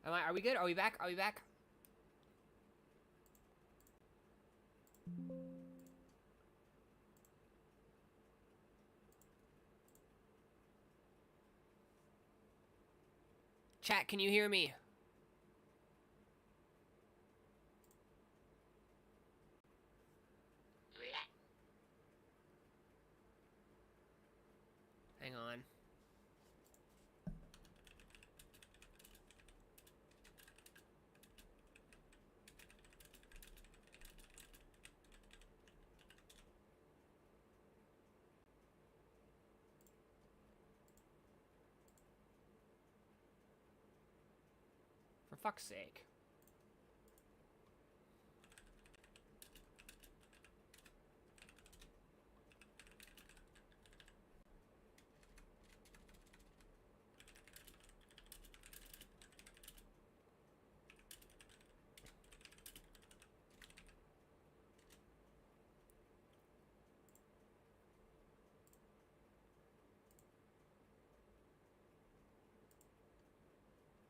Are we good? Are we back? Are we back? Chat, can you hear me? Hang on. For fuck's sake.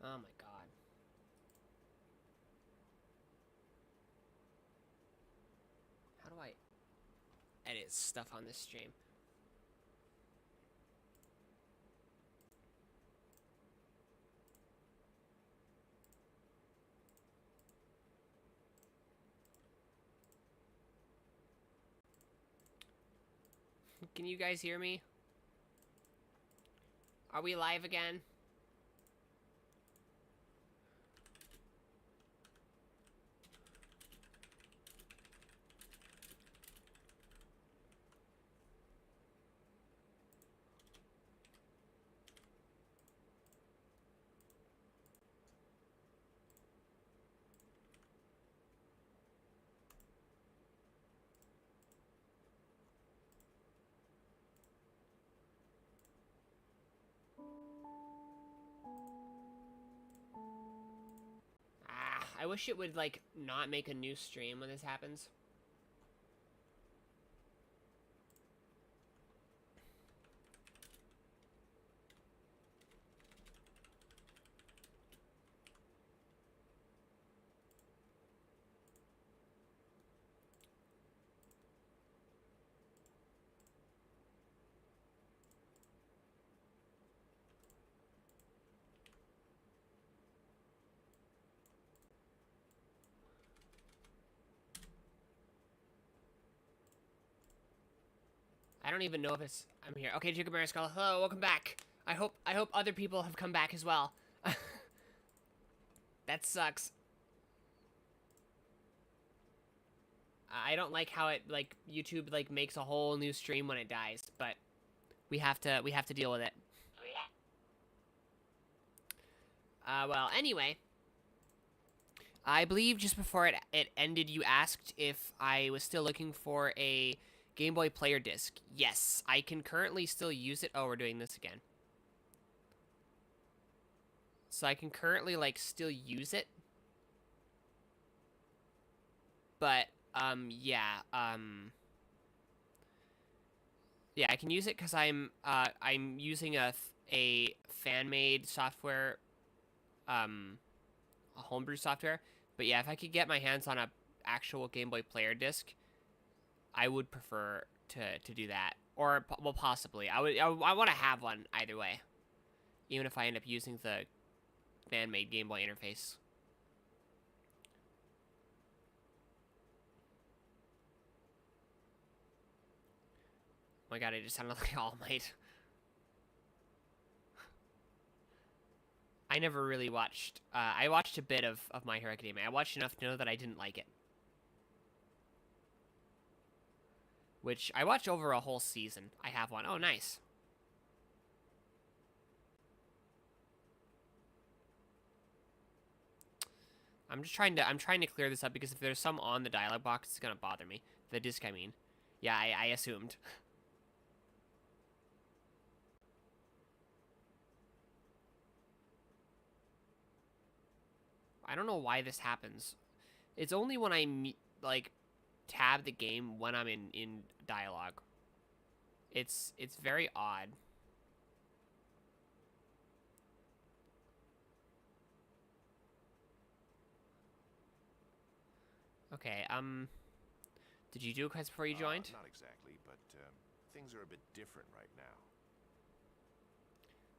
Oh my god. How do I edit stuff on this stream? Can you guys hear me? Are we live again? I wish it would, like, not make a new stream when this happens. I don't even know if it's... I'm here. Okay, Jacob Mariscal, hello, welcome back. I hope other people have come back as well. That sucks. I don't like how it, like, YouTube, like, makes a whole new stream when it dies, but we have to deal with it. Well, anyway, I believe just before it ended, you asked if I was still looking for a Game Boy player disc. Yes, I can currently still use it. Oh, we're doing this again. So I can currently, like, still use it. But, yeah, yeah, I can use it because I'm using a fan-made software, a homebrew software. But yeah, if I could get my hands on a actual Game Boy player disc, I would prefer to do that. Or, well, possibly. I want to have one either way. Even if I end up using the fan-made Game Boy interface. Oh my god, I just sounded like All Might. I never really watched... I watched a bit of My Hero Academia. I watched enough to know that I didn't like it. Which, I watched over a whole season. I have one. Oh, nice. I'm trying to clear this up because if there's some on the dialog box, it's gonna bother me. The disc, I mean. Yeah, I assumed. I don't know why this happens. It's only when I, like, tab the game when I'm in dialogue. It's very odd. Okay, did you do a quest before you joined? Not exactly, but things are a bit different right now.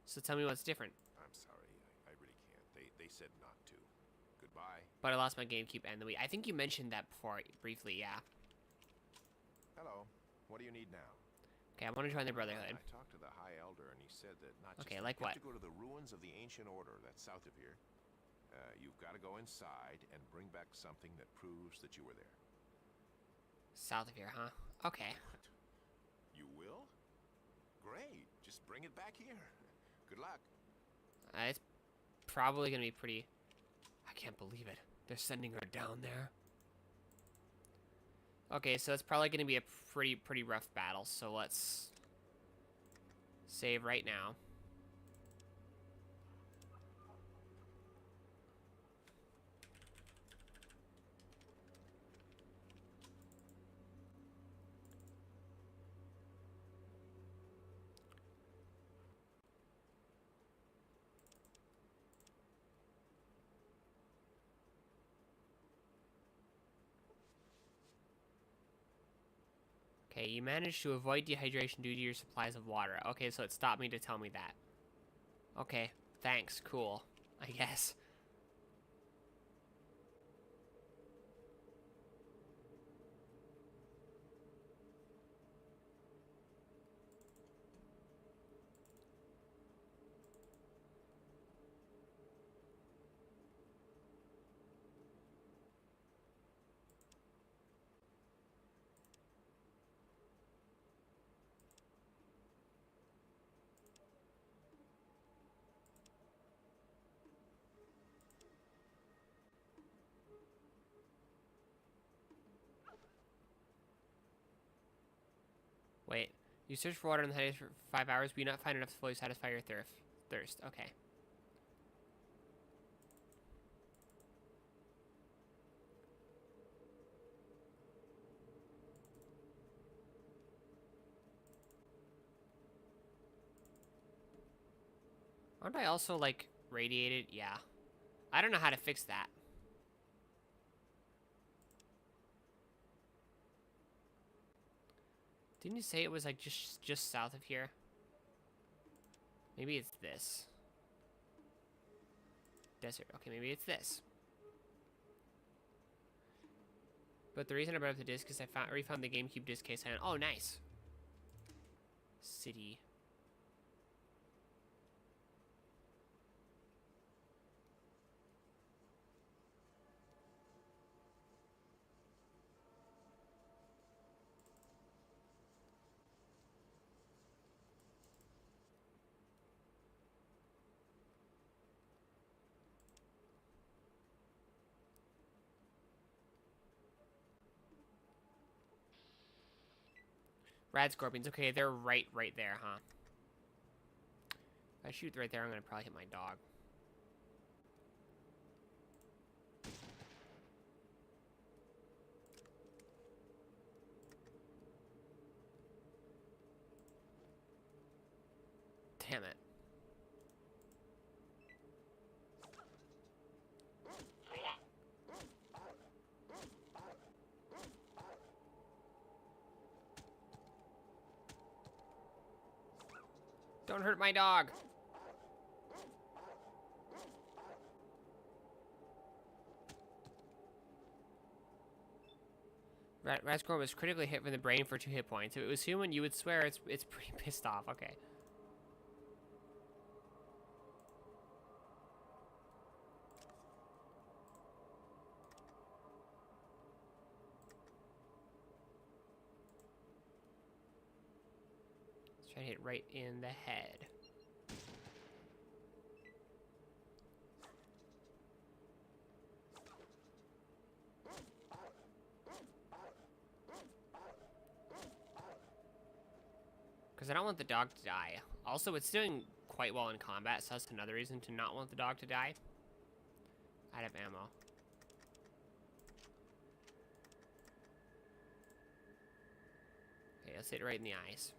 So tell me what's different. I'm sorry, I really can't. They said not to. Goodbye. But I lost my GameCube and the Wii. I think you mentioned that before, briefly, yeah. Hello. What do you need now? Okay, I want to join the Brotherhood. I talked to the High Elder, and he said that not just Okay, like you what? have to go to the ruins of the Ancient Order that's south of here. You've got to go inside and bring back something that proves that you were there. South of here, huh? Okay. What? You will? Great. Just bring it back here. Good luck. It's probably gonna be pretty... I can't believe it. They're sending her down there. Okay, so it's probably gonna be a pretty rough battle, so let's save right now. Okay, you managed to avoid dehydration due to your supplies of water. Okay, so it stopped me to tell me that. Okay, thanks, cool, I guess. Wait, you search for water in the highest for 5 hours, but you not find enough to fully satisfy your thirst. Okay. Aren't I also, like, radiated? Yeah. I don't know how to fix that. Didn't you say it was, like, just south of here? Maybe it's this. Desert. Okay, maybe it's this. But the reason I brought up the disc is I refound the GameCube disc case and oh, nice. City. Rad scorpions. Okay, they're right there, huh? If I shoot right there, I'm gonna probably hit my dog. Damn it. Don't hurt my dog. Rascorn was critically hit from the brain for 2 hit points. If it was human, you would swear it's pretty pissed off. Okay. Let's try to hit right in the head. Because I don't want the dog to die. Also, it's doing quite well in combat, so that's another reason to not want the dog to die. Out of ammo. Okay, let's hit it right in the eyes.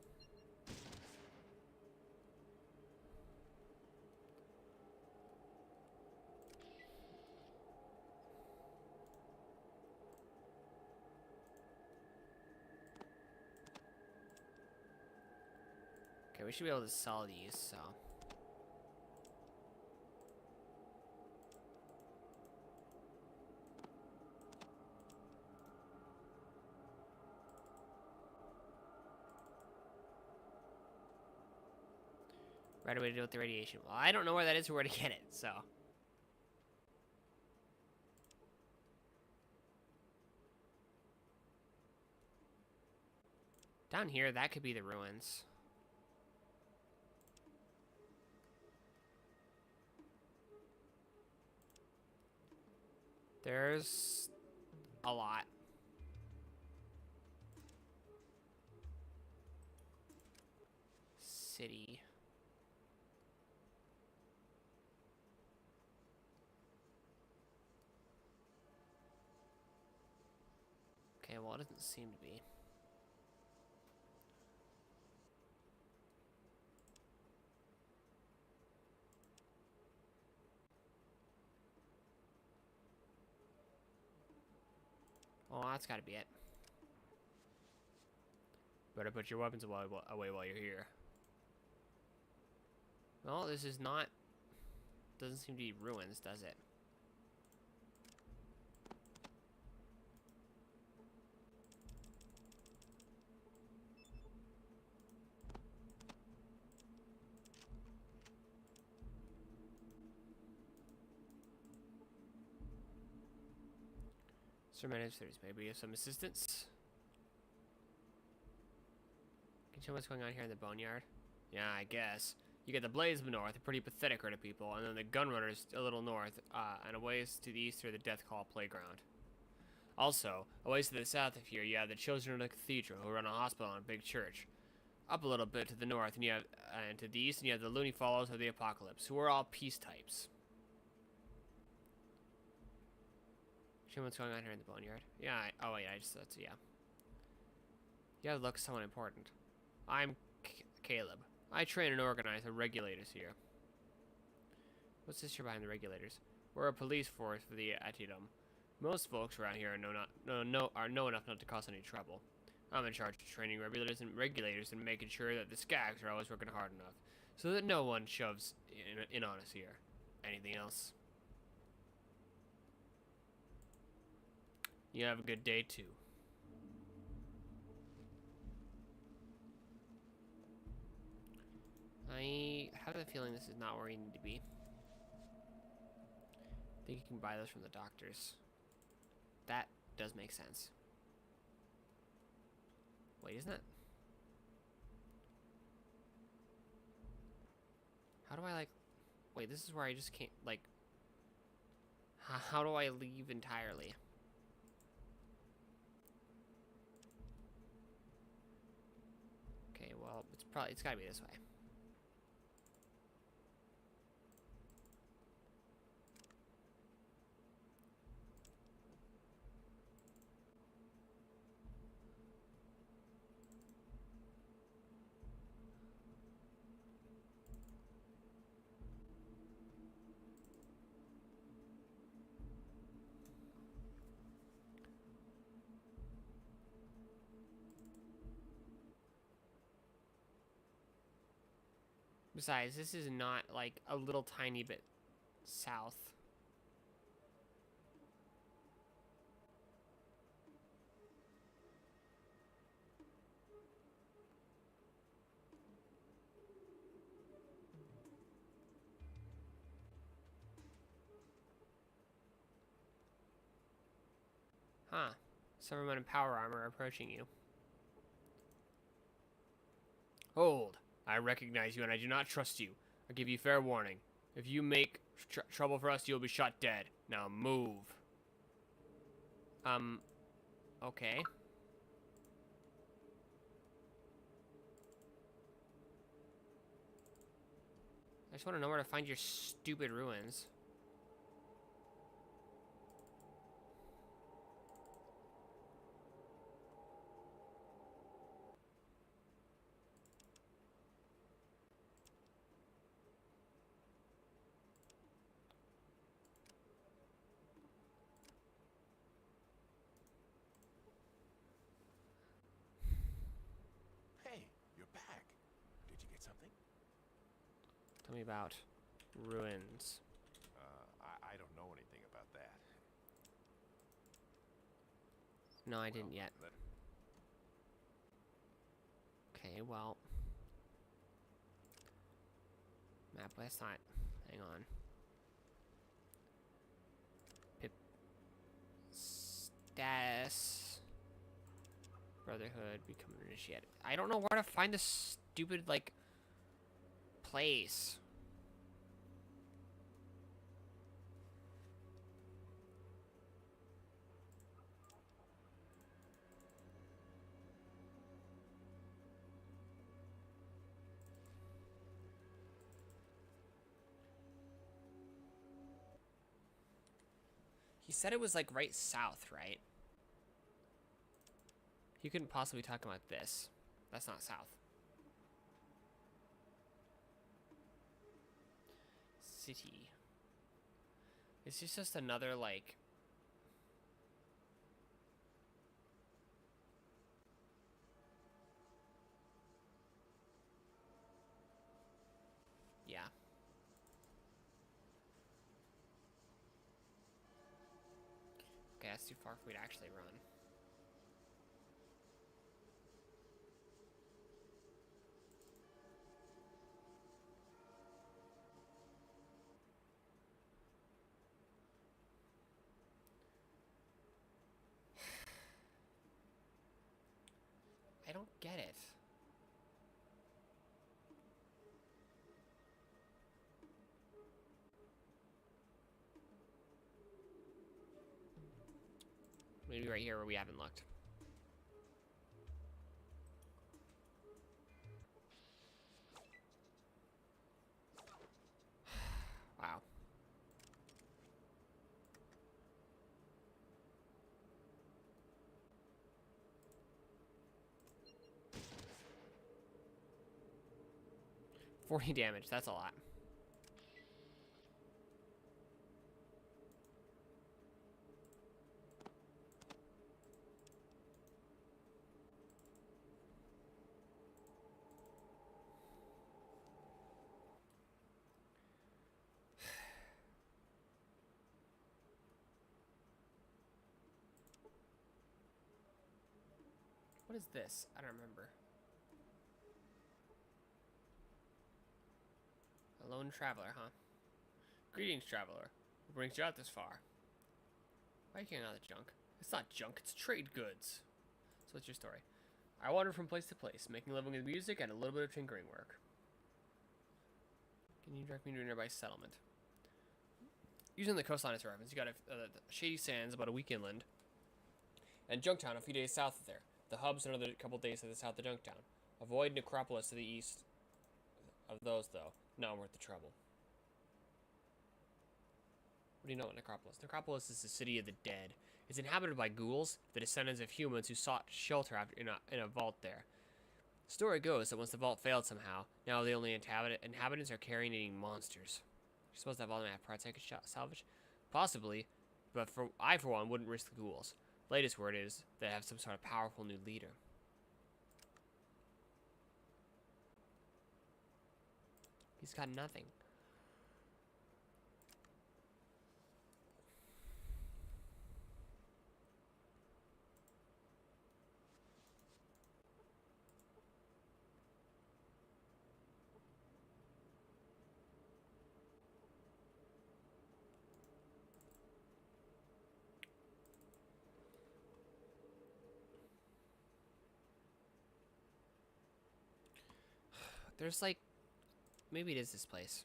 we should be able to sell these, so. Right away to deal with the radiation. Well, I don't know where that is or where to get it, so. Down here, that could be the ruins. There's a lot. City. Okay, well, it doesn't seem to be. Oh, that's gotta be it. Better put your weapons away while you're here. Well, this is not... Doesn't seem to be ruins, does it? Sir, manage there's maybe some assistance. Can you tell me what's going on here in the boneyard? Yeah, I guess. You get the Blaze of the North, a pretty pathetic herd of people, and then the Gunrunners a little north, and a ways to the east are the Death Call Playground. Also, a ways to the south of here, you have the Children of the Cathedral, who run a hospital and a big church. Up a little bit to the north, and you have, and to the east, and you have the Loony Follows of the Apocalypse, who are all peace types. Show me what's going on here in the boneyard. Yeah, oh wait, that's, yeah. You gotta look someone important. I'm Caleb. I train and organize the regulators here. What's this here behind the regulators? We're a police force for the Atidum. Most folks around here are know enough not to cause any trouble. I'm in charge of training regulators and making sure that the skags are always working hard enough, so that no one shoves in on us here. Anything else? You have a good day too. I have a feeling this is not where you need to be. I think you can buy those from the doctors. That does make sense. Wait, isn't it? How do I, like... Wait, this is where I just can't, like... How do I leave entirely? Okay, well, it's gotta be this way. Besides, this is not, like, a little tiny bit south. Huh. Someone in power armor approaching you. Hold. I recognize you and I do not trust you. I give you fair warning. If you make trouble for us, you'll be shot dead. Now move. Okay. I just want to know where to find your stupid ruins. Forget something? Tell me about ruins. I don't know anything about that. No, I didn't yet. Let Okay, well. Map west side. Hang on. Pip. Status. Brotherhood. Become an initiate. I don't know where to find this stupid, like, place. He said it was like right south, right? He couldn't possibly talk about this. That's not south. City. Is this just another like... Yeah. Okay, that's too far for me to actually run. I don't get it. Maybe right here where we haven't looked. Wow. $40 damage, that's a lot. What is this? I don't remember. A lone traveler, huh? Greetings, traveler. What brings you out this far? Why are you carrying all the junk? It's not junk, it's trade goods. So what's your story? I wander from place to place, making a living with music and a little bit of tinkering work. Can you direct me to a nearby settlement? Using the coastline as a reference, you got Shady Sands, about a week inland, and Junktown, a few days south of there. The hub's another couple days to the south of Junktown. Avoid Necropolis to the east of those, though. Not worth the trouble. What do you know about Necropolis? Necropolis is the city of the dead. It's inhabited by ghouls, the descendants of humans who sought shelter in a vault there. The story goes that once the vault failed somehow, now the only inhabitants are carrion-eating monsters. You're supposed to have all that parts I could salvage? Possibly, but I, for one, wouldn't risk the ghouls. Latest word is they have some sort of powerful new leader. He's got nothing. There's like... Maybe it is this place.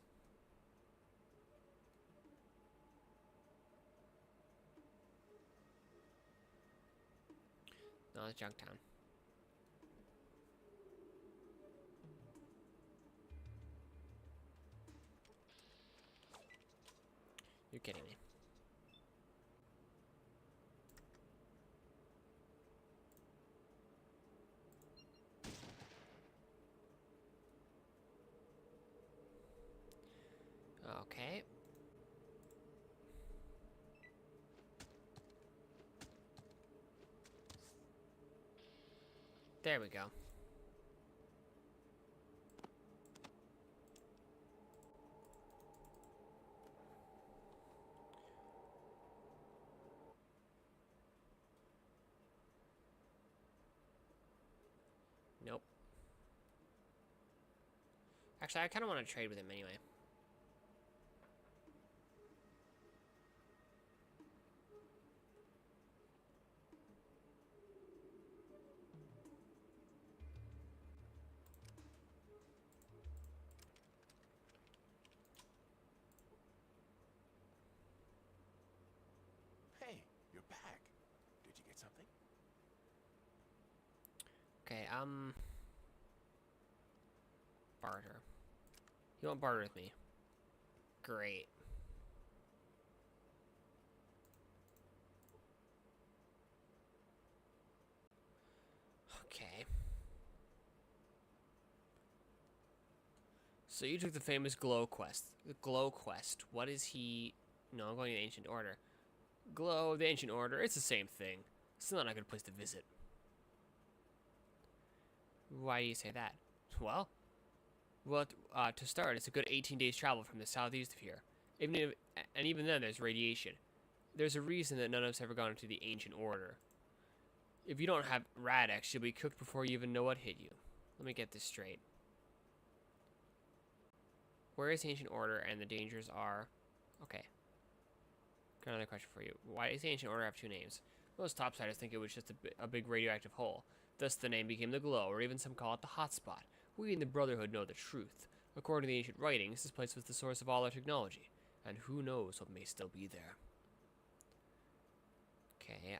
No, it's Junktown. You're kidding me. Okay. There we go. Actually, I kind of want to trade with him anyway. Hey, you're back. Did you get something? Okay, barter. You won't barter with me. Great. Okay. So you took the famous Glow quest. The Glow quest. What is he... No, I'm going to the Ancient Order. Glow, the Ancient Order, it's the same thing. Still not a good place to visit. Why do you say that? Well, to start, it's a good 18 days travel from the southeast of here. Even then, there's radiation. There's a reason that none of us ever gone into the Ancient Order. If you don't have Radix, you'll be cooked before you even know what hit you. Let me get this straight. Where is the Ancient Order and the dangers are... Okay. Got another question for you. Why does the Ancient Order have two names? Most topsiders think it was just a big radioactive hole. Thus the name became the Glow, or even some call it the Hotspot. We in the Brotherhood know the truth. According to the ancient writings, this place was the source of all our technology. And who knows what may still be there. Okay,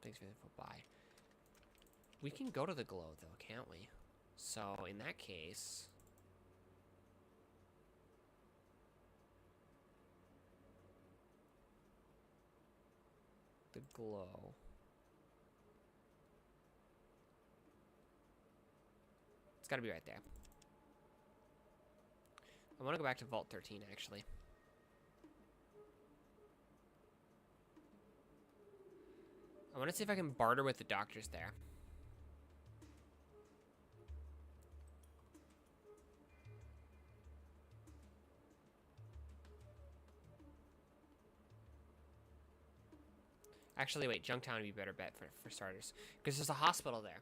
thanks for the info, bye. We can go to the Glow, though, can't we? So, in that case... The Glow... It's gotta be right there. I want to go back to Vault 13, actually. I want to see if I can barter with the doctors there. Actually, wait, Junktown would be a better bet for starters. Because there's a hospital there.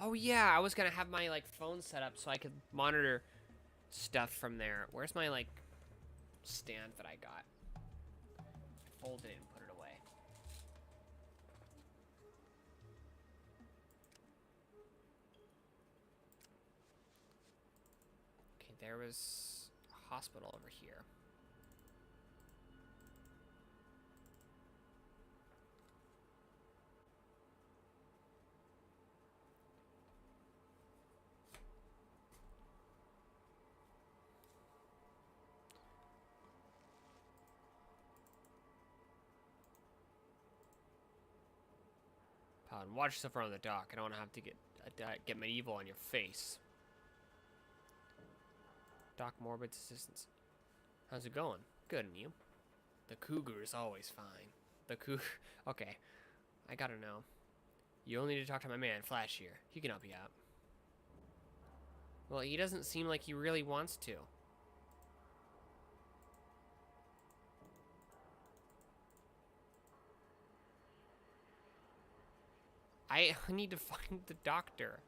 Oh yeah, I was gonna have my like phone set up so I could monitor stuff from there. Where's my like stand that I got? I folded it and put it away. Okay, there was a hospital over here. Paladin, watch yourself around the dock. I don't want to have to get medieval on your face. Doc Morbid's assistance. How's it going? Good, and you? The cougar is always fine. The cougar... Okay. I gotta know. You only need to talk to my man, Flash here. He can help you out. Well, he doesn't seem like he really wants to. I need to find the doctor.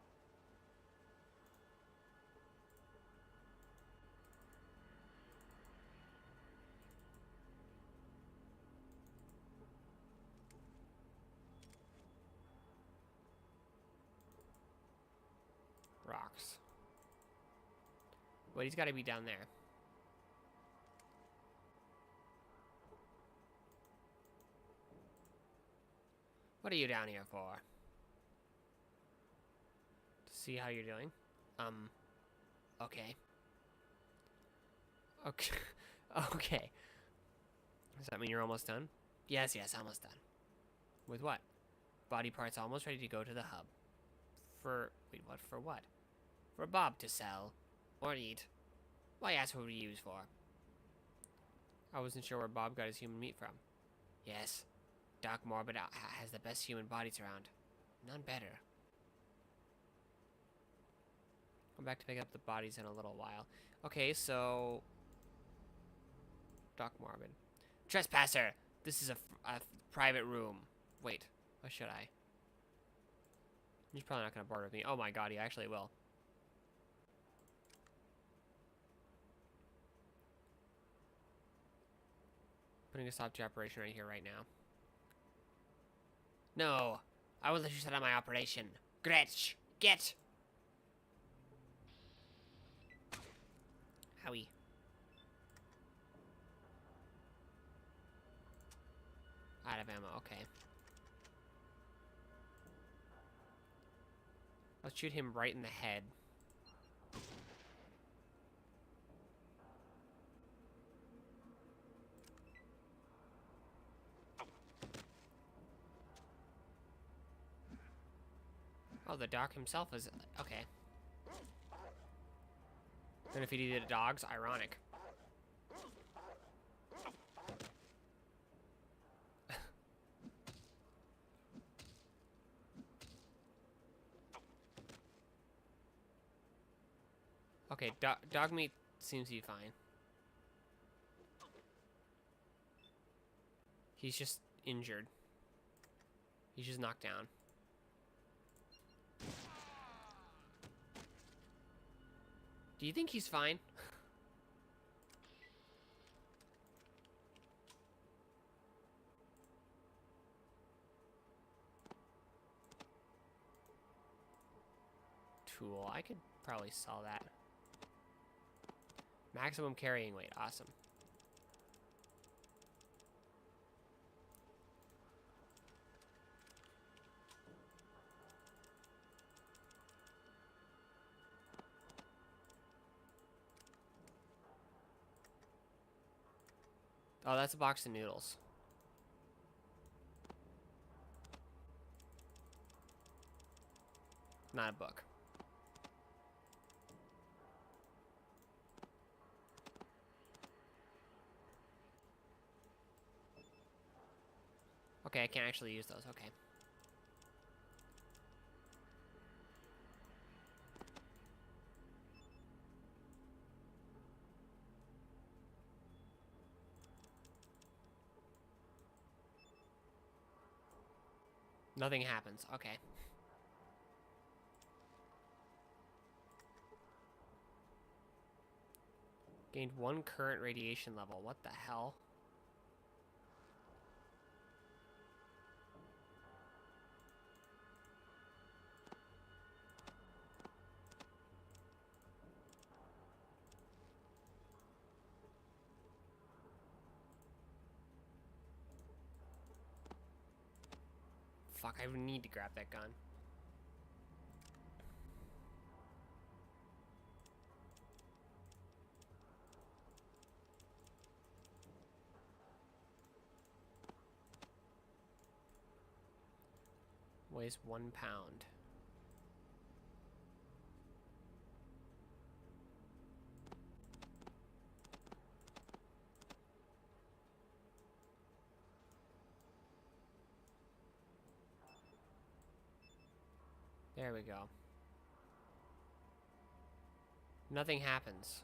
Rocks. But he's got to be down there. What are you down here for? To see how you're doing? Okay. Okay. Okay. Does that mean you're almost done? Yes, almost done. With what? Body parts almost ready to go to the hub. Wait, what? For what? For Bob to sell. Or eat. Why ask what we use for? I wasn't sure where Bob got his human meat from. Yes. Doc Morbid has the best human bodies around. None better. Come back to pick up the bodies in a little while. Okay, so... Doc Morbid. Trespasser! This is a private room. Wait, what should I? He's probably not gonna board with me. Oh my god, he actually will. Putting a stop to operation right here, right now. No! I will let you set on my operation. Gretch! Get! Howie. Out of ammo, okay. Let's shoot him right in the head. Oh, the doc himself is... okay. And if he did dogs, ironic. Okay, dog meat seems to be fine. He's just injured. He's just knocked down. Do you think he's fine? Tool. I could probably sell that. Maximum carrying weight. Awesome. Oh, that's a box of noodles. Not a book. Okay, I can't actually use those. Okay. Nothing happens. Okay. Gained 1 current radiation level. What the hell? Fuck, I need to grab that gun. Weighs 1 pound. There we go. Nothing happens.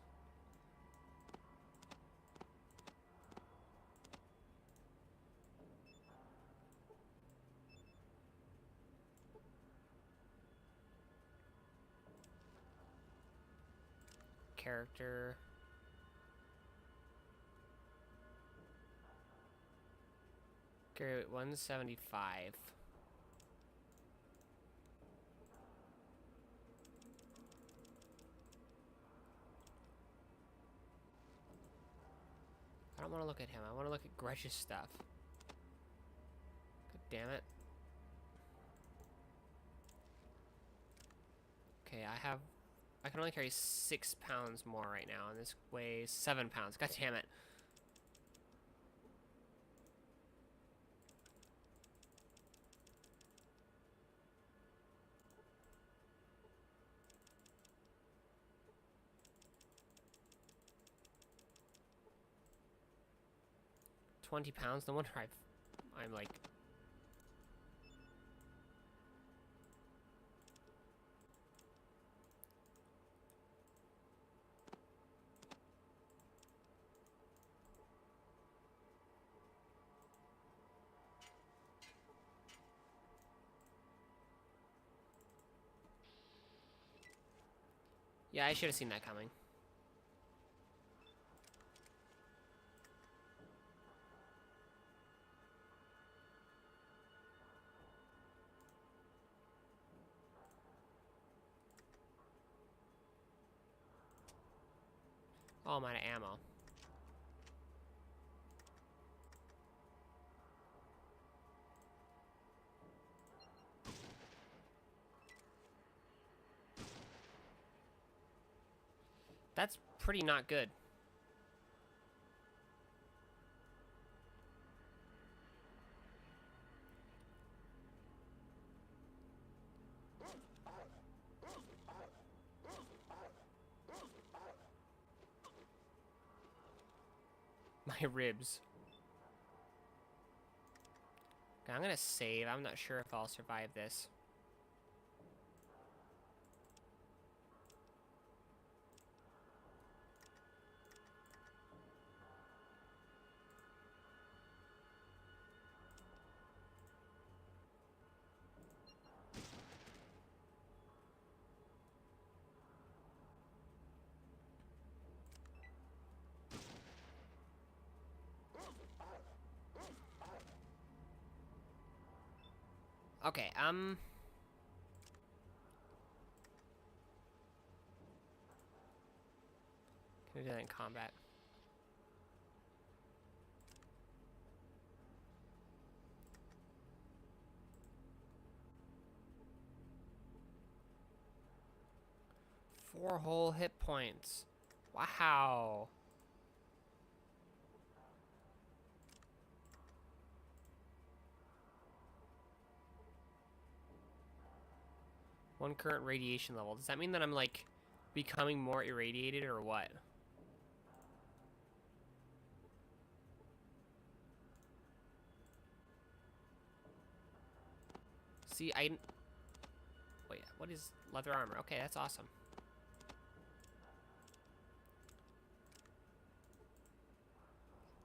Character. Carry weight 175. I don't want to look at him. I want to look at Gretch's stuff. God damn it. Okay, I can only carry 6 pounds more right now, and this weighs 7 pounds. God damn it. £20? No wonder I'm like... Yeah, I should have seen that coming. Oh, I'm out of ammo. That's pretty not good. My ribs. Okay, I'm gonna save. I'm not sure if I'll survive this. Okay, Can we do that in combat? Four whole hit points. Wow. One current radiation level. Does that mean that I'm, like, becoming more irradiated or what? See, wait, what is leather armor? Okay, that's awesome.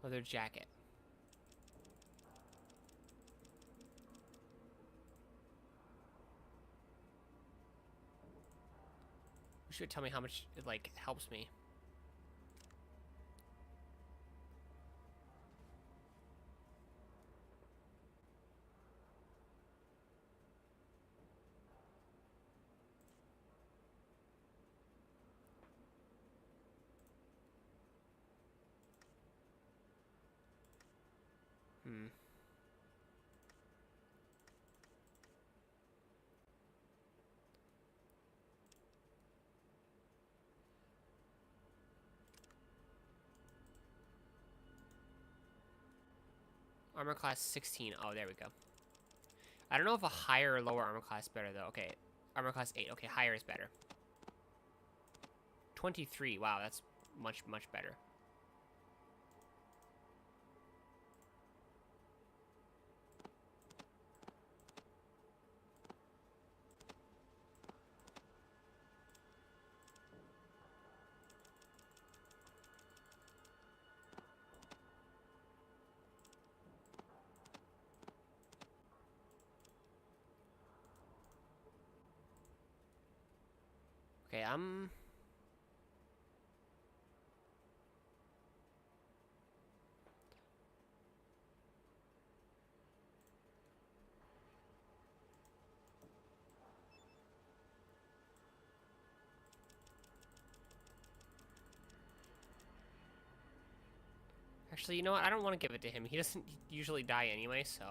Leather jacket. You should tell me how much it, like, helps me. Hmm. Armor class 16. Oh, there we go. I don't know if a higher or lower armor class is better, though. Okay, armor class 8. Okay, higher is better. 23. Wow, that's much, much better. Okay, actually, you know what? I don't want to give it to him. He doesn't usually die anyway, so.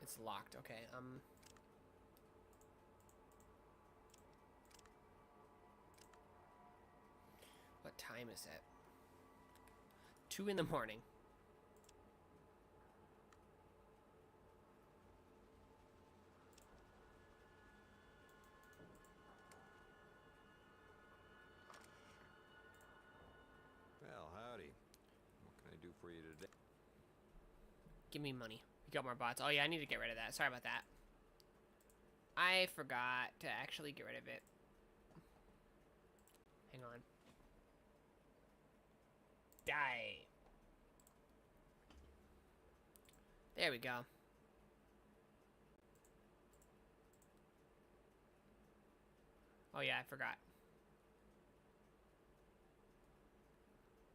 It's locked. Okay, what time is it? 2 in the morning. Well, howdy. What can I do for you today? Give me money. Got more bots. Oh yeah, I need to get rid of that. Sorry about that. I forgot to actually get rid of it. Hang on. Die. There we go. Oh yeah, I forgot.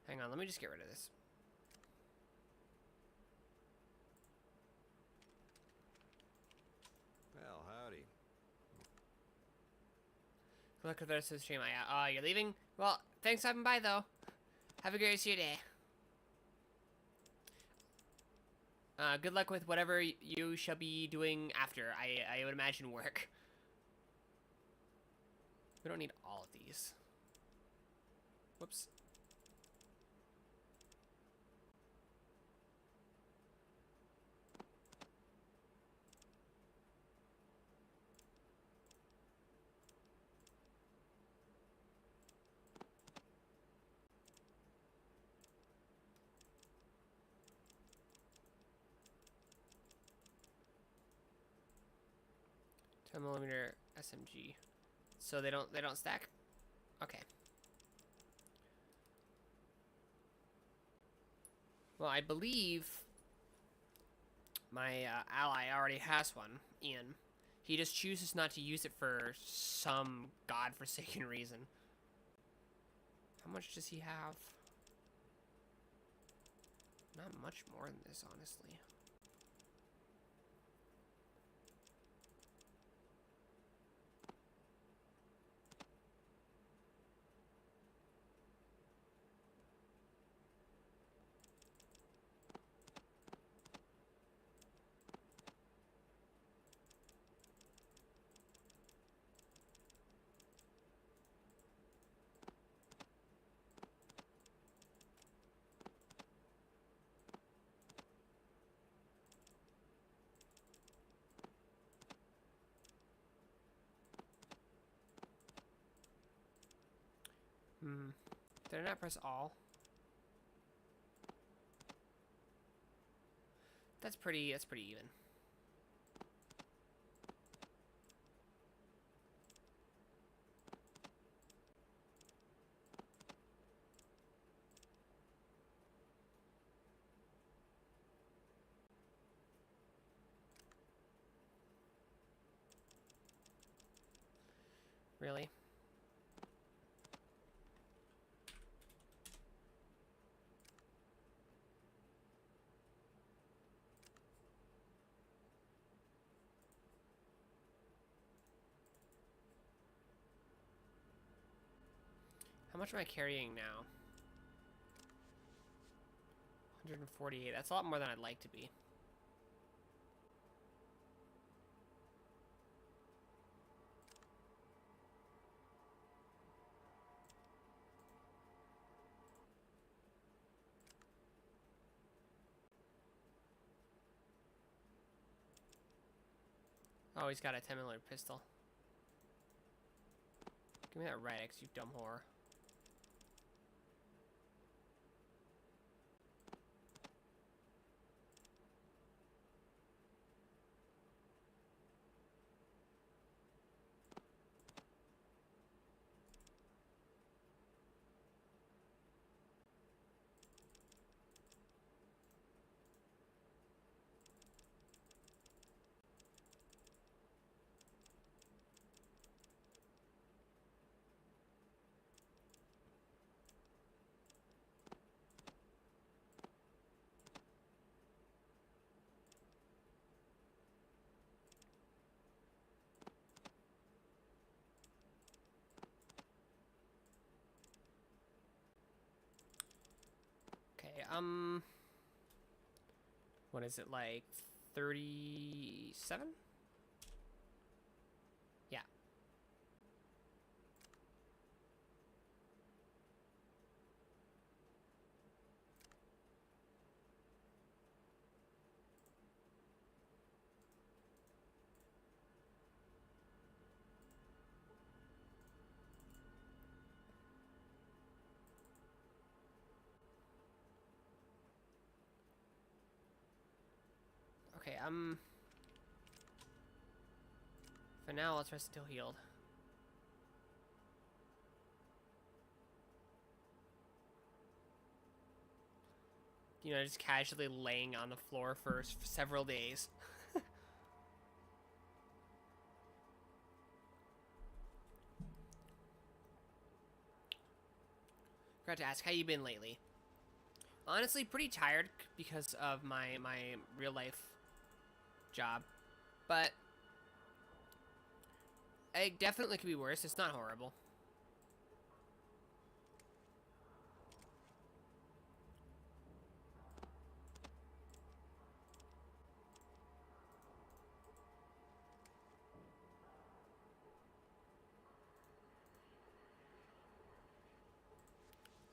Hang on, let me just get rid of this. Well, howdy. Good luck with the rest of the stream. You're leaving? Well, thanks for stopping by, though. Have a great rest of your day. Good luck with whatever you shall be doing after. I would imagine work. We don't need all of these. Whoops. $10mm SMG. So they don't stack? Okay. Well, I believe my ally already has one, Ian. He just chooses not to use it for some godforsaken reason. How much does he have? Not much more than this, honestly. Did I not press all? That's pretty even. Really? How much am I carrying now? 148. That's a lot more than I'd like to be. Oh, he's got a 10mm pistol. Give me that Red X, you dumb whore. Okay, what is it, like 37? Yeah. Okay, for now, let's rest until healed. You know, just casually laying on the floor for several days. Forgot to ask, how you been lately? Honestly, pretty tired because of my real life job, but it definitely could be worse. It's not horrible.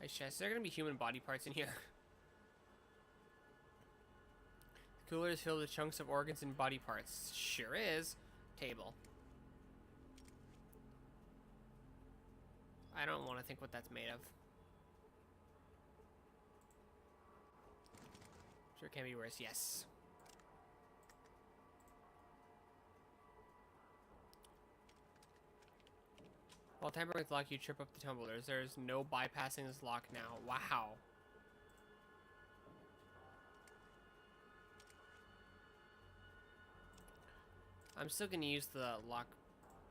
Nice chest. Is there gonna be human body parts in here? The cooler is filled with chunks of organs and body parts. Sure is. Table. I don't want to think what that's made of. Sure can be worse. Yes. While tampering with lock, you trip up the tumblers. There's no bypassing this lock now. Wow. I'm still gonna use the lock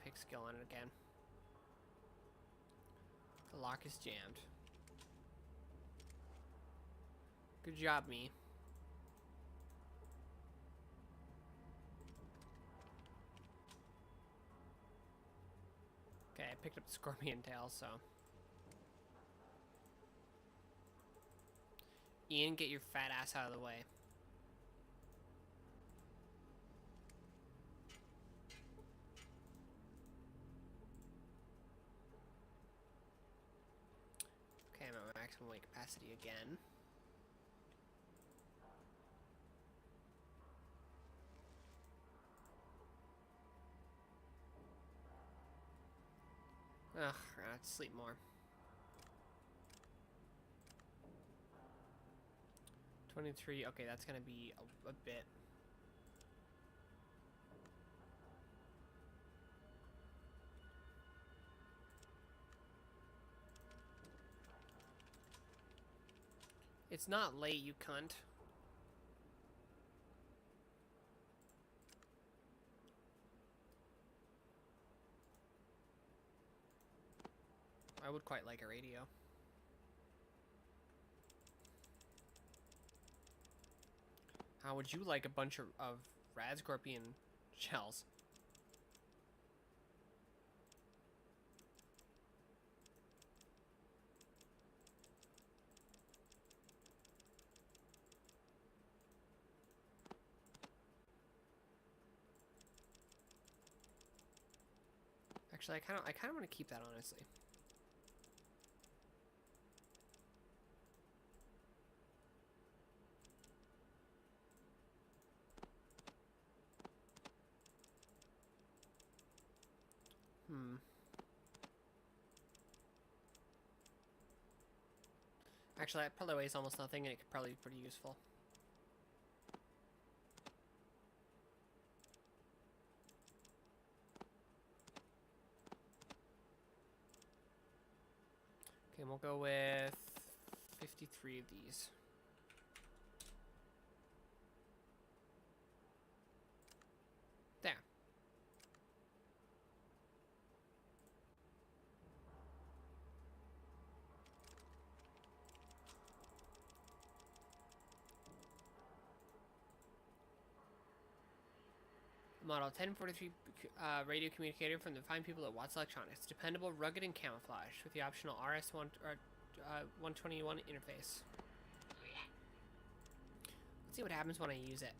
pick skill on it again. The lock is jammed. Good job, me. Okay, I picked up the scorpion tail, so. Ian, get your fat ass out of the way. Okay, I'm at maximum weight capacity again. Ugh, I have to sleep more. 23, okay, that's gonna be a bit. It's not late, you cunt. I would quite like a radio. How would you like a bunch of rad scorpion shells? Actually, I kind of want to keep that, honestly. Actually, that probably weighs almost nothing, and it could probably be pretty useful. Okay, we'll go with 53 of these. There. Model 1043 radio communicator from the fine people at Watts Electronics. Dependable, rugged, and camouflage with the optional RS1 121 interface. Let's see what happens when I use it.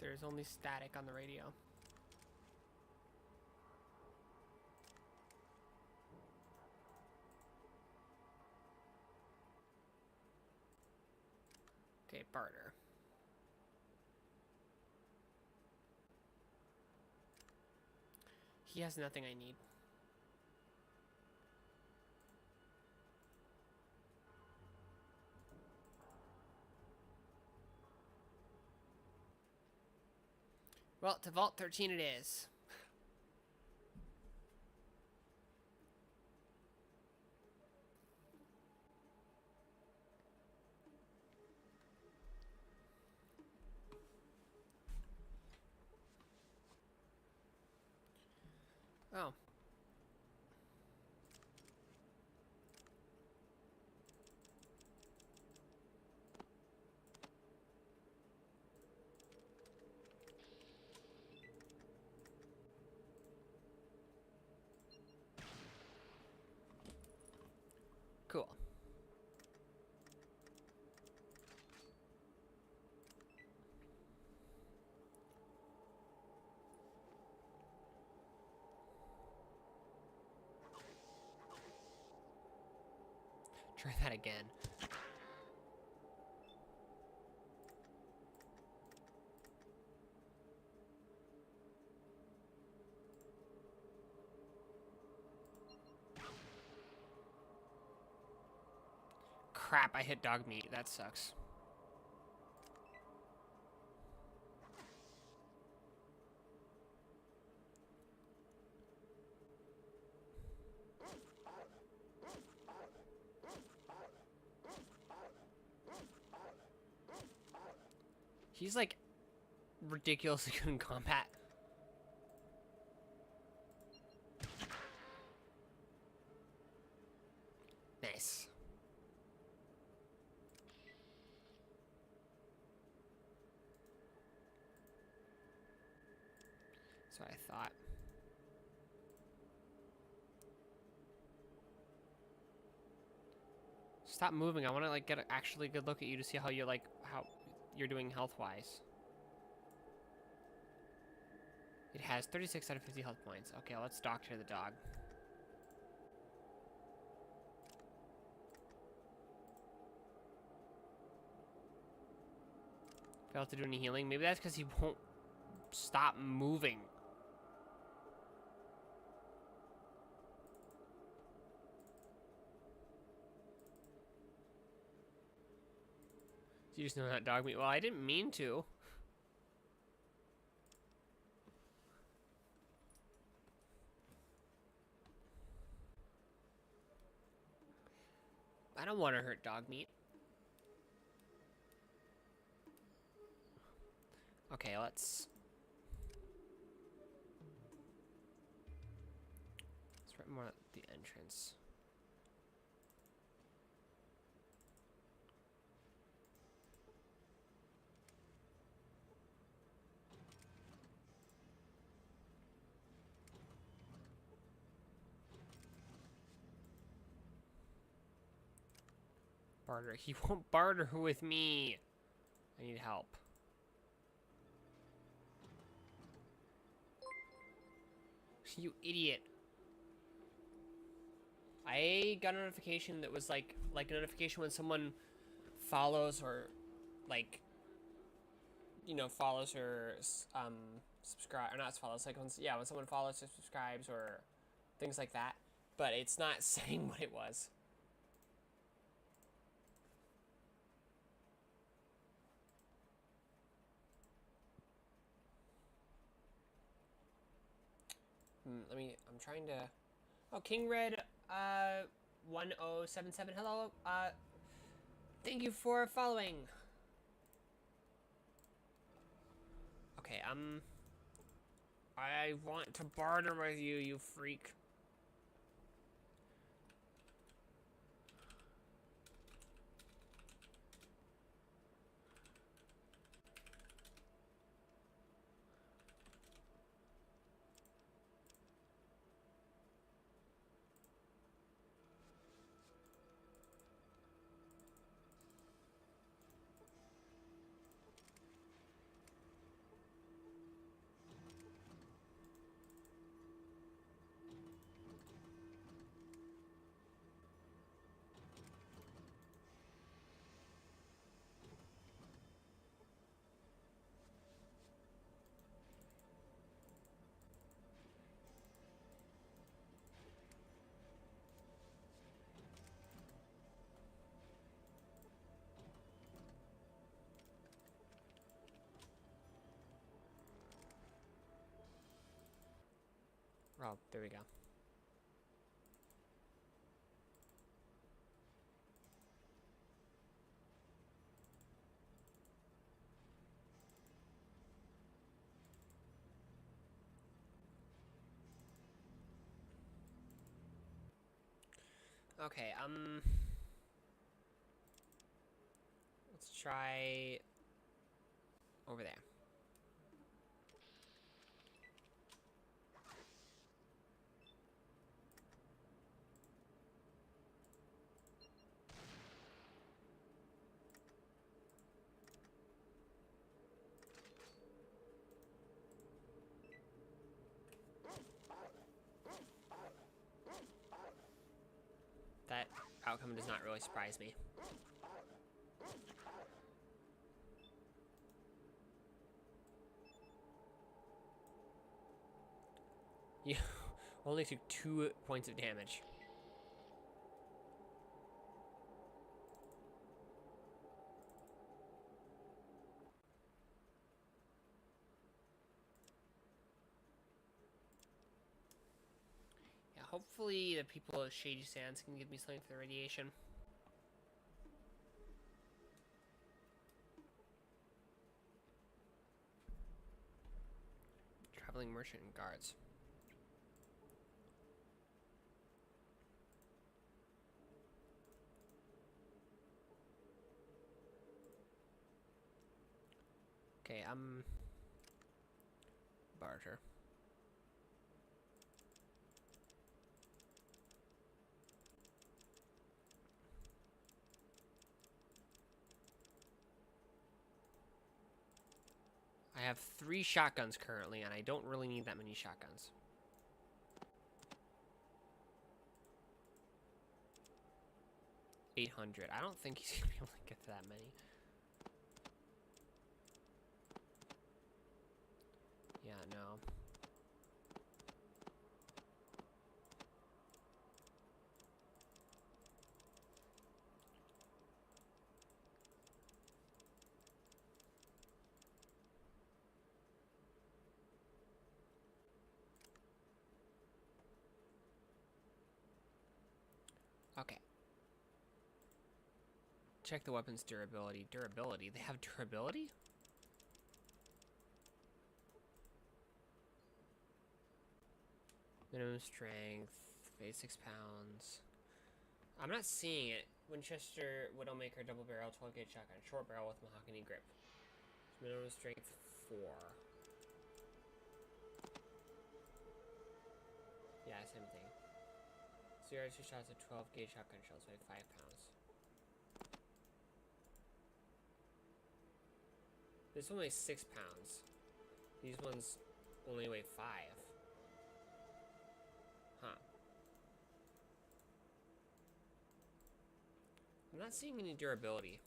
There's only static on the radio. Okay, barter. He has nothing I need. Well, to Vault 13 it is. Oh. Cool. Try that again. Crap, I hit dog meat. That sucks. He's like ridiculously good in combat. Nice. That's what I thought. Stop moving. I want to like get an actually good look at you to see how you're like how you're doing health-wise. It has 36 out of 50 health points. Okay, let's doctor the dog. Failed to do any healing. Maybe that's because he won't stop moving. You just know that dog meat. Well, I didn't mean to. I don't want to hurt dog meat. Okay, let's write more at the entrance. Barter. He won't barter with me. I need help. You idiot. I got a notification that was like a notification when someone follows or like, you know, follows or subscribe, or not follows, like when, yeah, when someone follows or subscribes or things like that, but it's not saying what it was. I'm trying to, oh, King Red, 1077, hello, thank you for following. Okay, I want to barter with you, you freak. Oh, there we go. Okay, let's try over there. That outcome does not really surprise me. You only took 2 points of damage. Yeah, hopefully the people at Shady Sands can give me something for the radiation. Traveling merchant and guards. Okay, barter. I have 3 shotguns currently, and I don't really need that many shotguns. $800. I don't think he's gonna be able to get to that many. Yeah, no. Okay. Check the weapon's durability. Durability? They have durability? Minimum strength, weight 6 pounds. I'm not seeing it. Winchester, Widowmaker, double barrel, 12 gauge shotgun, short barrel with mahogany grip. Minimum strength 4. Yeah, same thing. 0 2 shots of 12 gauge shotgun shells weigh 5 pounds. This one weighs 6 pounds. These ones only weigh 5. Huh. I'm not seeing any durability.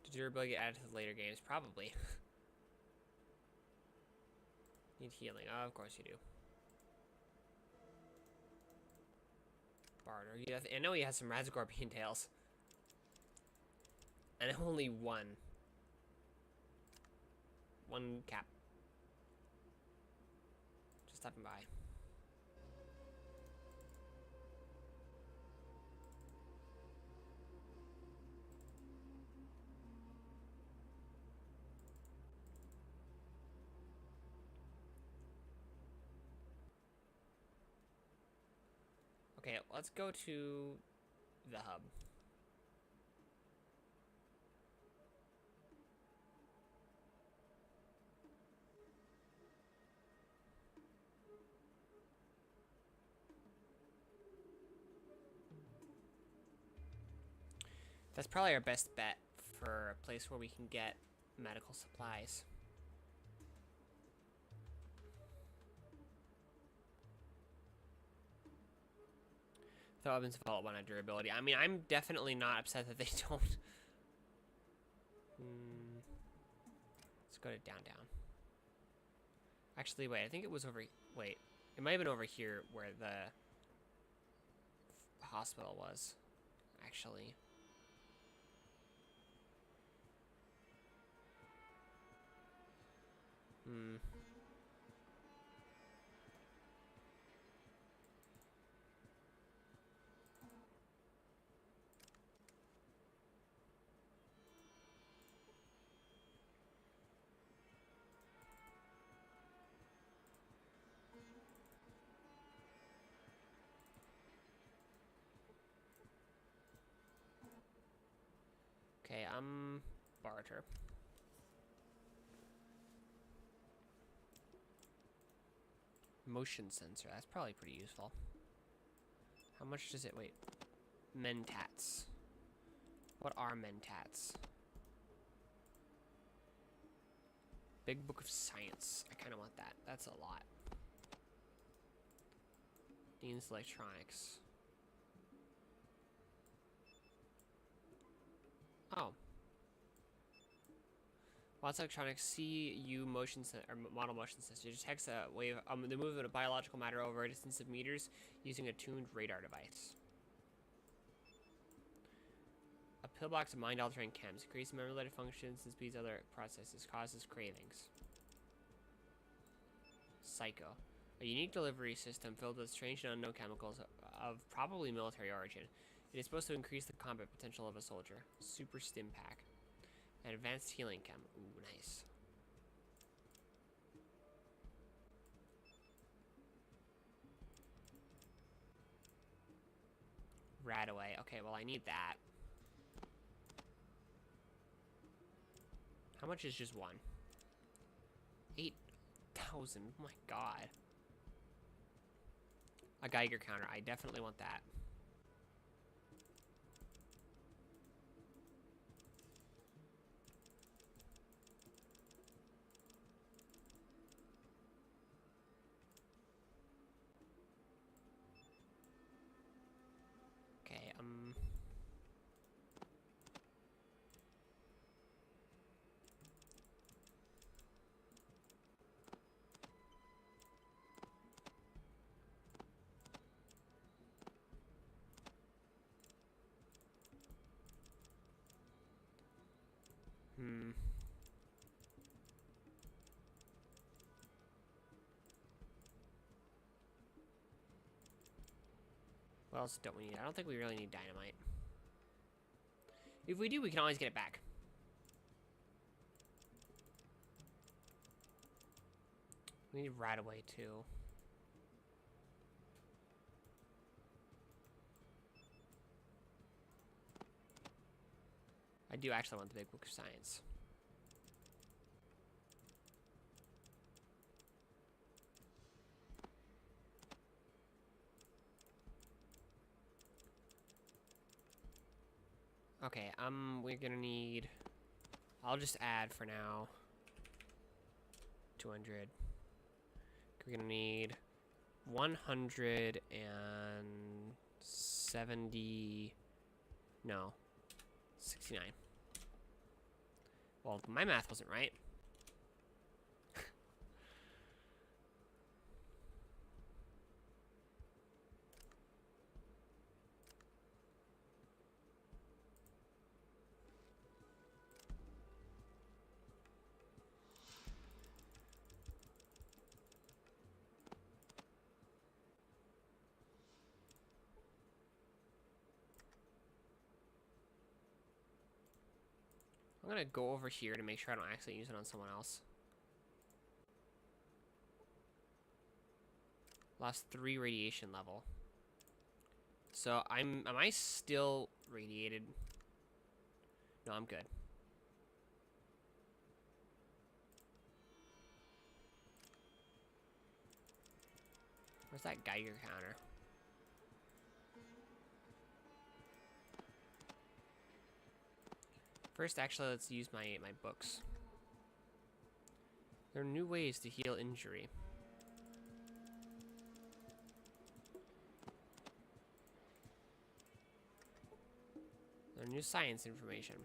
Did durability get added to the later games? Probably. Need healing. Oh, of course you do. Barter. Yeah, I know he has some Razagorbian tails. And only one. One cap. Just stopping by. Okay, let's go to the hub. That's probably our best bet for a place where we can get medical supplies. The weapons develop one on durability. I mean, I'm definitely not upset that they don't. Let's go to down. Actually, wait, I think it was over... Wait, it might have been over here where the the hospital was, actually. Hmm. Okay, barter. Motion sensor, that's probably pretty useful. How much does it, wait. Mentats. What are mentats? Big Book of Science. I kind of want that. That's a lot. Dean's Electronics. Oh. Watts Electronics CU motion or model motion sensor detects a wave the movement of biological matter over a distance of meters using a tuned radar device. A pillbox of mind-altering chems increases memory-related functions and speeds other processes, causes cravings. Psycho. A unique delivery system filled with strange and unknown chemicals of probably military origin. It is supposed to increase the combat potential of a soldier. Super Stim Pack. An advanced healing chem. Ooh, nice. Radaway. Okay, well, I need that. How much is just one? 8,000. Oh my god. A Geiger counter. I definitely want that. Okay, What else don't we need? I don't think we really need dynamite. If we do, we can always get it back. We need Radaway, too. I do actually want the Big Book of Science. Okay, we're gonna need... I'll just add for now. 200. We're gonna need 170... No. 69. Well, my math wasn't right. I'm gonna go over here to make sure I don't accidentally use it on someone else. Lost 3 radiation level. So am I still radiated? No, I'm good. Where's that Geiger counter? First, actually, let's use my books. There are new ways to heal injury. There are new science information.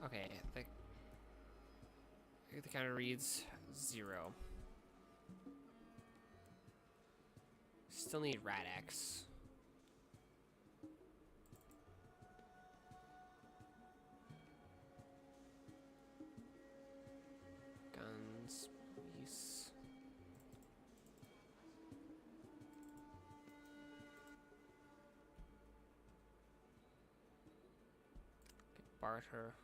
Okay, The counter reads 0. Still need radx. Guns, police. Get barter.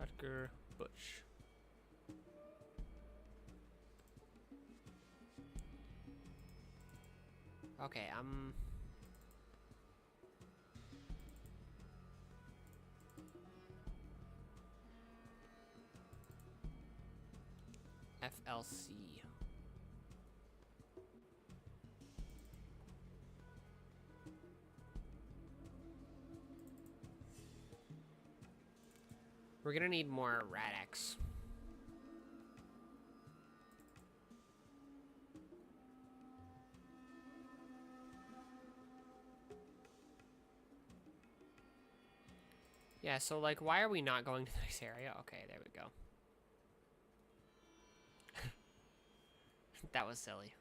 Rutger, Butch. Okay, FLC. We're gonna need more radx. Yeah, so like, why are we not going to the next area? Okay, there we go. That was silly.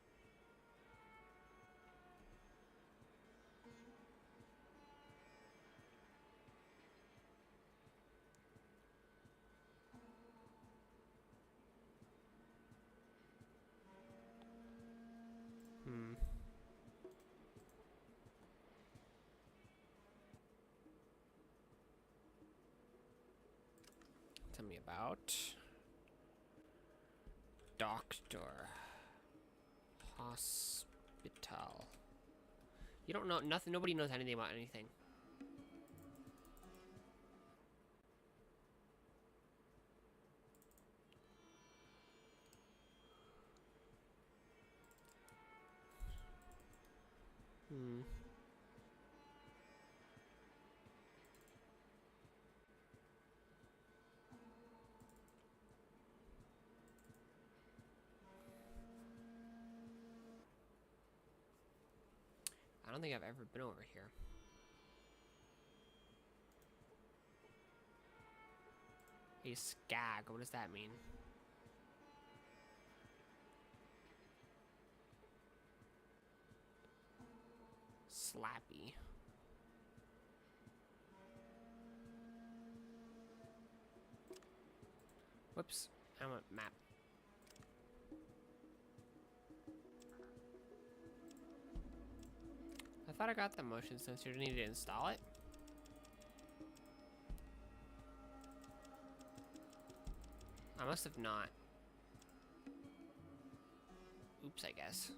Tell me about doctor. Hospital. You don't know nothing. Nobody knows anything about anything. I don't think I've ever been over here. A skag. What does that mean? Slappy. Whoops. I want map. I thought I got the motion sensor. Do you need to install it? I must have not. Oops, I guess.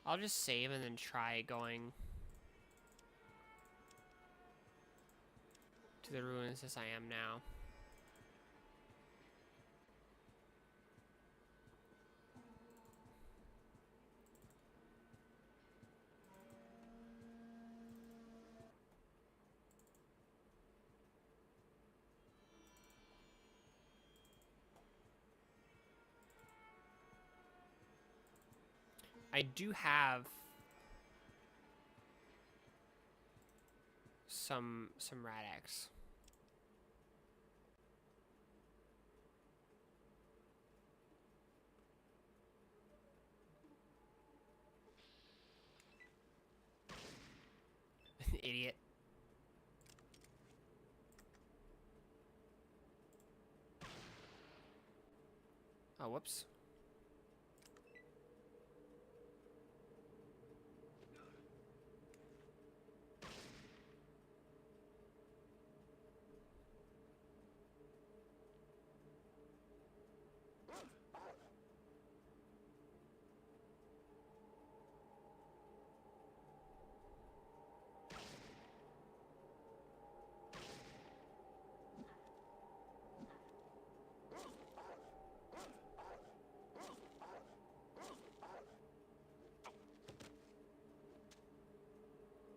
I'll just save and then try going to the ruins as I am now. I do have some radx. Idiot. Oh, whoops.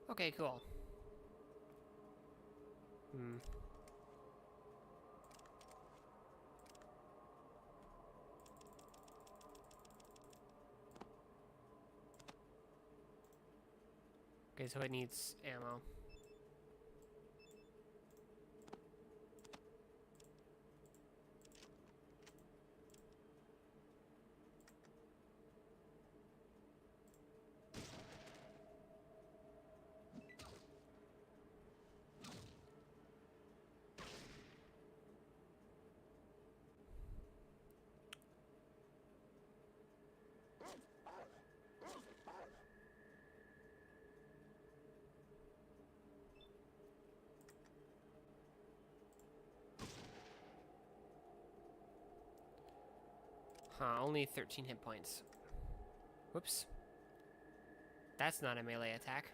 Okay, cool. Okay, so it needs ammo. Huh, only 13 hit points. Whoops. That's not a melee attack.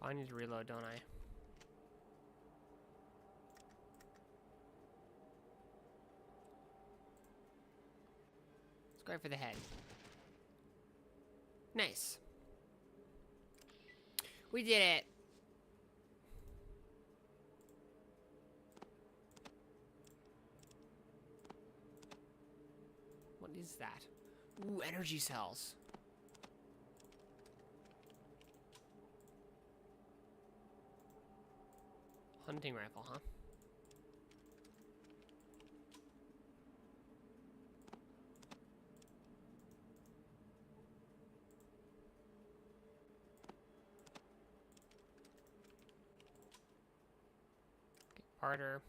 Oh, I need to reload, don't I? Let's go right for the head. Nice. We did it. What is that? Ooh, energy cells. Hunting rifle, huh? Okay, Parter.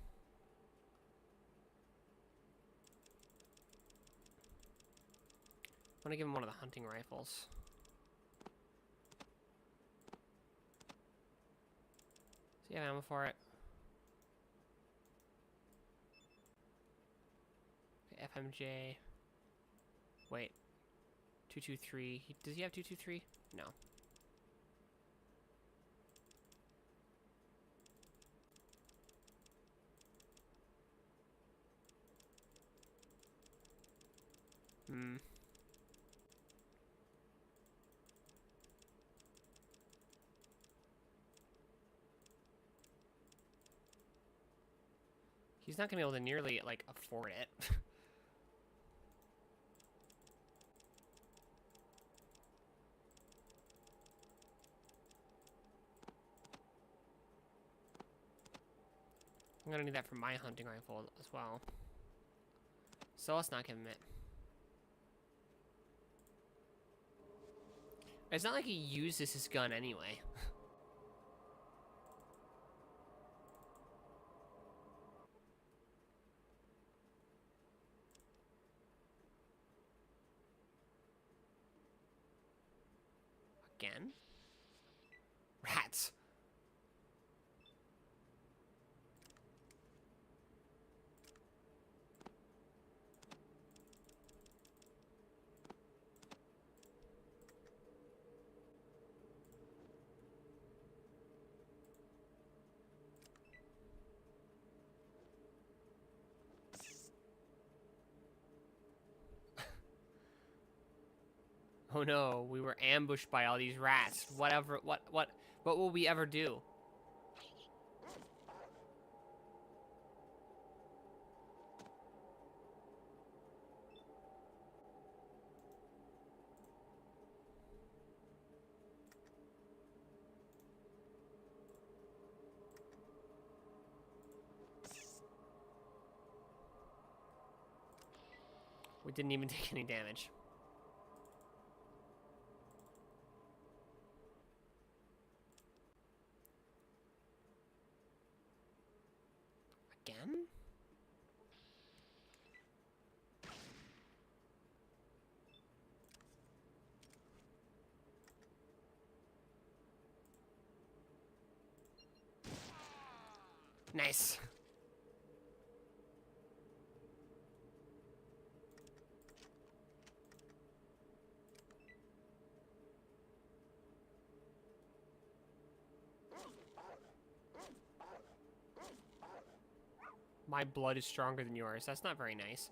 I want to give him one of the hunting rifles. Does he have ammo for it? Okay, FMJ. Wait. 223. Does he have 223? No. Hmm. He's not gonna be able to nearly, like, afford it. I'm gonna need that for my hunting rifle as well. So let's not give him it. It's not like he uses his gun anyway. Again? Rats. Oh no, we were ambushed by all these rats. What will we ever do? We didn't even take any damage. Again? Nice. My blood is stronger than yours. That's not very nice.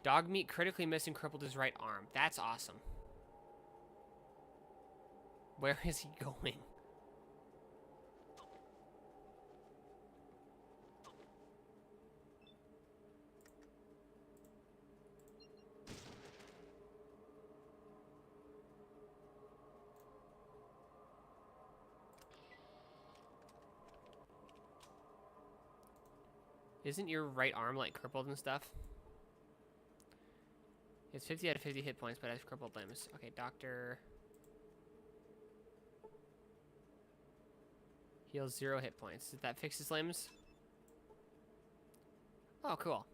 Dog meat critically missed and crippled his right arm. That's awesome. Where is he going? Isn't your right arm, like, crippled and stuff? It's 50 out of 50 hit points, but has crippled limbs. Okay, doctor. Heals 0 hit points. Did that fix his limbs? Oh, cool.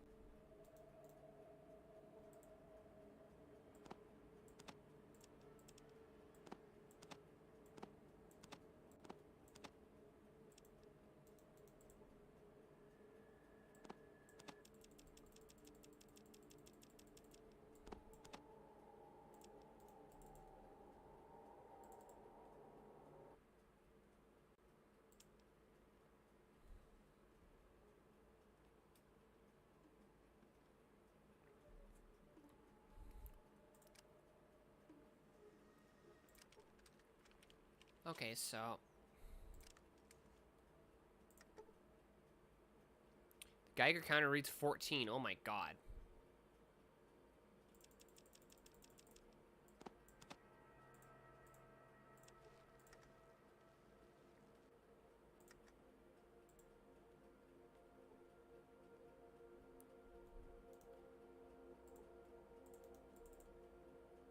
Okay, so Geiger counter reads 14. Oh my god.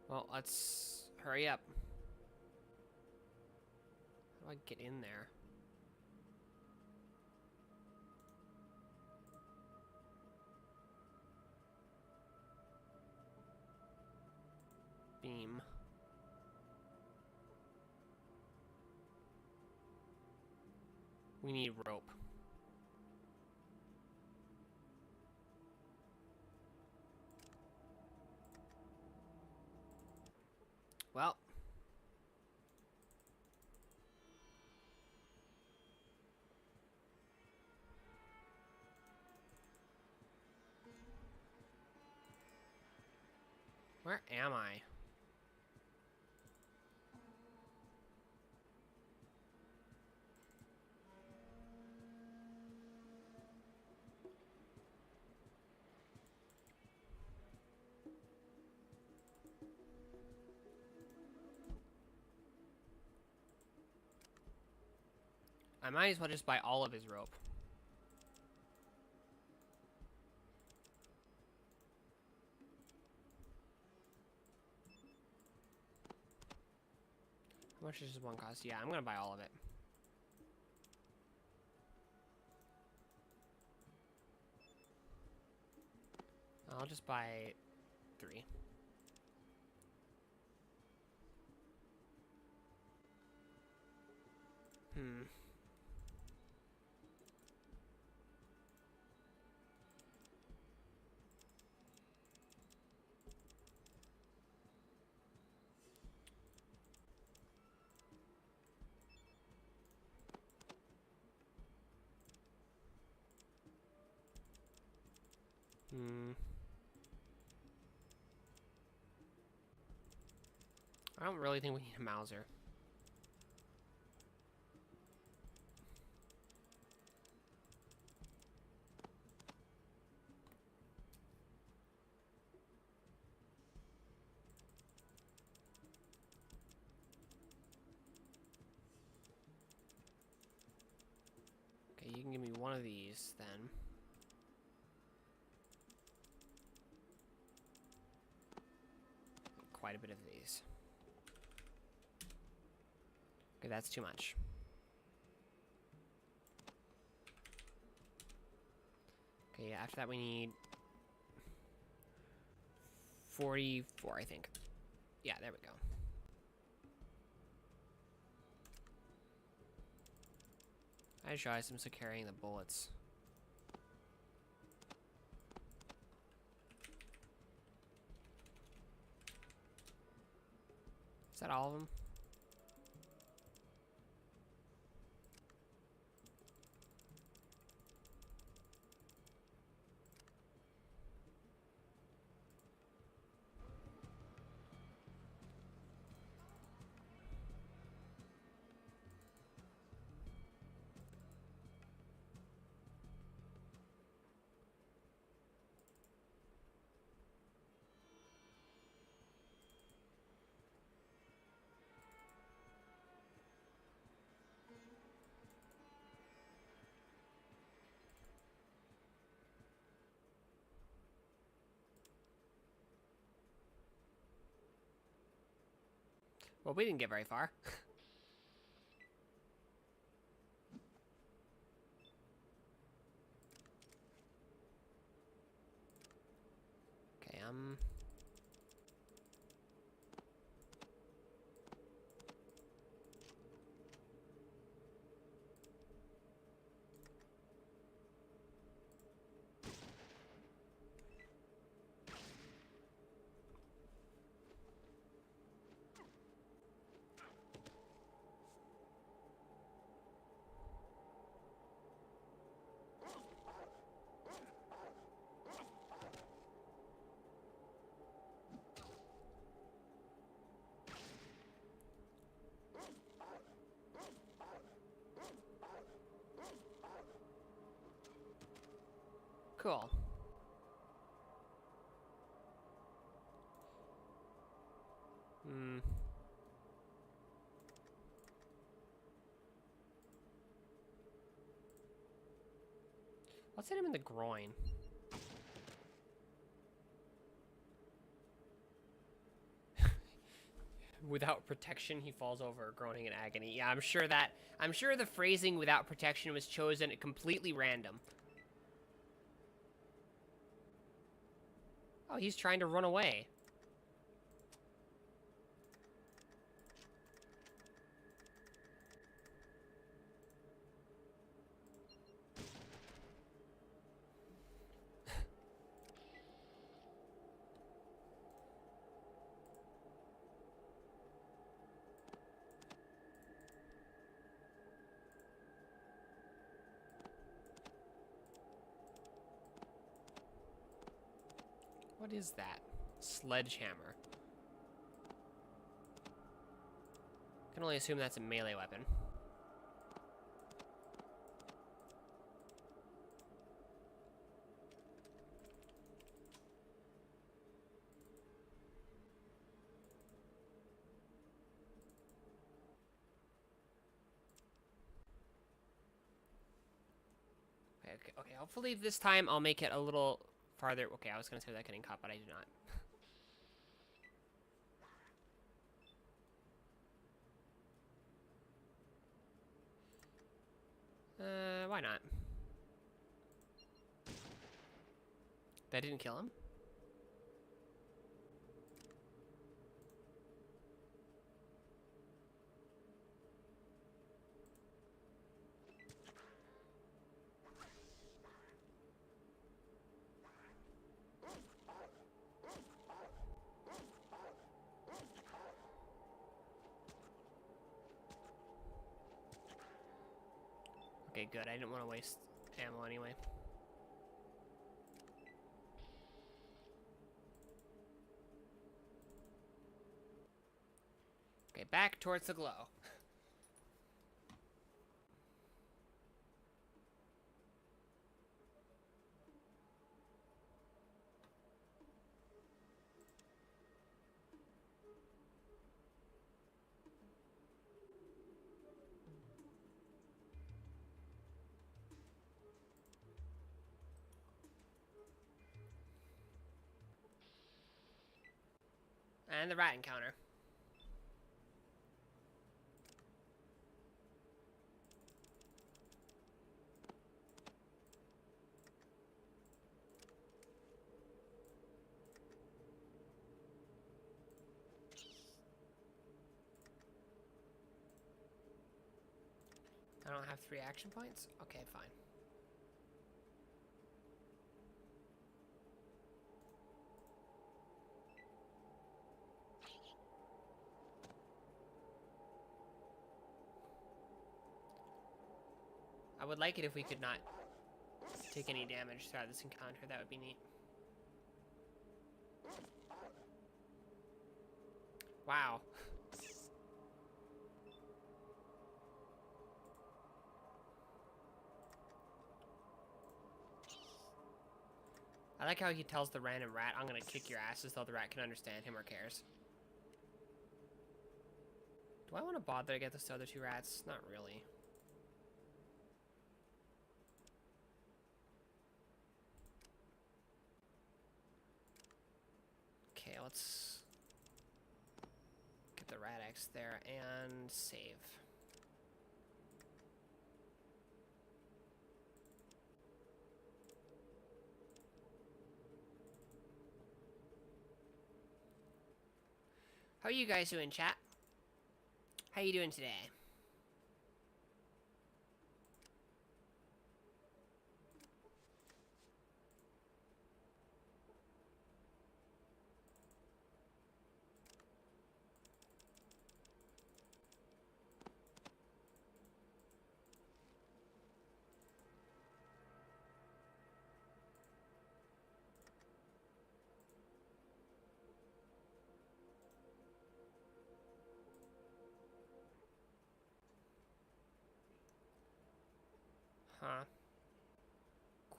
Well, let's hurry up. How do I get in there? Beam. We need rope. Well. Where am I? I might as well just buy all of his rope. How much does this one cost? Yeah, I'm gonna buy all of it. I'll just buy 3. Hmm. I don't really think we need a Mauser. Okay, you can give me one of these then. Quite a bit of these. Okay, that's too much. Okay, yeah, after that we need 44, I think. Yeah, there we go. I just realized I'm still carrying the bullets. Is that all of them? Well, we didn't get very far. Okay, cool. Hmm. Let's hit him in the groin. Without protection, he falls over, groaning in agony. Yeah, I'm sure the phrasing "without protection" was chosen completely random. Oh, he's trying to run away. What is that? Sledgehammer. I can only assume that's a melee weapon. Okay, hopefully this time I'll make it a little farther. Okay, I was gonna say that getting caught, but I did not. Why not? That didn't kill him? Okay, good. I didn't want to waste ammo anyway. Okay, back towards the glow. And the rat encounter. I don't have 3 action points? Okay, fine. I would like it if we could not take any damage throughout this encounter. That would be neat. Wow. I like how he tells the random rat, "I'm gonna kick your ass," as though the rat can understand him or cares. Do I want to bother to get those other 2 rats? Not really. Okay, let's get the radix there and save. How are you guys doing, chat? How you doing today? Huh.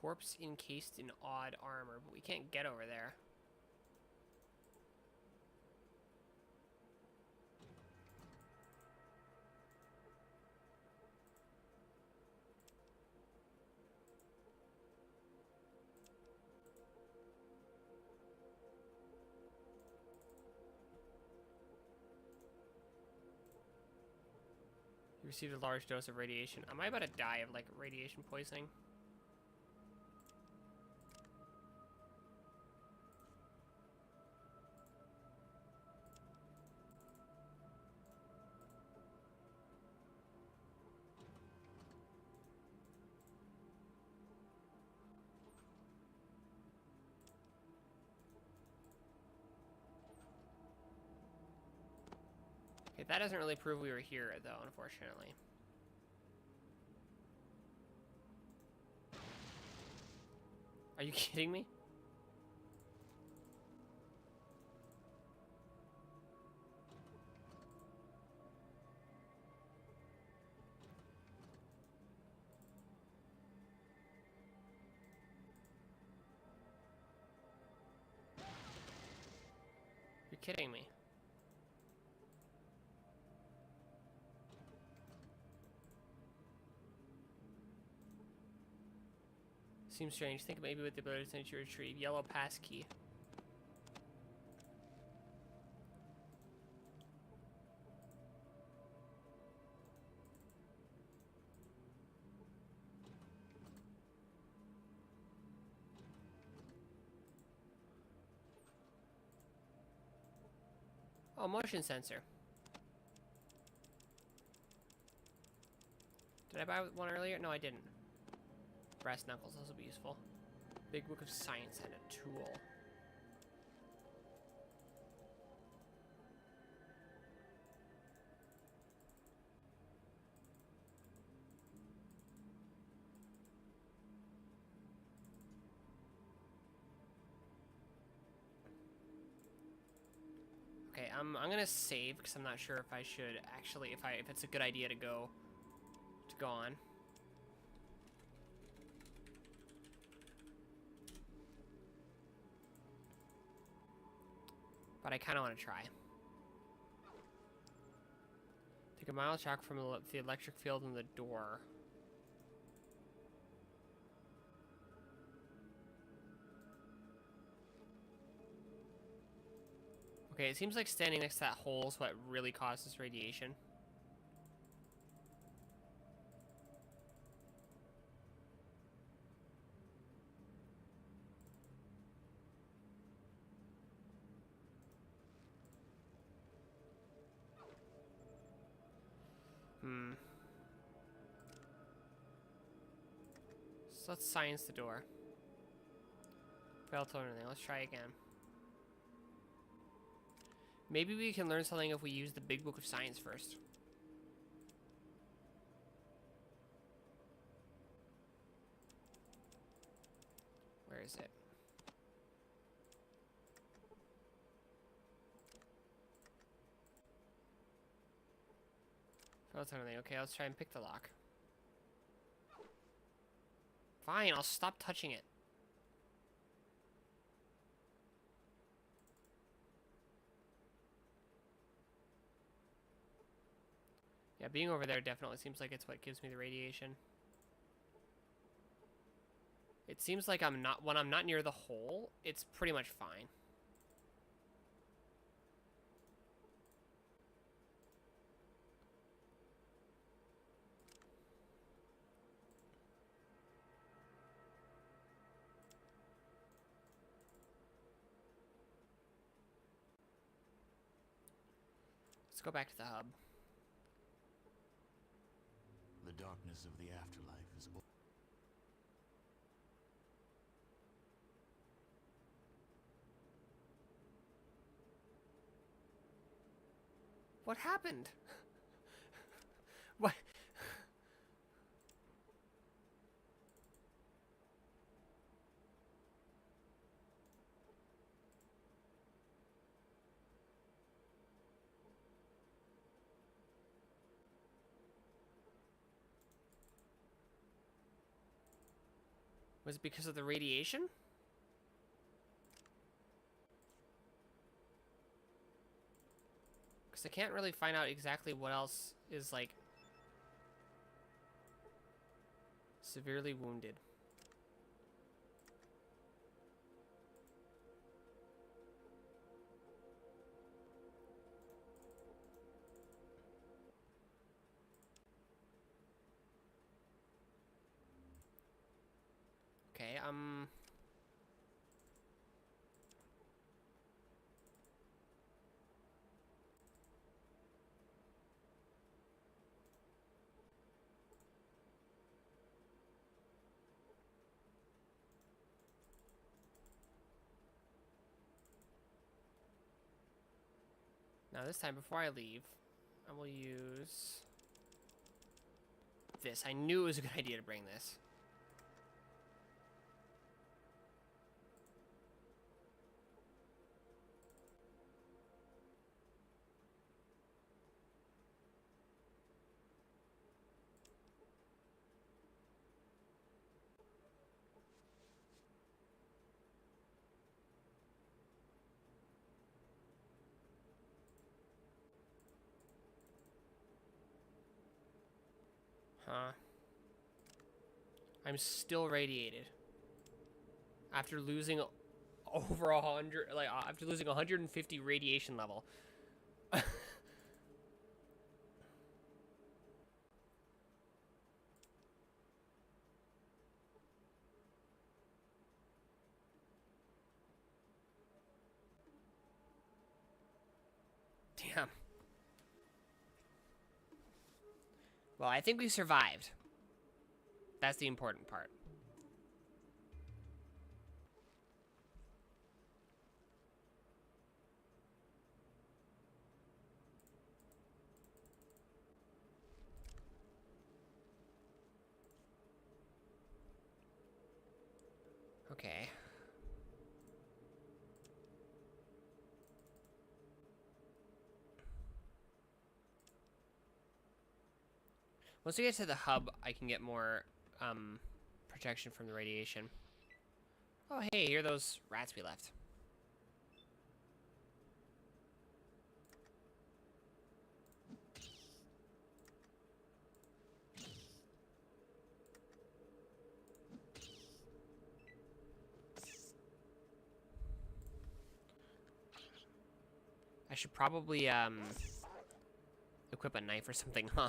Corpse encased in odd armor, but we can't get over there. You received a large dose of radiation. Am I about to die of, like, radiation poisoning? Okay, that doesn't really prove we were here, though, unfortunately. Are you kidding me? You're kidding me. Seems strange. Think maybe with the ability to retrieve yellow pass key. Oh, motion sensor. Did I buy one earlier? No, I didn't. Brass knuckles, those will be useful. Big book of science and a tool. Okay, I'm gonna save because I'm not sure if I should actually, if it's a good idea to go on. But I kind of want to try. Take a mile track from the electric field in the door. Okay, it seems like standing next to that hole is what really causes radiation. So let's science the door. Failed to learn anything. Let's try again. Maybe we can learn something if we use the big book of science first. Where is it? Failed to learn anything. Okay, let's try and pick the lock. Fine, I'll stop touching it. Yeah, being over there definitely seems like it's what gives me the radiation. It seems like when I'm not near the hole, it's pretty much fine. go back to the hub. The darkness of the afterlife is... What happened? What? Was it because of the radiation? Because I can't really find out exactly what else is, like, severely wounded. Okay, now this time, before I leave, I will use this. I knew it was a good idea to bring this. Huh. I'm still radiated. After losing over 100, like, after losing 150 radiation level. Damn. Well, I think we survived. That's the important part. Okay. Once we get to the hub, I can get more protection from the radiation. Oh, hey, here are those rats we left. I should probably equip a knife or something, huh?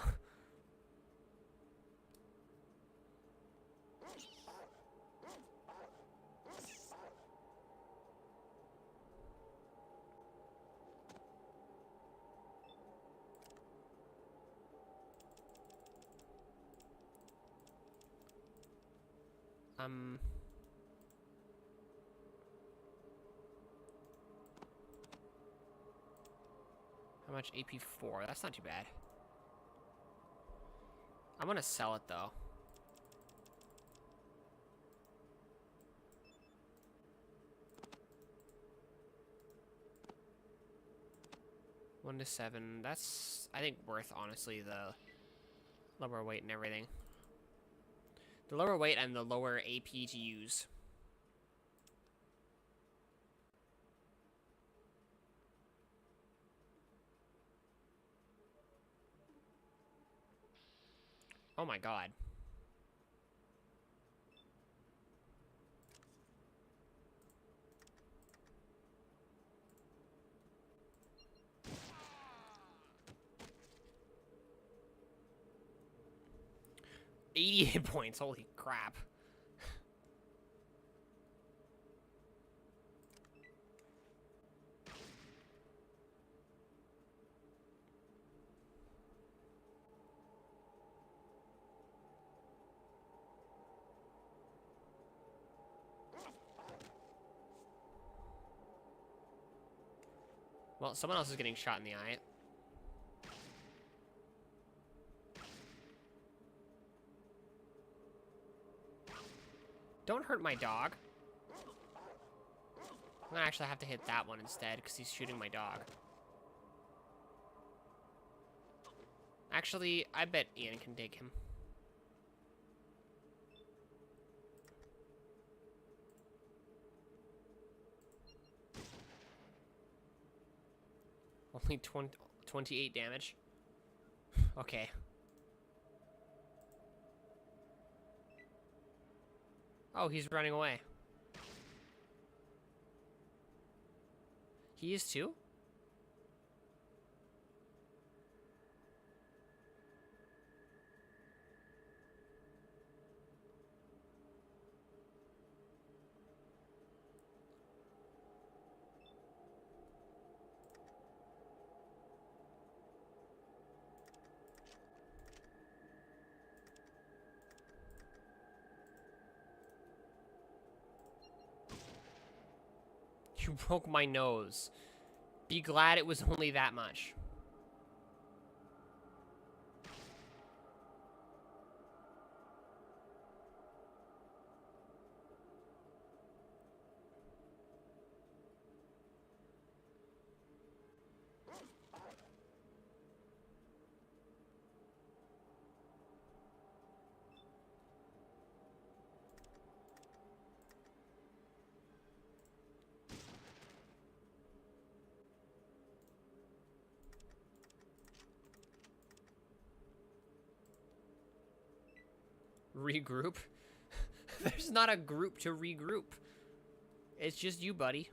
How much AP4? That's not too bad. I'm gonna sell it though. One to 7. That's, I think, worth, honestly, the lower weight and everything. The lower weight and the lower AP to use. Oh my god. $88 points, holy crap. Well, someone else is getting shot in the eye. Don't hurt my dog. I'm gonna actually have to hit that one instead, because he's shooting my dog. Actually, I bet Ian can dig him. Only 28 damage. Okay. Oh, he's running away. He is too? You broke my nose. Be glad it was only that much. Regroup? There's not a group to regroup. It's just you, buddy.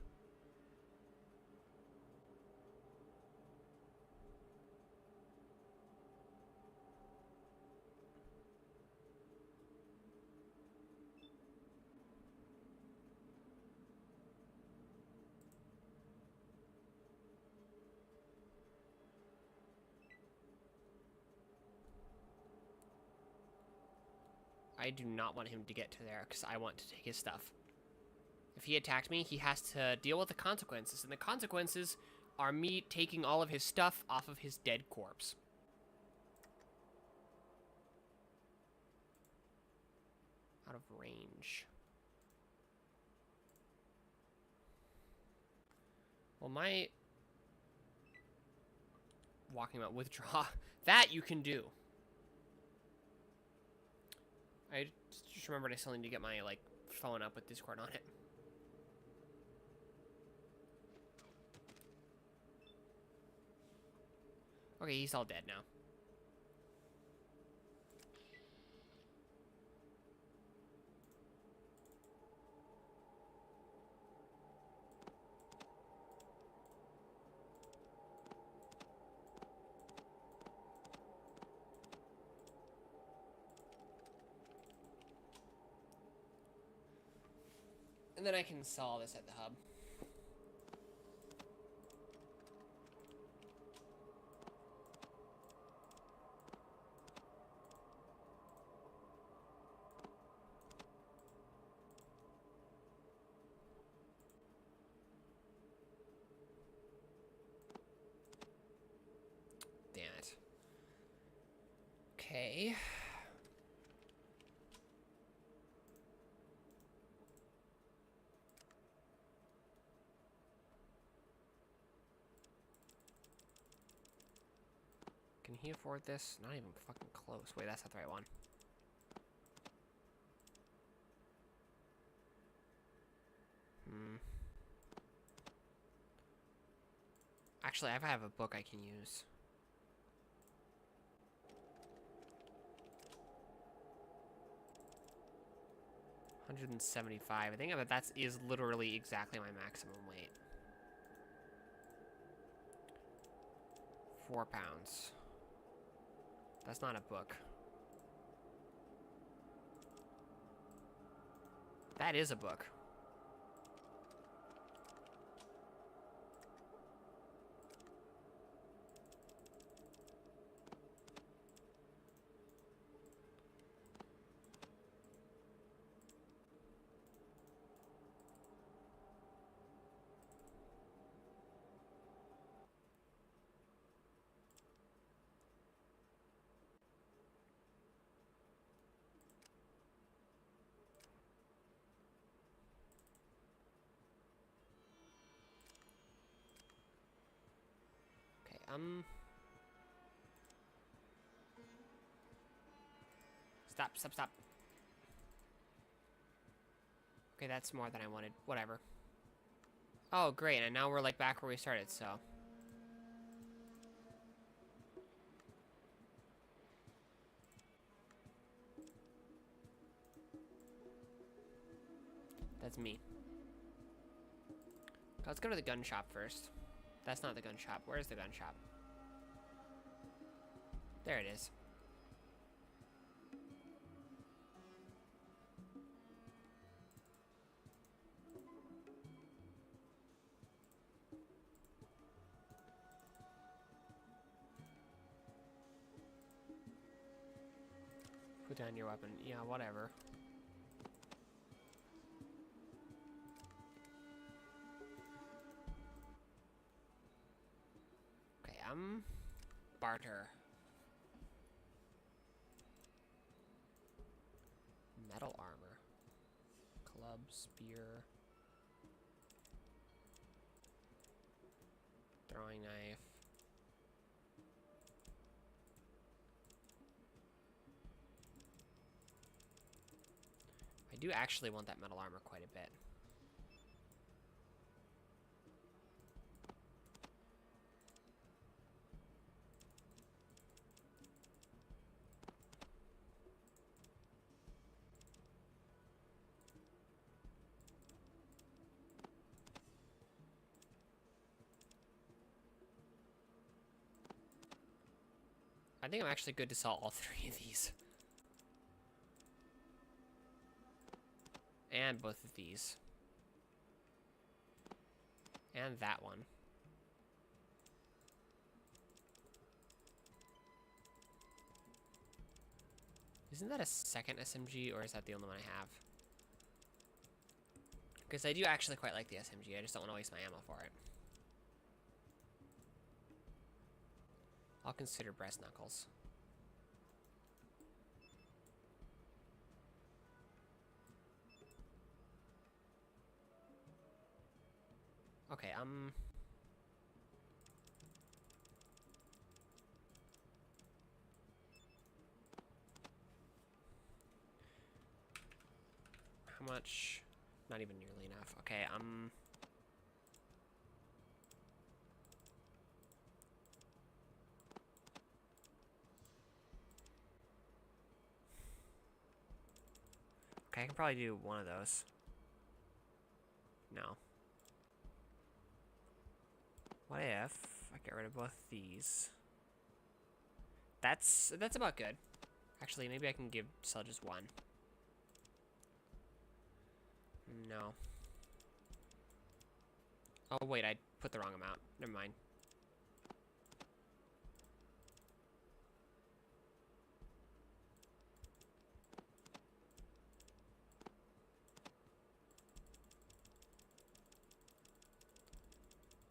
I do not want him to get to there, because I want to take his stuff. If he attacked me, he has to deal with the consequences, and the consequences are me taking all of his stuff off of his dead corpse. Out of range. Well, my... Walking about withdraw. That you can do. I just remembered I still need to get my, like, phone up with Discord on it. Okay, he's all dead now. And then I can sell all this at the hub. Damn it. Okay. Can he afford this? Not even fucking close. Wait, that's not the right one. Actually, I have a book I can use. $175. I think that is literally exactly my maximum weight. 4 pounds. That's not a book. That is a book. Stop. Okay, that's more than I wanted. Whatever. Oh, great, and now we're, like, back where we started, so... That's me. Let's go to the gun shop first. That's not the gun shop. Where's the gun shop? There it is. Put down your weapon. Yeah, whatever. Okay, barter. Metal armor. Club, spear. Throwing knife. I do actually want that metal armor quite a bit. I think I'm actually good to sell all three of these. And both of these. And that one. Isn't that a second SMG, or is that the only one I have? Because I do actually quite like the SMG, I just don't want to waste my ammo for it. I'll consider breast knuckles. Okay, how much? Not even nearly enough. Okay, okay, I can probably do one of those. No. What if I get rid of both these? That's about good. Actually, maybe I can sell just one. No. Oh wait, I put the wrong amount. Never mind.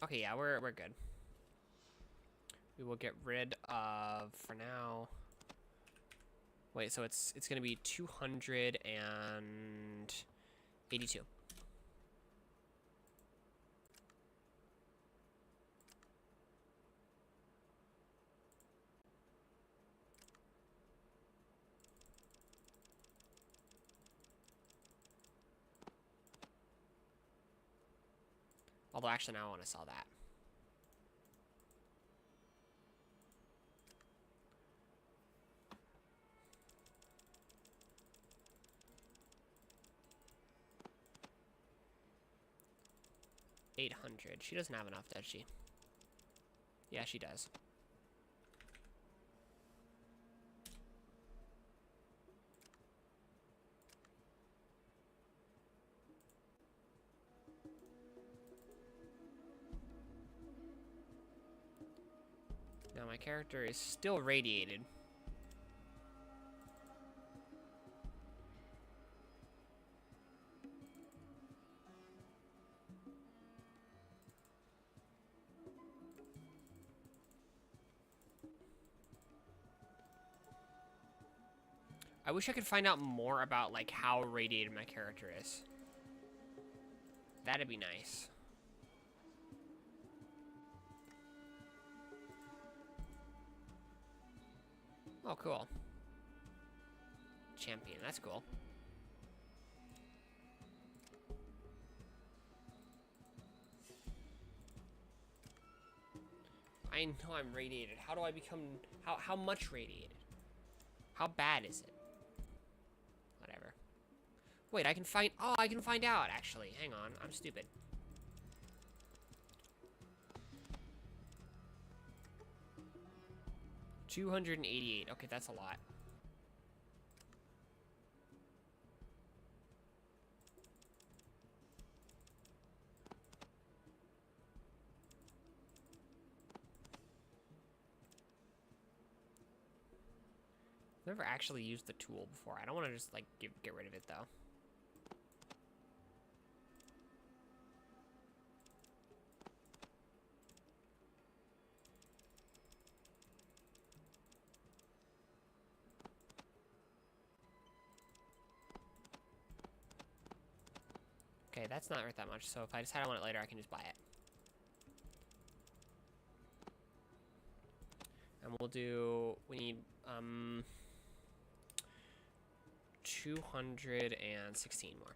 Okay, yeah, we're good. We will get rid of, for now... Wait, so it's gonna be 282. Although, actually, now I want to sell that. $800. She doesn't have enough, does she? Yeah, she does. Now my character is still radiated. I wish I could find out more about, like, how radiated my character is. That'd be nice. Oh, cool. Champion, that's cool. I know I'm radiated. How do I become... How much radiated? How bad is it? Whatever. Wait, I can find... Oh, I can find out, actually. Hang on, I'm stupid. $288. Okay, that's a lot. I've never actually used the tool before. I don't want to just, like, get rid of it, though. Okay, that's not worth that much, so if I decide I want it later, I can just buy it. And we'll do... We need, 216 more.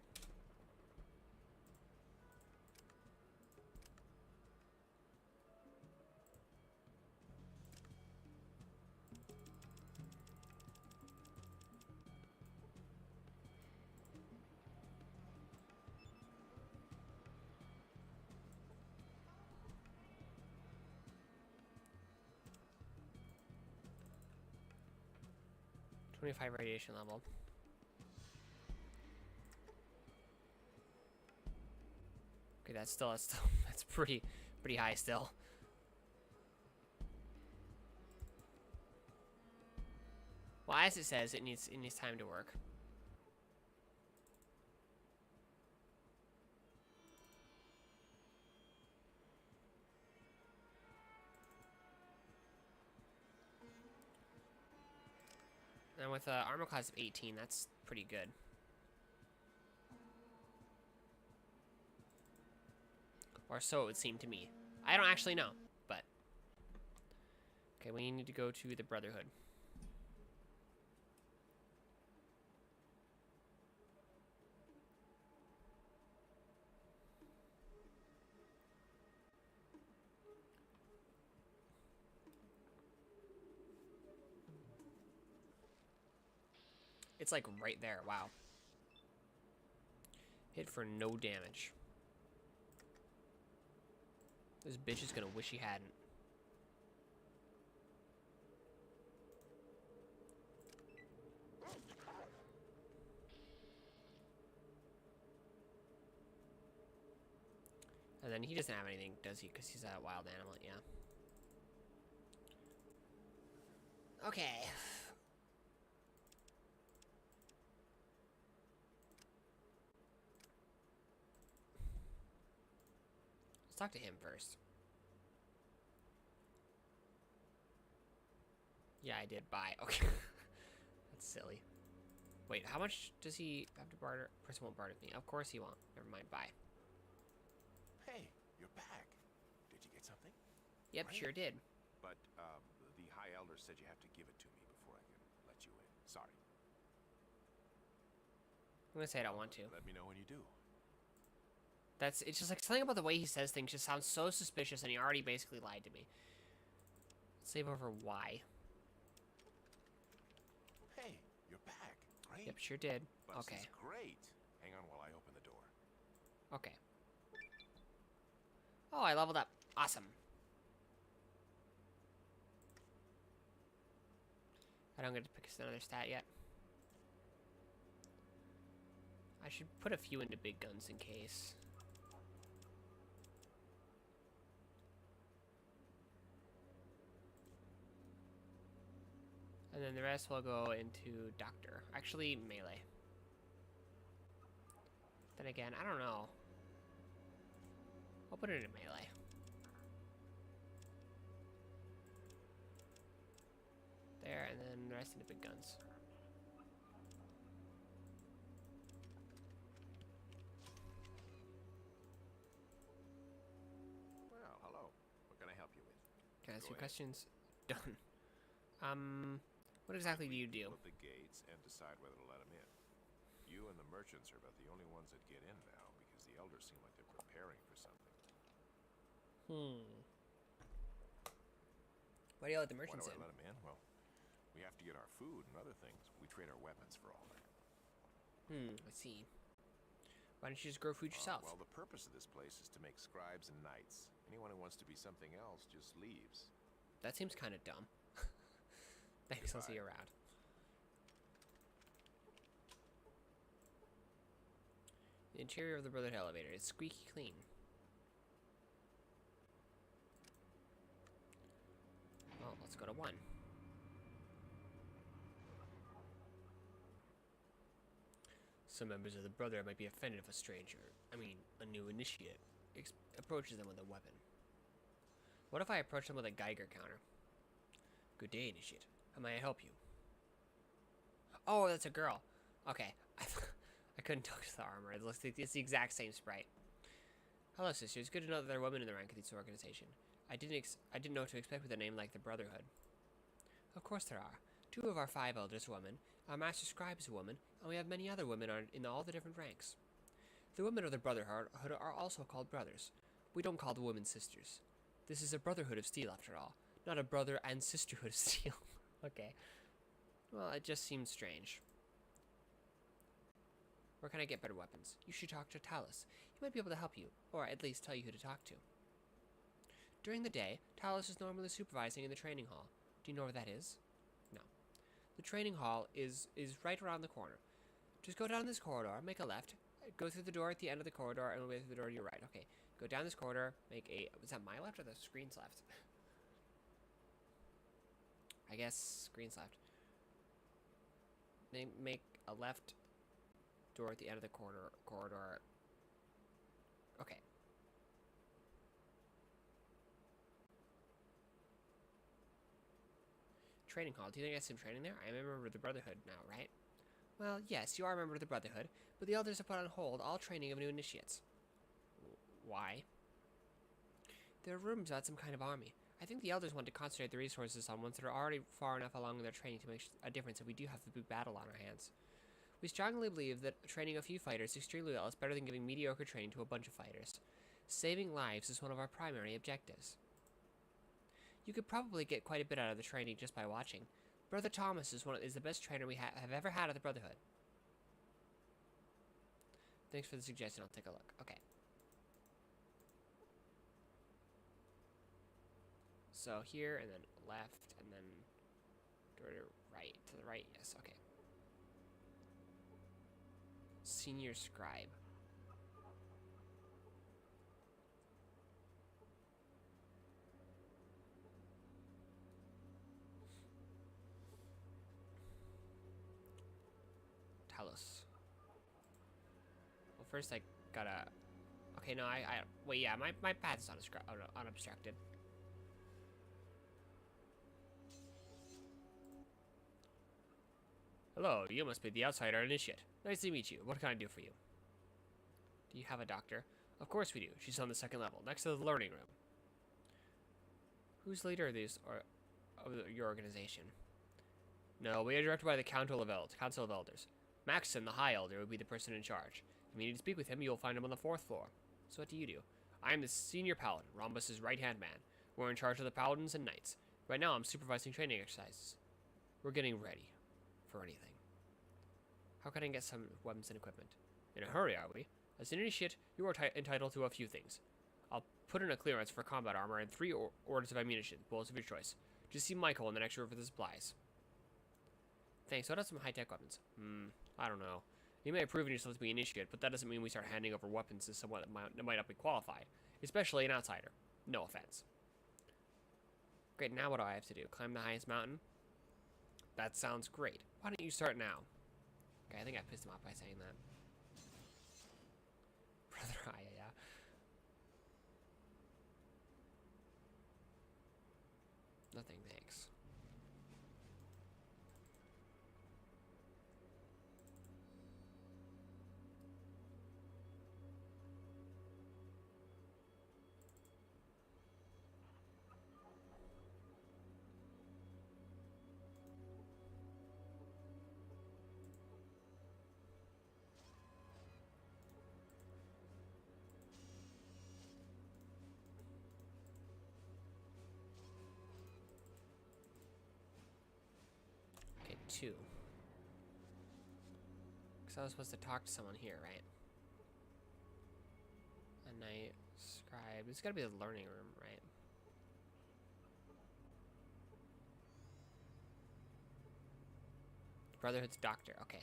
.25 radiation level. Okay, that's still that's pretty high still. Well, as it says, it needs time to work. And with armor class of 18, that's pretty good. Or so it would seem to me. I don't actually know, but... Okay, we need to go to the Brotherhood. It's like right there, wow. Hit for no damage. This bitch is gonna wish he hadn't. And then he doesn't have anything, does he? Because he's a wild animal, yeah. Okay. Let's talk to him first. Yeah, I did buy. Okay. That's silly. Wait, how much does he have to barter? Person won't barter with me. Of course he won't. Never mind, buy. Hey, you're back. Did you get something? Yep, Right. sure did. But the High Elder said you have to give it to me before I can let you in. Sorry. I'm gonna say I don't want to. Let me know when you do. It's just like something about the way he says things just sounds so suspicious, and he already basically lied to me. Save over Y. Hey, you're back. Great. Yep, sure did. Bus Okay. is great. Hang on while I open the door. Okay. Oh, I leveled up. Awesome. I don't get to pick another stat yet. I should put a few into big guns in case. And then the rest will go into Doctor. Actually, melee. Then again, I don't know. I'll put it in melee. There, and then the rest into big guns. Well, hello. What can I help you with? Can I ask Go you ahead. questions? Done. What exactly do you People do? at the gates and decide whether to let them in. You and the merchants are about the only ones that get in now because the elders seem like they're preparing for something. Why do you let the Why merchants do I in? let them in? Well, we have to get our food and other things. We trade our weapons for all that. I see. Why don't you just grow food yourself? Well, the purpose of this place is to make scribes and knights. Anyone who wants to be something else just leaves. That seems kind of dumb. Thanks, I'll see you around. The interior of the Brotherhood elevator is squeaky clean. Well, let's go to 1. Some members of the Brotherhood might be offended if a stranger, a new initiate, approaches them with a weapon. What if I approach them with a Geiger counter? Good day, initiate. How may I help you? Oh, that's a girl. Okay. I couldn't talk to the armor. It looks like it's the exact same sprite. Hello, sister. It's good to know that there are women in the rank of this organization. I didn't know what to expect with a name like the Brotherhood. Of course there are. 2 of our 5 elders are women. Our master scribe is a woman, and we have many other women in all the different ranks. The women of the Brotherhood are also called brothers. We don't call the women sisters. This is a brotherhood of steel, after all, not a brother and sisterhood of steel. Okay. Well, it just seems strange. Where can I get better weapons? You should talk to Talus. He might be able to help you, or at least tell you who to talk to. During the day, Talus is normally supervising in the training hall. Do you know where that is? No. The training hall is right around the corner. Just go down this corridor, make a left, go through the door at the end of the corridor, and away through the door to your right. Okay, go down this corridor, make a... Was that my left or the screen's left? I guess screen's left. Make a left door at the end of the corridor. Okay. Training hall. Do you think I have some training there? I'm a member of the Brotherhood now, right? Well, yes, you are a member of the Brotherhood, but the elders have put on hold all training of new initiates. Why? There are rumors about some kind of army. I think the elders want to concentrate the resources on ones that are already far enough along in their training to make a difference if we do have the big battle on our hands. We strongly believe that training a few fighters extremely well is better than giving mediocre training to a bunch of fighters. Saving lives is one of our primary objectives. You could probably get quite a bit out of the training just by watching. Brother Thomas is the best trainer we have ever had at the Brotherhood. Thanks for the suggestion. I'll take a look. Okay. So here, and then left, and then go to right. To the right, yes, okay. Senior Scribe. Talos. Well, first I gotta... Okay, no, wait, yeah, my path is unobstructed. Hello, you must be the outsider initiate. Nice to meet you. What can I do for you? Do you have a doctor? Of course we do. She's on the 2nd level, next to the learning room. Who's leader of your organization? No, we are directed by the Council of Elders. Maxon, the High Elder, would be the person in charge. If you need to speak with him, you'll find him on the 4th floor. So what do you do? I am the senior paladin, Rhombus's right-hand man. We're in charge of the paladins and knights. Right now, I'm supervising training exercises. We're getting ready for anything. How can I get some weapons and equipment? In a hurry, are we? As an initiate, you are entitled to a few things. I'll put in a clearance for combat armor and 3 orders of ammunition, bullets of your choice. Just see Michael in the next room for the supplies. Thanks. What are some high-tech weapons? I don't know. You may have proven yourself to be an initiate, but that doesn't mean we start handing over weapons to someone that might not be qualified, especially an outsider. No offense. Great, now what do I have to do? Climb the highest mountain? That sounds great. Why don't you start now? Okay, I think I pissed him off by saying that. Brother Aya, yeah. Nothing, thanks. 2? Because I was supposed to talk to someone here, right? A night scribe. It's gotta be the learning room, right? Brotherhood's doctor. Okay.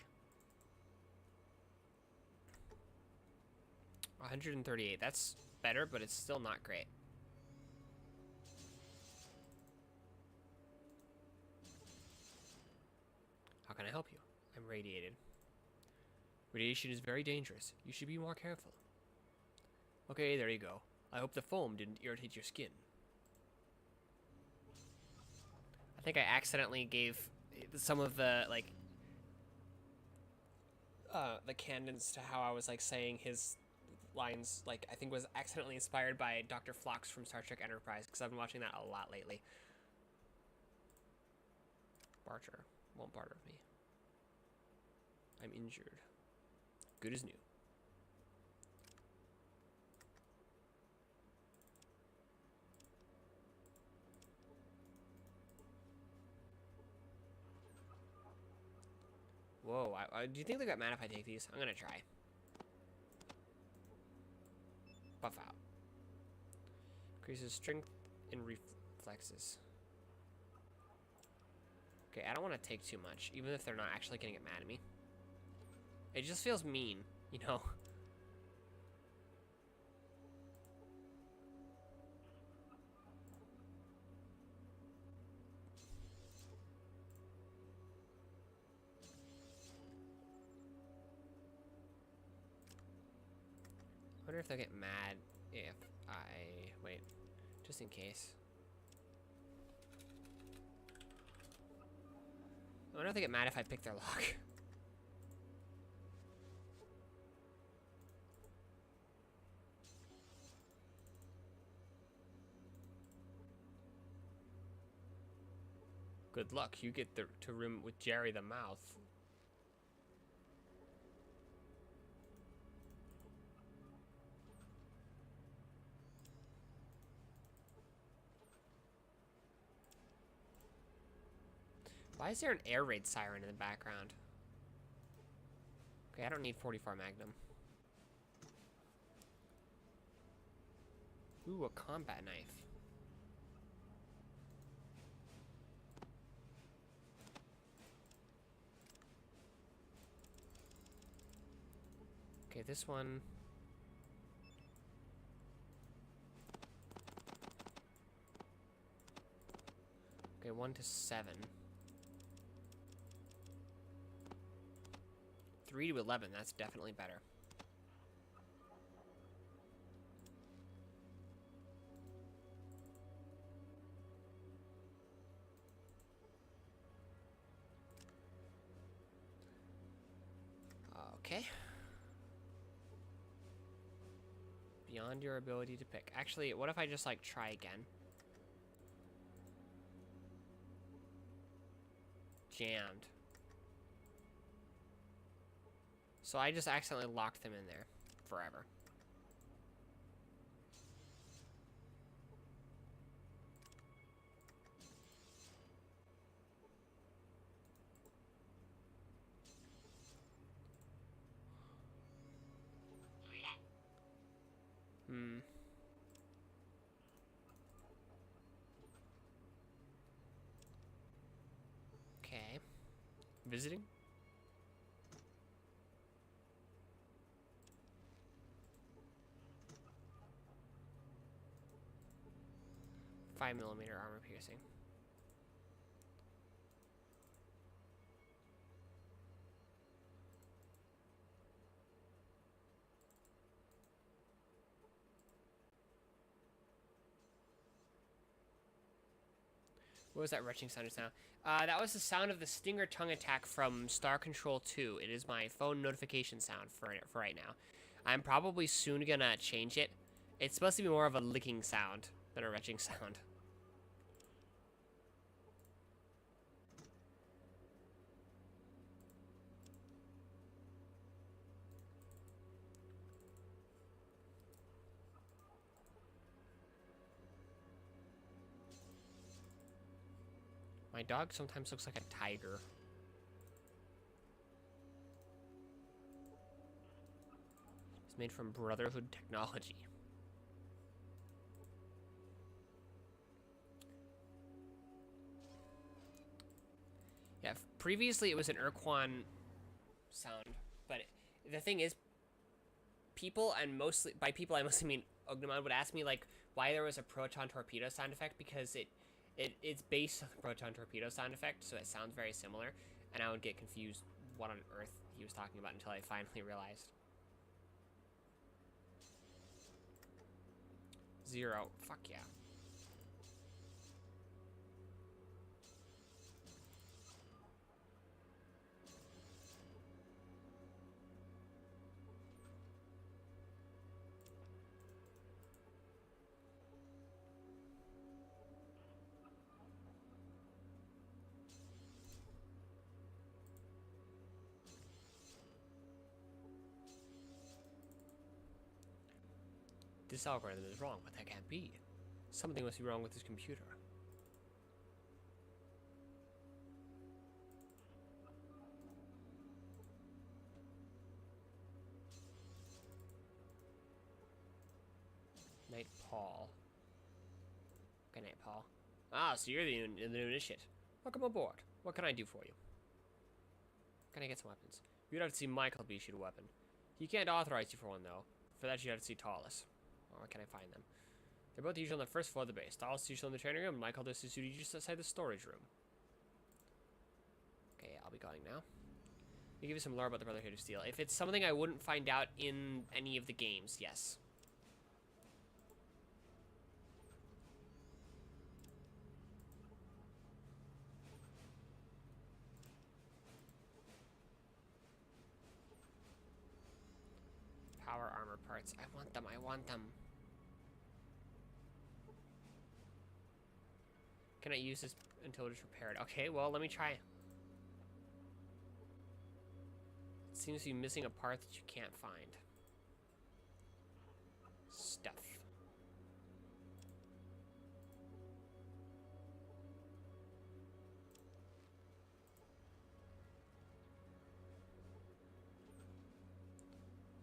138. That's better, but it's still not great. How can I help you? I'm radiated. Radiation is very dangerous. You should be more careful. Okay, there you go. I hope the foam didn't irritate your skin. I think I accidentally gave some of the, like, the canons to how I was, like, saying his lines, like, I think was accidentally inspired by Dr. Phlox from Star Trek Enterprise, because I've been watching that a lot lately. Barter. Won't barter with me. I'm injured. Good as new. Whoa, do you think they got mad if I take these? I'm gonna try. Buff out. Increases strength and reflexes. Okay, I don't want to take too much, even if they're not actually gonna get mad at me. It just feels mean, you know? I wonder if they'll get mad if I... Wait, just in case. I wonder if they get mad if I pick their lock. Good luck, you get to room with Jerry the Mouth. Why is there an air raid siren in the background? Okay, I don't need 44 Magnum. Ooh, a combat knife. Okay, this one... Okay, 1 to 7. 3 to 11, that's definitely better. Okay. Beyond your ability to pick. Actually, what if I just, like, try again? Jammed. So I just accidentally locked them in there forever. Okay. Visiting? .5mm armor piercing. What was that retching sound just now? That was the sound of the Stinger tongue attack from Star Control 2. It is my phone notification sound for right now. I'm probably soon gonna change it. It's supposed to be more of a licking sound than a retching sound. My dog sometimes looks like a tiger. It's made from Brotherhood technology. Yeah, previously it was an Urquan sound, but the thing is, people, and mostly by people I mostly mean Ognomon, would ask me like why there was a proton torpedo sound effect, because it's based on the proton torpedo sound effect, so it sounds very similar, and I would get confused what on earth he was talking about until I finally realized. 0. Fuck yeah. This algorithm is wrong, but that can't be. Something must be wrong with this computer. Night Paul. Good night, Paul. Ah, so you're the new initiate. Welcome aboard. What can I do for you? Can I get some weapons? You'd have to see Michael be issued a weapon. He can't authorize you for one, though. For that, you'd have to see Tallis. Where can I find them? They're both usually on the first floor of the base. Tallis is usually in the training room. Michael does his duty just outside the storage room. Okay, I'll be going now. Let me give you some lore about the Brotherhood of Steel. If it's something I wouldn't find out in any of the games, yes. Power armor parts. I want them. I want them. Can I use this until it is repaired? Okay, well, let me try. It seems to be missing a part that you can't find. Stuff.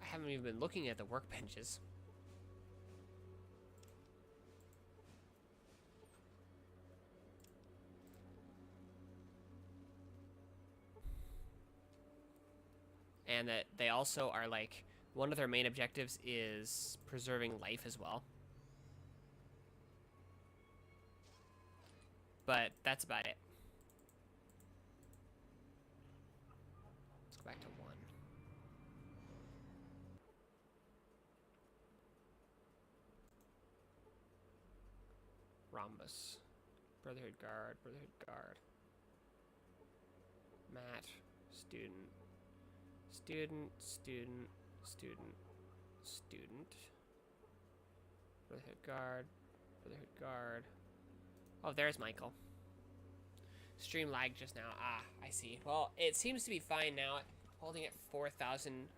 I haven't even been looking at the workbenches. And that they also are like, one of their main objectives is preserving life as well. But that's about it. Let's go back to 1. Rhombus. Brotherhood Guard, Brotherhood Guard. Matt, student. Student, student, student, student. Brotherhood Guard, Brotherhood Guard. Oh, there's Michael. Stream lagged just now. Ah, I see. Well, it seems to be fine now, holding at 4,000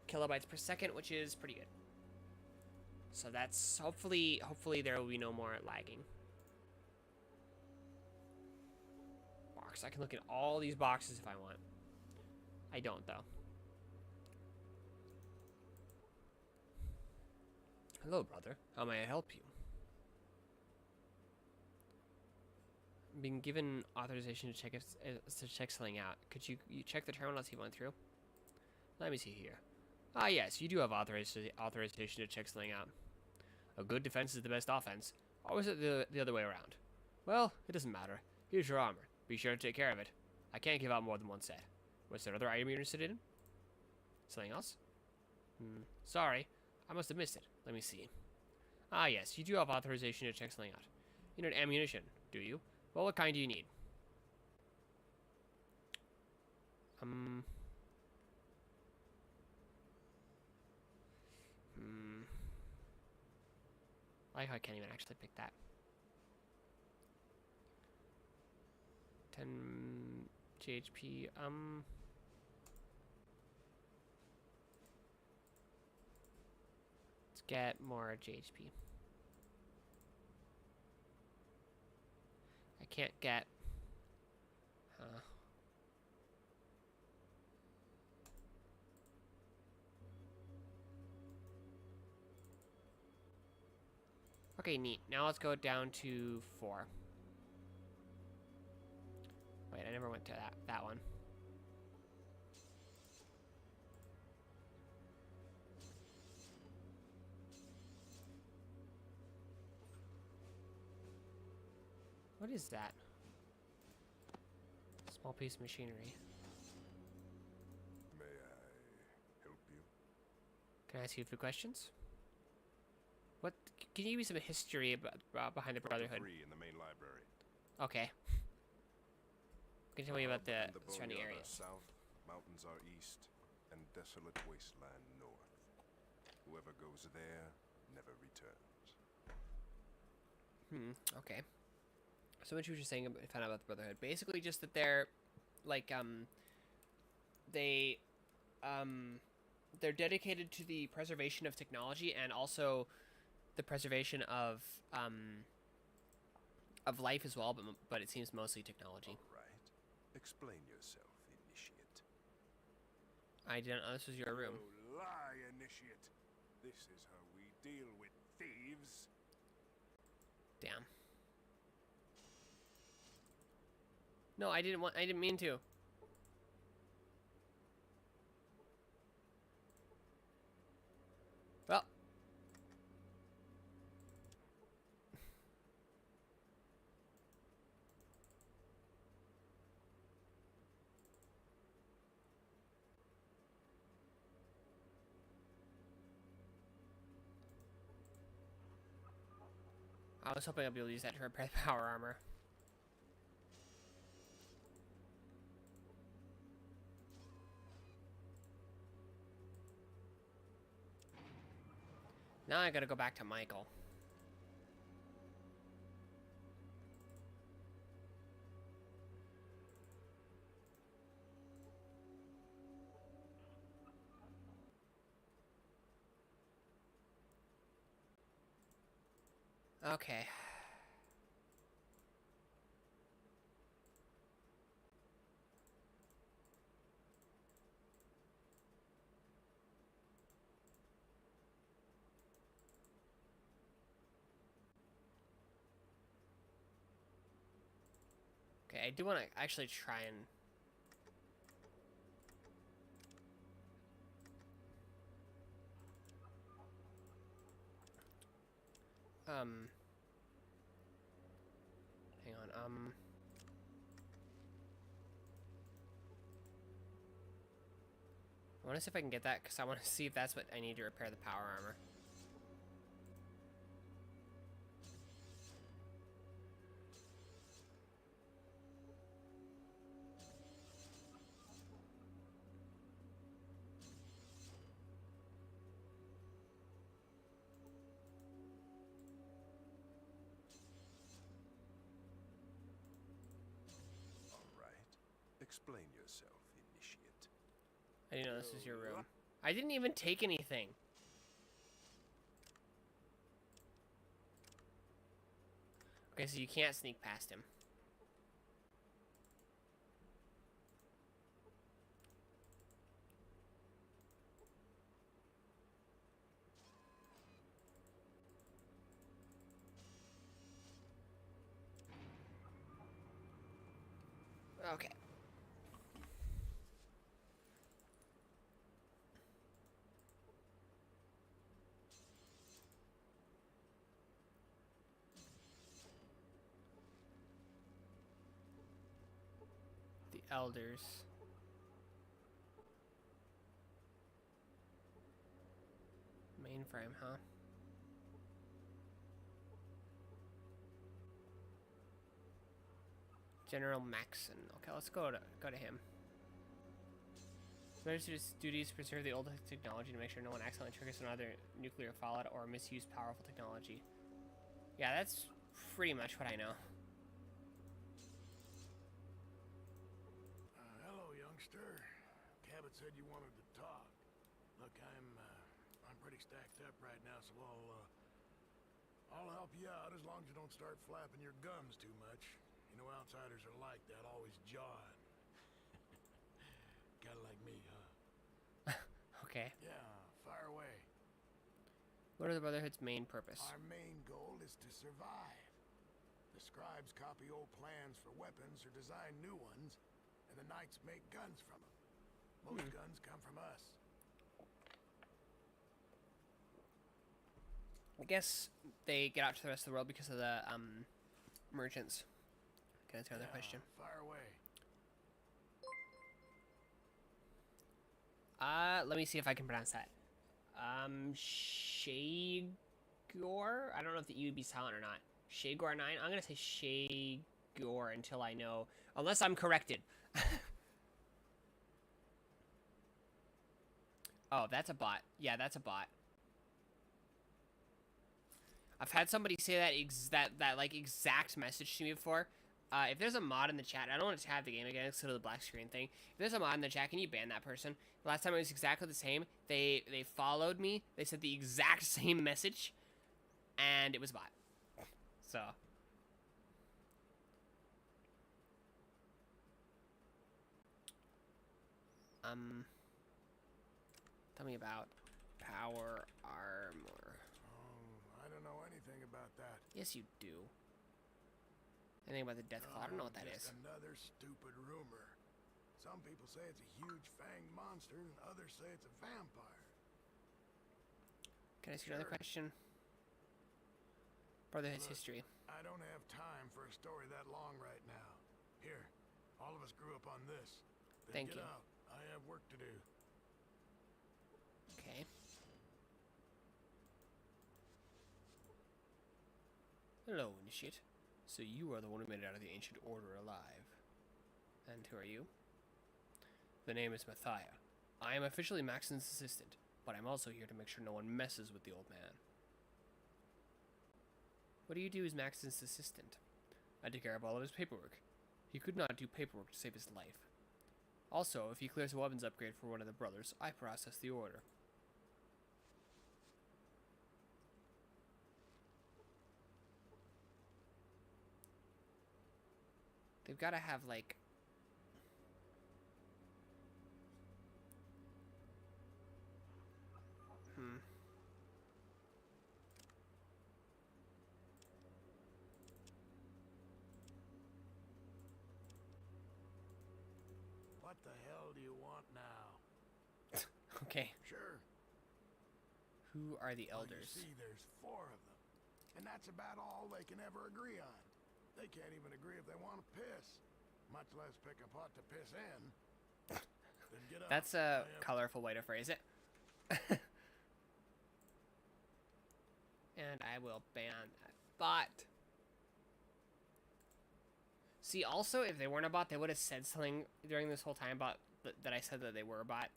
kilobytes per second, which is pretty good. So that's hopefully there will be no more lagging. Box. I can look at all these boxes if I want. I don't though. Hello, brother. How may I help you? Being given authorization to check something out. Could you check the terminal as he went through? Let me see here. Ah, yes, you do have authorization to check something out. A good defense is the best offense. Or was it the other way around? Well, it doesn't matter. Here's your armor. Be sure to take care of it. I can't give out more than one set. Was there another item you're interested in? Something else? Sorry. I must have missed it. Let me see. Ah, yes, you do have authorization to check something out. You need ammunition, do you? Well, what kind do you need? I like how I can't even actually pick that. 10 GHP, let's get more GHP. I can't get, Okay, neat. Now let's go down to 4. Wait, I never went to that one. What is that? Small piece of machinery. May I help you? Can I ask you a few questions? What? Can you give me some history about behind the Brotherhood? 3 in the main library. Okay. Can you tell me about the Behind surrounding boneyard are areas? south, mountains are east, and desolate wasteland north. Whoever goes there never returns. Okay. So what you were just saying found out about the Brotherhood. Basically just that they're like they're dedicated to the preservation of technology and also the preservation of life as well, but it seems mostly technology. All right. Explain yourself, initiate. I didn't know this was your room. No lie, initiate. This is how we deal with thieves. Damn. No, I didn't mean to. Well. I was hoping I'd be able to use that to repair the power armor. Now I gotta go back to Michael. Okay. Okay, I do want to actually try and... Hang on, I want to see if I can get that, because I want to see if that's what I need to repair the power armor. All right. Explain yourself, initiate. I didn't know this was your room. I didn't even take anything. Okay, so you can't sneak past him. Okay. The elders. Mainframe, huh? General Maxon. Okay, let's go to him. Military's duties to preserve the old technology to make sure no one accidentally triggers another nuclear fallout or misuse powerful technology. Yeah, that's pretty much what I know. Hello, youngster. Cabot said you wanted to talk. Look, I'm pretty stacked up right now, so I'll help you out as long as you don't start flapping your gums too much. You know, outsiders are like that, always jawing. Kinda like me, huh? Okay. Yeah, fire away. What are the Brotherhood's main purpose? Our main goal is to survive. The scribes copy old plans for weapons or design new ones, and the knights make guns from them. Most guns come from us. I guess they get out to the rest of the world because of the merchants. Can I answer another question? Fire away. Let me see if I can pronounce that. Shagor? I don't know if the E would be silent or not. Shagor 9? I'm gonna say Shagor until I know. Unless I'm corrected. Oh, that's a bot. Yeah, that's a bot. I've had somebody say that like exact message to me before. If there's a mod in the chat, I don't want to tab the game again because of the black screen thing. If there's a mod in the chat, can you ban that person? Last time it was exactly the same. They followed me. They said the exact same message, and it was a bot. So. Tell me about power armor. I don't know anything about that. Yes, you do. Anything about the death claw? I don't know what that is. Just another stupid rumor. Some people say it's a huge fanged monster, and others say it's a vampire. Can I ask you another question? Brotherhood's Look, history. I don't have time for a story that long right now. Here, all of us grew up on this. Then Thank get you. out. I have work to do. Okay. Hello, Initiate. So you are the one who made it out of the Ancient Order alive. And who are you? The name is Mathia. I am officially Maxon's assistant, but I'm also here to make sure no one messes with the old man. What do you do as Maxon's assistant? I take care of all of his paperwork. He could not do paperwork to save his life. Also, if he clears a weapons upgrade for one of the brothers, I process the order. They've got to have, like... What the hell do you want now? Okay. Sure. Who are the Well, you elders? see, there's 4 of them. And that's about all they can ever agree on. They can't even agree if they want to piss. Much less pick a pot to piss in. Then get up. That's a colorful way to phrase it. And I will ban that bot. See, also, if they weren't a bot, they would have said something during this whole time about that I said that they were a bot.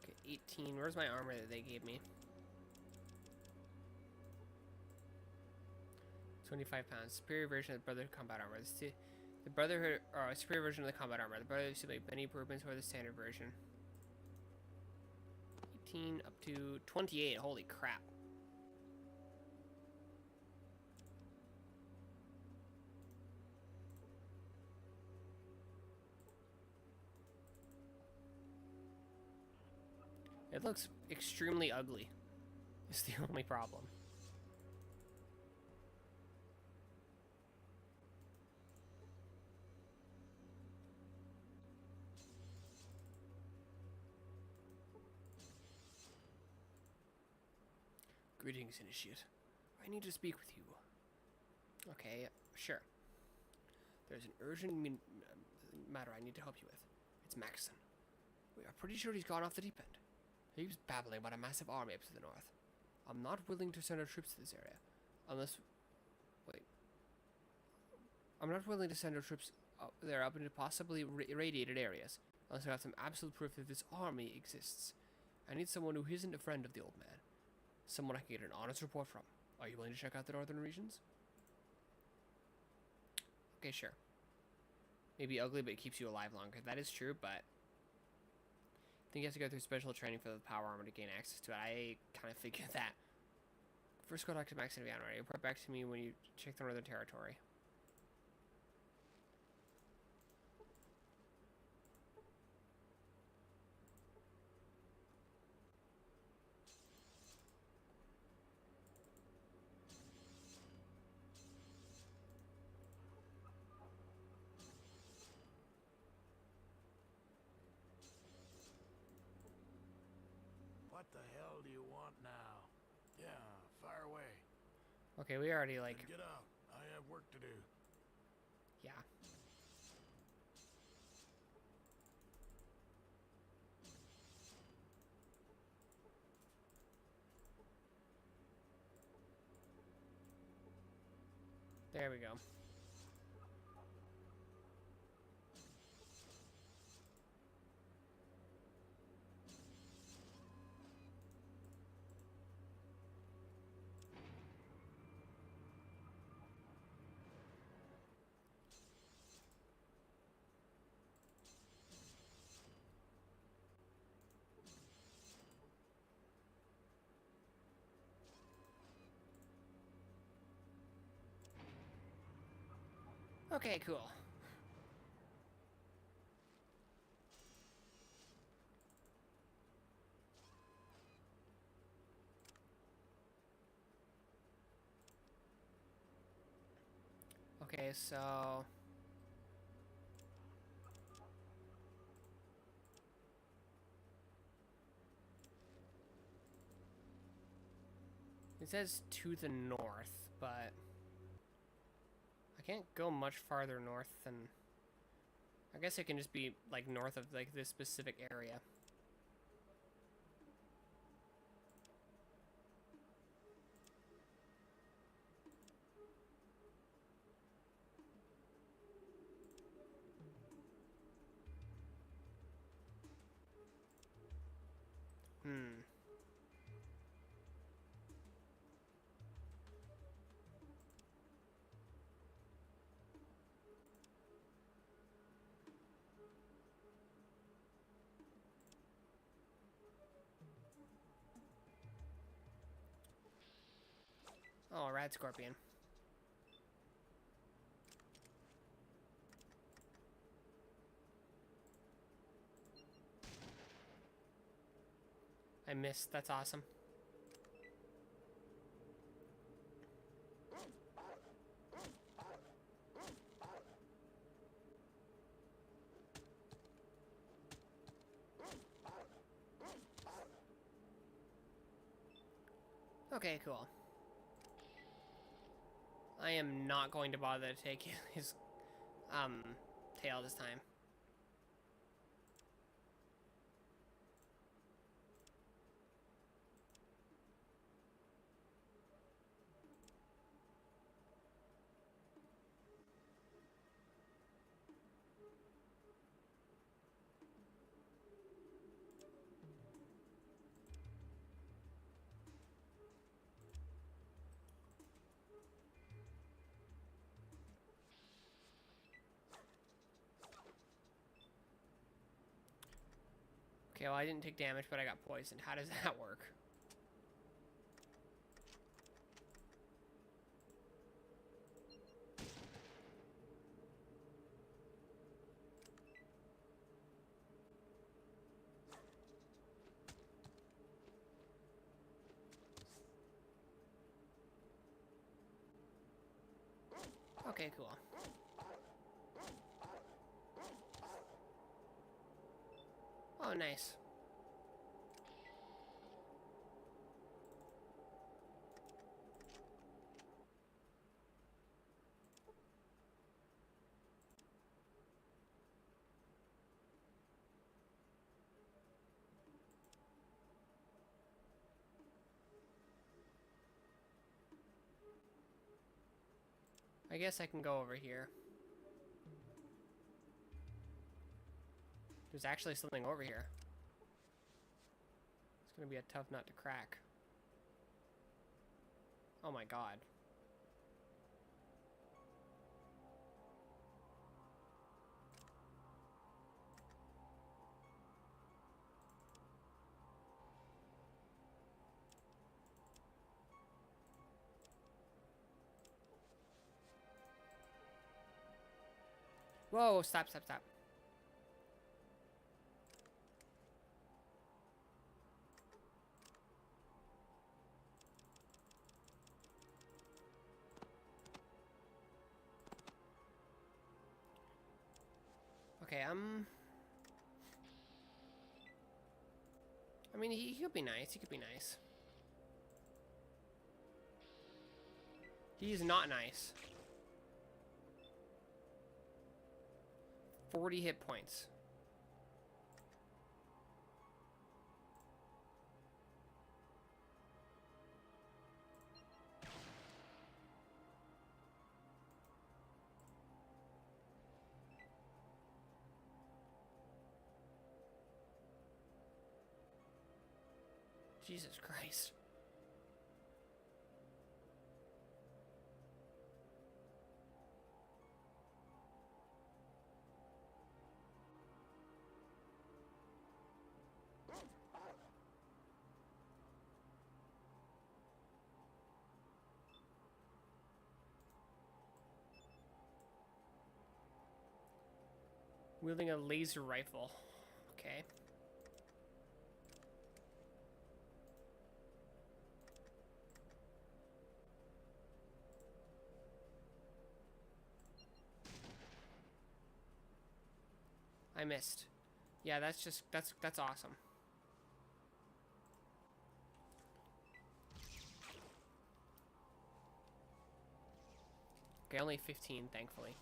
Okay, 18. Where's my armor that they gave me? 25 pounds. Superior version of the Brotherhood combat armor. The Brotherhood, or superior version of the combat armor. The Brotherhood should make many improvements over the standard version. 18 up to 28. Holy crap. It looks extremely ugly. It's the only problem. Greetings, Initiate. I need to speak with you. Okay, sure. There's an urgent matter I need to help you with. It's Maxon. We are pretty sure he's gone off the deep end. He was babbling about a massive army up to the north. I'm not willing to send our troops to this area. Unless... Wait. I'm not willing to send our troops there up into possibly irradiated areas. Unless I have some absolute proof that this army exists. I need someone who isn't a friend of the old man. Someone I can get an honest report from. Are you willing to check out the northern regions? Okay, sure. Maybe ugly, but it keeps you alive longer. That is true, but I think you have to go through special training for the power armor to gain access to it. I kind of figured that. First, go talk to Max and Vianna. Report back to me when you check the Northern Territory. What the hell do you want now? Yeah, fire away. Okay, we already, like... Then get out. I have work to do. Yeah. There we go. Okay, cool. Okay, so... It says to the north, but... I can't go much farther north than... I guess it can just be, like, north of, like, this specific area. Oh, rad scorpion. I missed. That's awesome. Okay, cool. I am not going to bother to take his tail this time. Okay, well, I didn't take damage, but I got poisoned. How does that work? Okay, cool. Oh, nice. I guess I can go over here. There's actually something over here. It's gonna be a tough nut to crack. Oh my god. Whoa, stop, stop, stop. Okay, I mean, he could be nice. He could be nice. He's not nice. 40 hit points. Jesus Christ. Wielding a laser rifle. Okay. I missed. Yeah, that's just that's awesome. Okay, only 15, thankfully.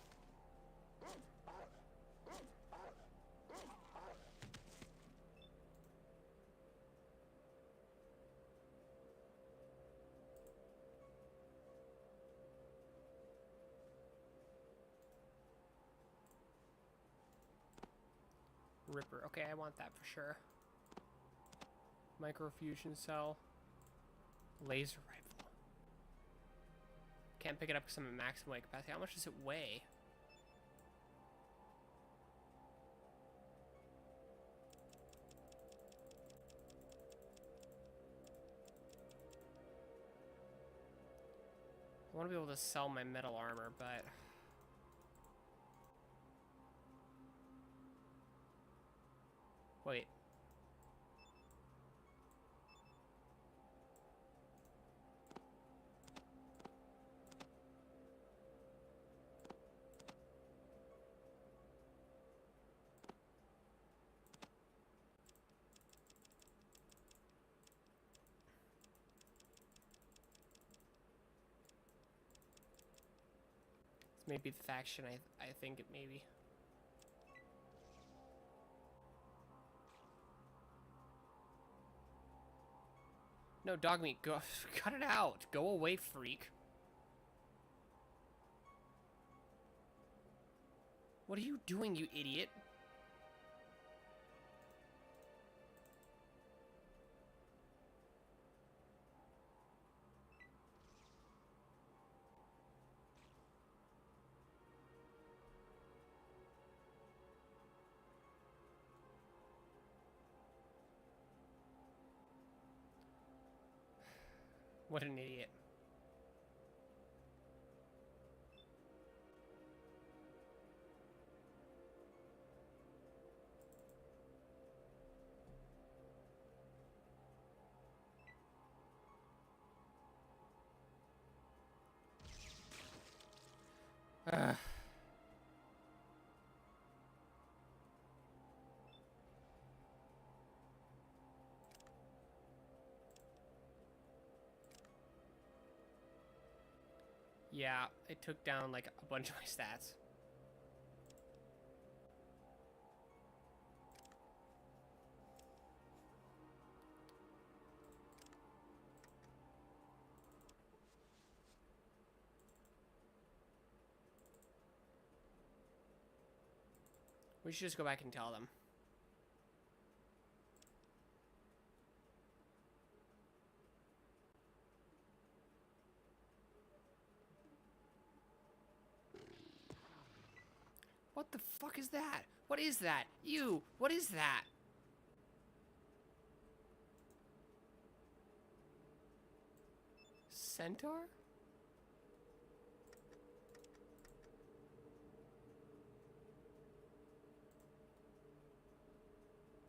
Ripper. Okay, I want that for sure. Microfusion cell. Laser rifle. Can't pick it up because I'm at maximum weight capacity. How much does it weigh? I want to be able to sell my metal armor, but... Wait. This may be the faction I think it may be. No, dog meat, go cut it out. Go away, freak. What are you doing, you idiot? What an idiot. Ugh. Yeah, it took down like a bunch of my stats. We should just go back and tell them. What the fuck is that? What is that? You! What is that? Centaur?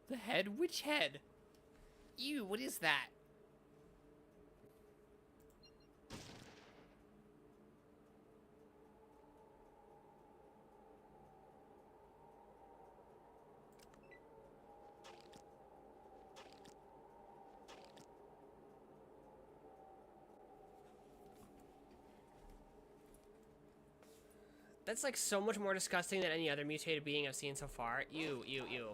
The head? Which head? Ew, what is that? That's like so much more disgusting than any other mutated being I've seen so far. Ew, ew, ew.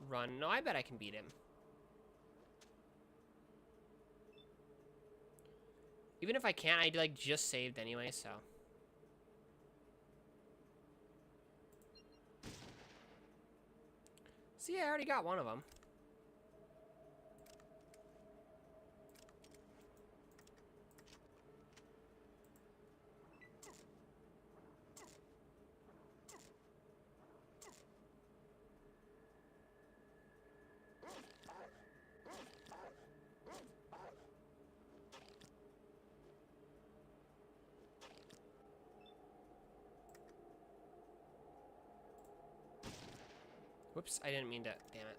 Run. No, I bet I can beat him. Even if I can't, I like just saved anyway, so. See, I already got one of them. Whoops, I didn't mean to. Damn it.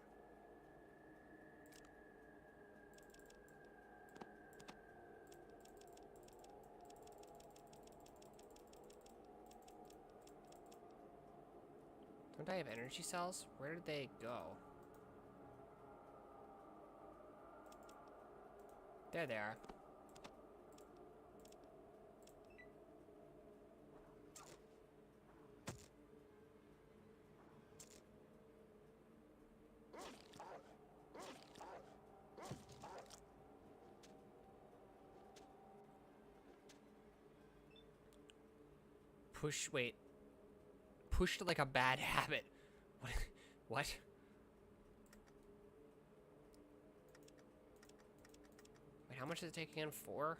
Don't I have energy cells? Where did they go? There they are. Push, wait. Pushed like a bad habit. What? What? Wait, how much does it take again? 4?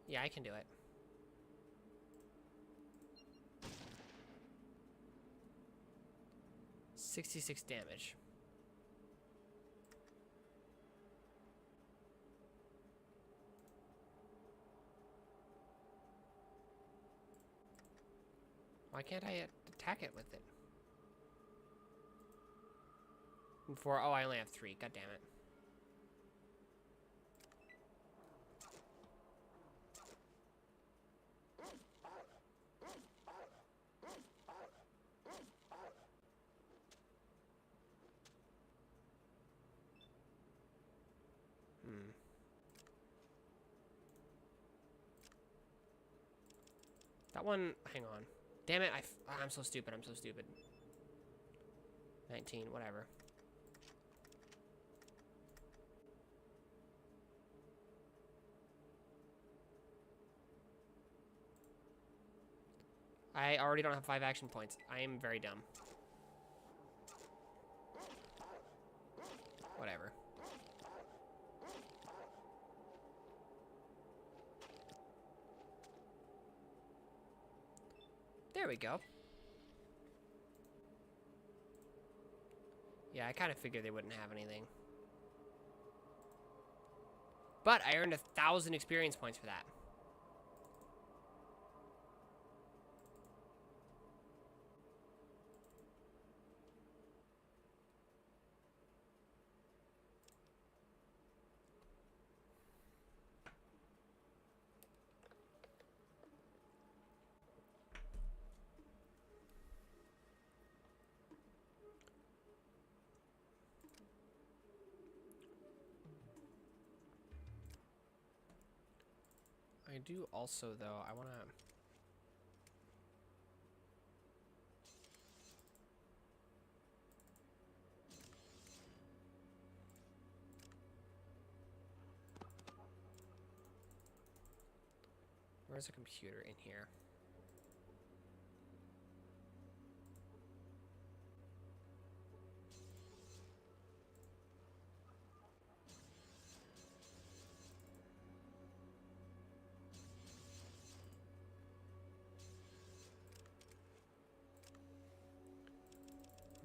Yeah, I can do it. $66 damage. Why can't I attack it with it? And 4. Oh, I only have 3. God damn it. That one, hang on. Damn it, I'm so stupid, I'm so stupid. 19, whatever. I already don't have 5 action points. I am very dumb. Whatever. There we go. Yeah, I kind of figured they wouldn't have anything. But I earned 1,000 experience points for that. I do also, though, I want to... Where's a computer in here?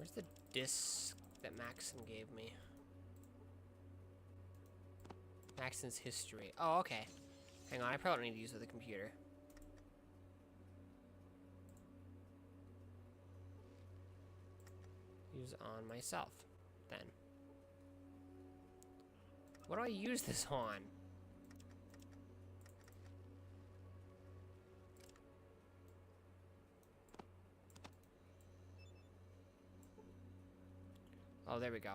Where's the disc that Maxon gave me? Maxon's history. Oh, okay. Hang on, I probably don't need to use it with the computer. Use on myself, then. What do I use this on? Oh, there we go.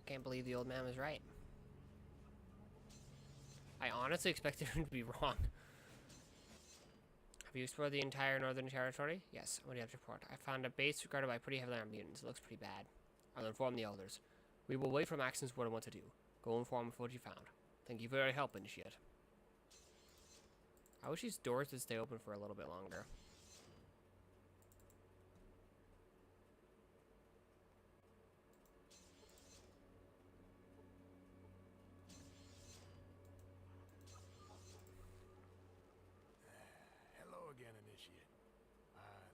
I can't believe the old man was right. I honestly expected him to be wrong. Have you explored the entire Northern Territory? Yes. What do you have to report? I found a base guarded by pretty heavily armed mutants. It looks pretty bad. I'll inform the elders. We will wait for Maxon's word on what to do. Go inform of what you found. Thank you for your help, Initiate. I wish these doors would stay open for a little bit longer.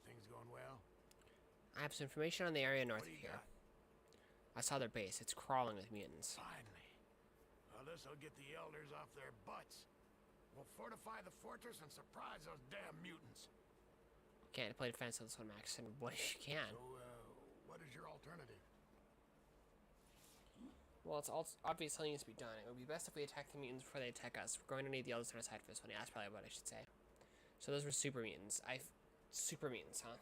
Things going well? I have some information on the area north What of do you here. got? I saw their base. It's crawling with mutants. Finally. Well, this'll get the elders off their butts. We'll fortify the fortress and surprise those damn mutants. Can't play defense on this one, Max. And what if you can? So, what is your alternative? Well, it's obviously needs to be done. It would be best if we attack the mutants before they attack us. We're going to need the elders on our side for this one. Yeah, that's probably what I should say. So those were super mutants. Super mutants, huh?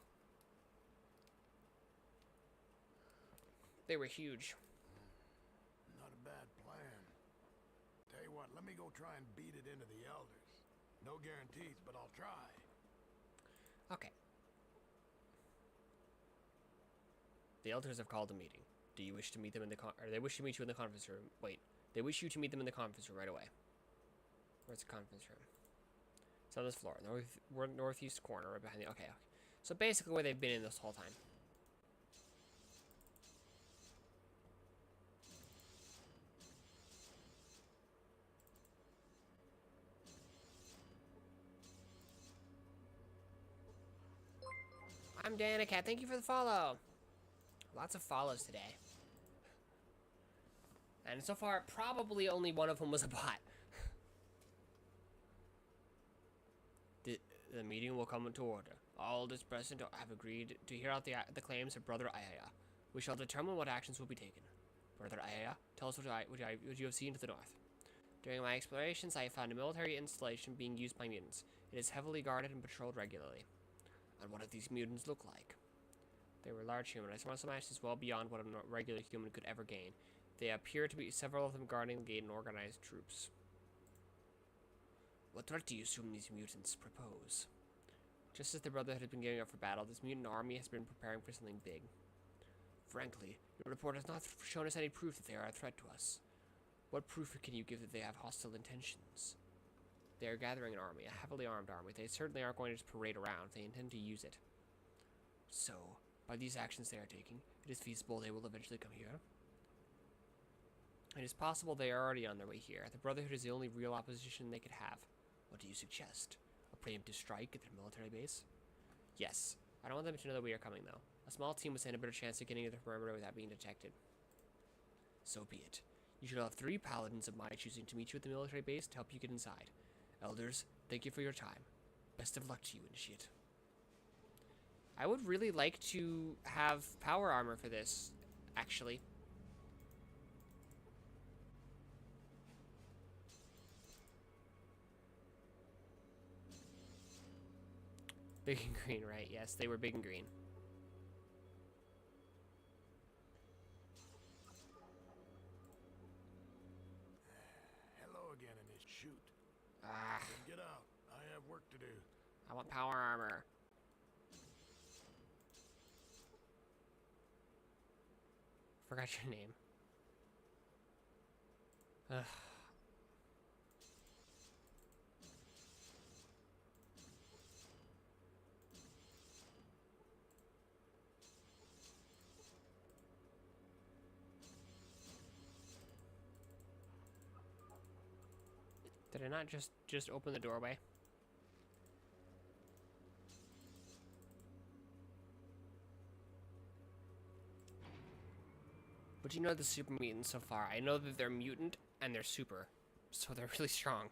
They were huge. Not a bad plan. Tell you what, let me go try and beat it into the elders. No guarantees, but I'll try. Okay. The elders have called a meeting. Do you wish to meet them in the or they wish to meet you in the conference room? Wait, they wish you to meet them in the conference room right away. Where's the conference room? It's on this floor, northeast corner, right behind the. Okay. So basically, where they've been in this whole time. I'm Danica. Thank you for the follow. Lots of follows today. And so far, probably only one of them was a bot. The meeting will come to order. All those present have agreed to hear out the claims of Brother Ayahoshi. We shall determine what actions will be taken. Brother Ayahoshi, tell us what you have seen to the north. During my explorations, I have found a military installation being used by mutants. It is heavily guarded and patrolled regularly. And what do these mutants look like? They were large humanoids, some matches well beyond what a regular human could ever gain. They appear to be several of them guarding the gate and organized troops. What threat do you assume these mutants propose? Just as the Brotherhood has been gearing up for battle, this mutant army has been preparing for something big. Frankly, your report has not shown us any proof that they are a threat to us. What proof can you give that they have hostile intentions? They are gathering an army, a heavily armed army. They certainly aren't going to just parade around. They intend to use it. So, by these actions they are taking, it is feasible they will eventually come here. It is possible they are already on their way here. The Brotherhood is the only real opposition they could have. What do you suggest? A preemptive strike at their military base? Yes. I don't want them to know that we are coming, though. A small team would stand a better chance of getting to the perimeter without being detected. So be it. You should have 3 paladins of my choosing to meet you at the military base to help you get inside. Elders, thank you for your time. Best of luck to you, Initiate. I would really like to have power armor for this, actually. Big and green, right? Yes, they were big and green. Hello again, Initiate. Shoot. Ah, Get out. I have work to do. I want power armor. Forgot your name. Ugh. Did I not just open the doorway? But you know the super mutants so far. I know that they're mutant and they're super. So they're really strong.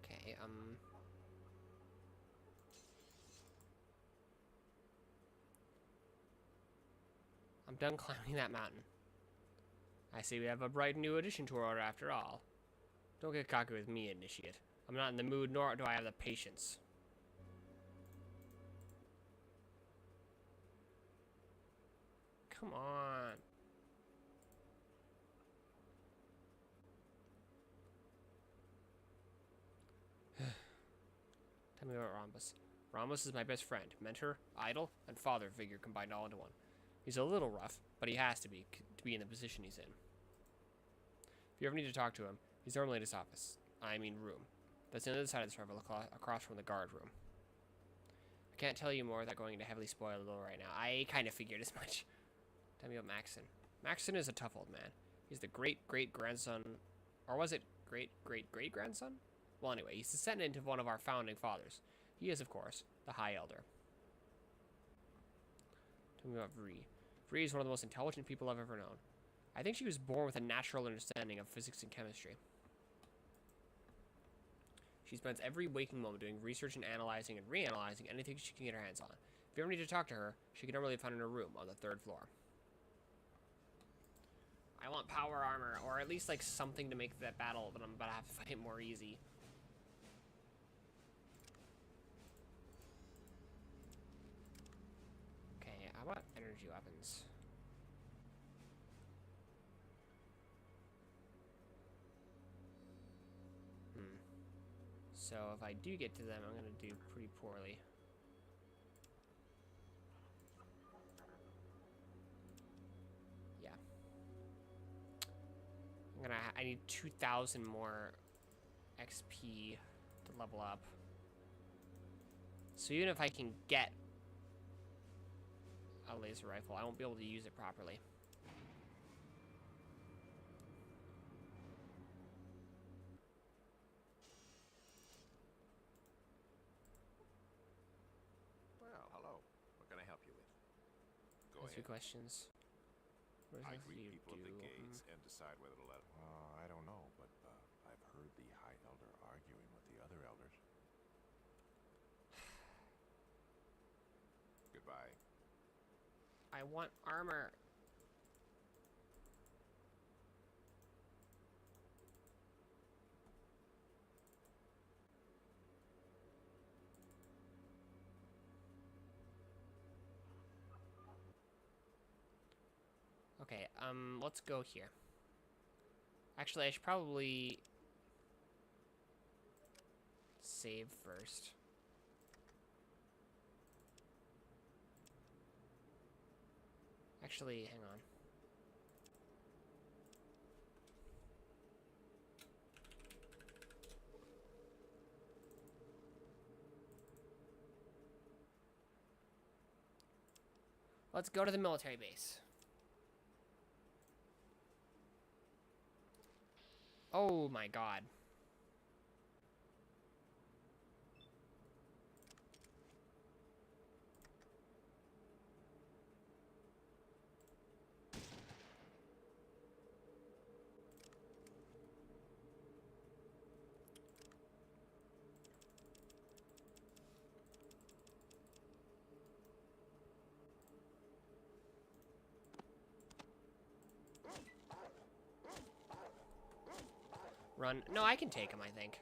Okay, I'm done climbing that mountain. I see we have a bright new addition to our order after all. Don't get cocky with me, initiate. I'm not in the mood, nor do I have the patience. Come on. Tell me about Rhombus. Rhombus is my best friend, mentor, idol, and father figure combined all into one. He's a little rough, but he has to be in the position he's in. If you ever need to talk to him, he's normally in his office. I mean room. That's on the other side of the server, across from the guard room. I can't tell you more without going into heavily spoiled lore right now. I kind of figured as much. Tell me about Maxon. Maxon is a tough old man. He's the great-great-grandson... Or was it great-great-great-grandson? Well, anyway, he's descendant of one of our founding fathers. He is, of course, the High Elder. Tell me about Vree. Vree is one of the most intelligent people I've ever known. I think she was born with a natural understanding of physics and chemistry. She spends every waking moment doing research and analyzing and reanalyzing anything she can get her hands on. If you ever need to talk to her, she can normally be found in her room on the 3rd floor. I want power armor, or at least like something to make that battle that I'm about to have to fight more easy. Okay, how about energy weapons? So if I do get to them, I'm gonna do pretty poorly. Yeah. I need 2,000 more XP to level up. So even if I can get a laser rifle, I won't be able to use it properly. Well, hello. What can I help you with? Go That's ahead. 2 questions. What I does greet you people at the do? gates and decide whether to let... I don't know, but I've heard the High Elder arguing with the other elders. Goodbye. I want armor. Okay, let's go here. Actually, I should probably save first. Actually, hang on. Let's go to the military base. Oh my god. Run. No, I can take him, I think.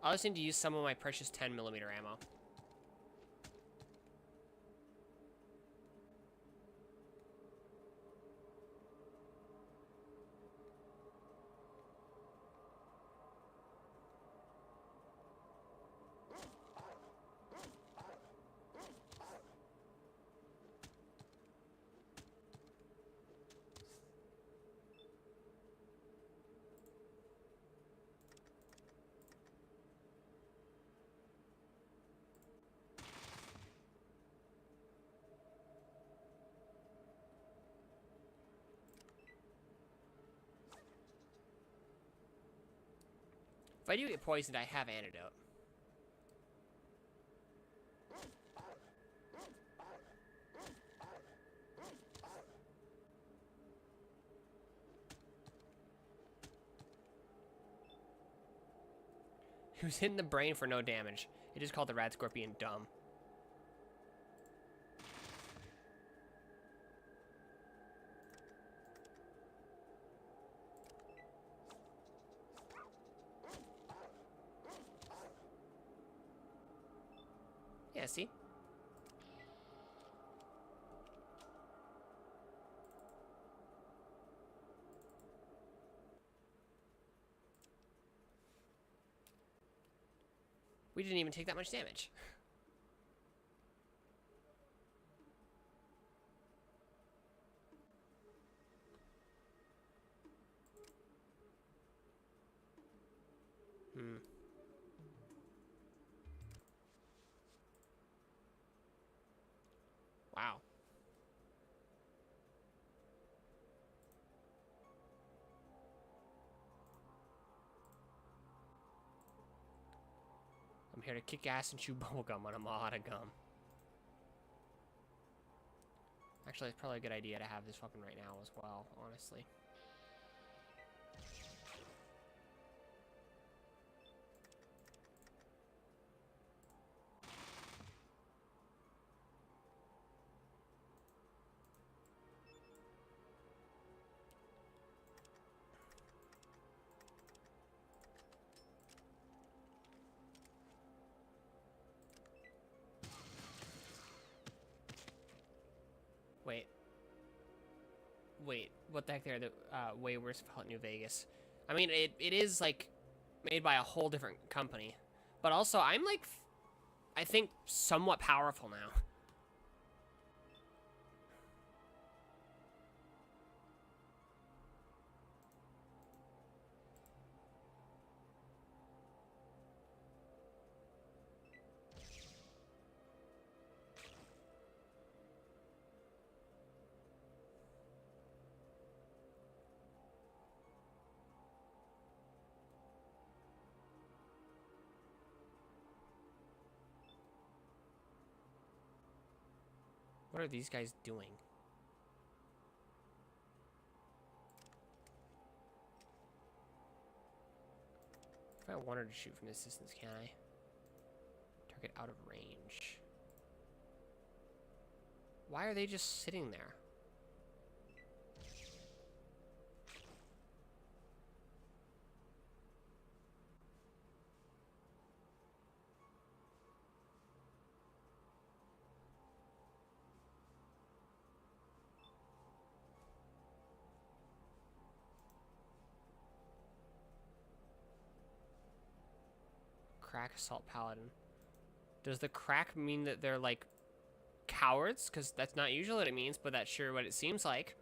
I'll just need to use some of my precious 10mm ammo. If I do get poisoned, I have antidote. He was hit in the brain for no damage. It just called the Rad Scorpion dumb. Yeah, see? We didn't even take that much damage. Wow. I'm here to kick ass and chew bubblegum when I'm all out of gum. Actually, it's probably a good idea to have this weapon right now as well, honestly. Wait, what the heck? They're the way worse Fallout New Vegas. I mean, it is like made by a whole different company, but also I'm like, I think somewhat powerful now. What are these guys doing? If I wanted to shoot from this distance, can I? Target out of range. Why are they just sitting there? Crack assault paladin. Does the crack mean that they're like cowards? Because that's not usually what it means, but that's sure what it seems like.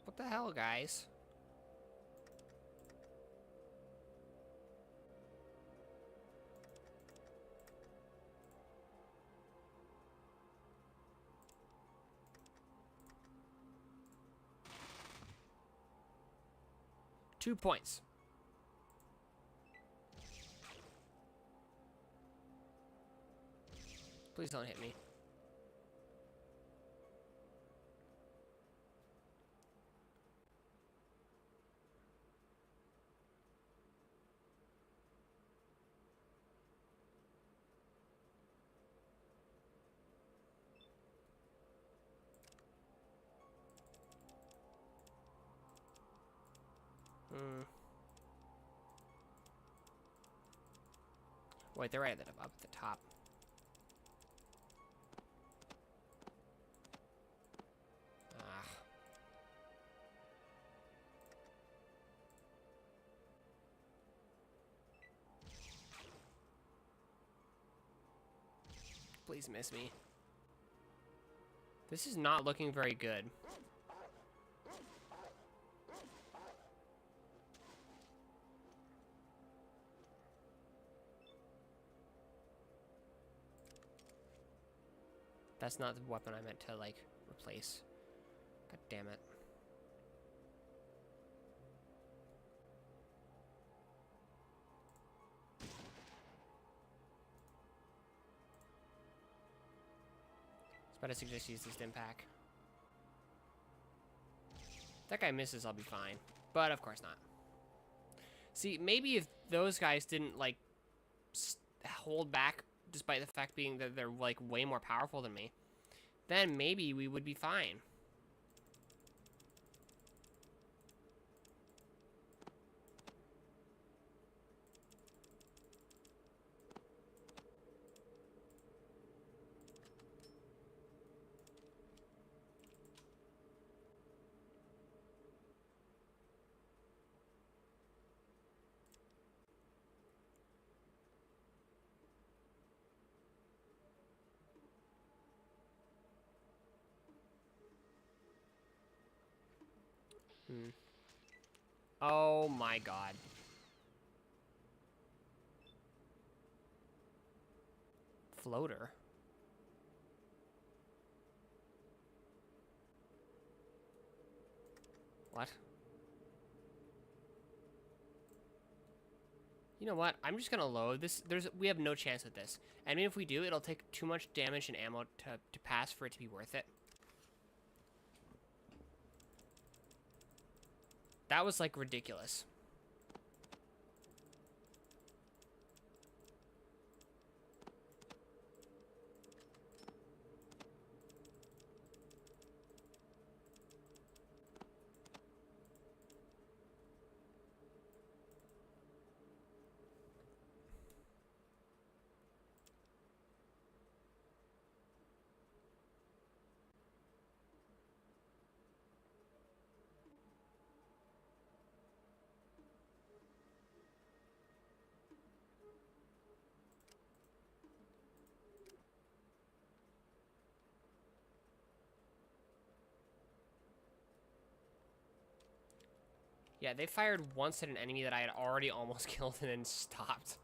What the hell, guys? Two points. Please don't hit me. Wait, they're right up at the top. Ah. Please miss me. This is not looking very good. That's not the weapon I meant to, like, replace. God damn it. But I suggest use the stim pack. If that guy misses, I'll be fine. But of course not. See, maybe if those guys didn't, like, hold back, despite the fact being that they're, like, way more powerful than me, then maybe we would be fine. Oh my god. Floater? What? You know what? I'm just gonna load this. We have no chance with this. And even if we do, it'll take too much damage and ammo to pass for it to be worth it. That was, like, ridiculous. Yeah, they fired once at an enemy that I had already almost killed and then stopped.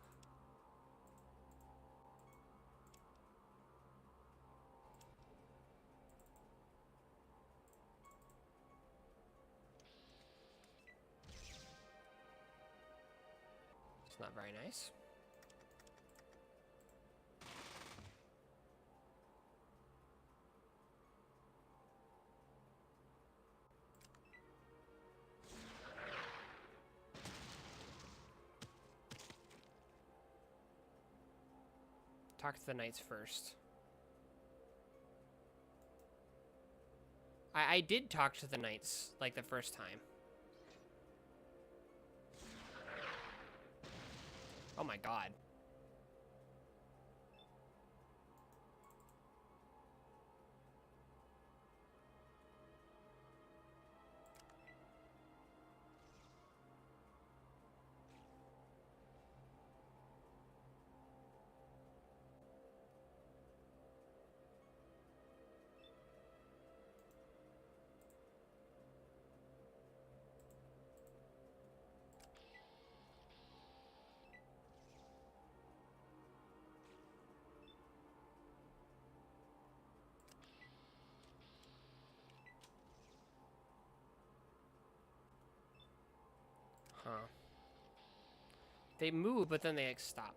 It's not very nice. Talk to the knights first. I did talk to the knights, like, the first time. Oh my god. Huh. They move, but then they, like, stop.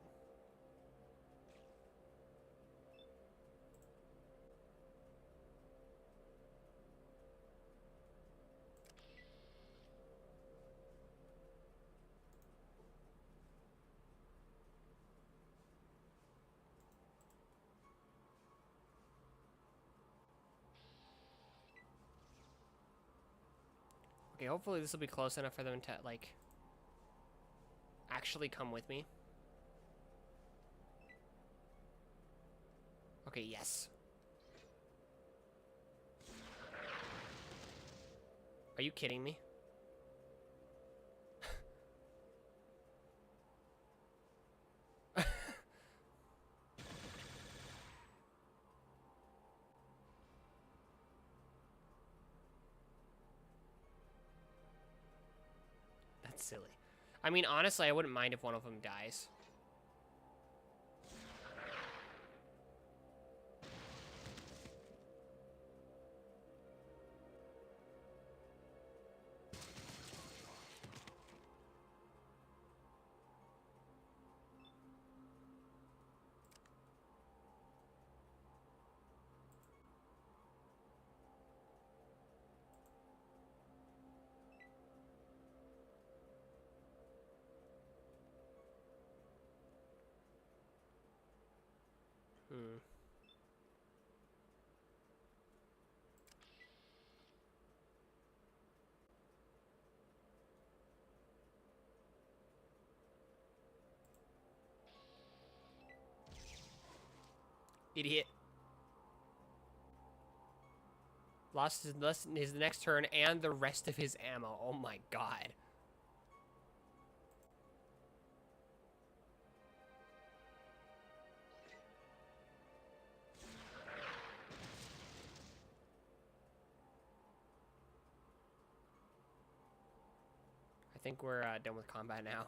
Okay, hopefully this will be close enough for them to, like, actually come with me. Okay, yes. Are you kidding me? That's silly. I mean, honestly, I wouldn't mind if one of them dies. Hmm. Idiot. Lost his next turn and the rest of his ammo. Oh my god. I think we're done with combat now.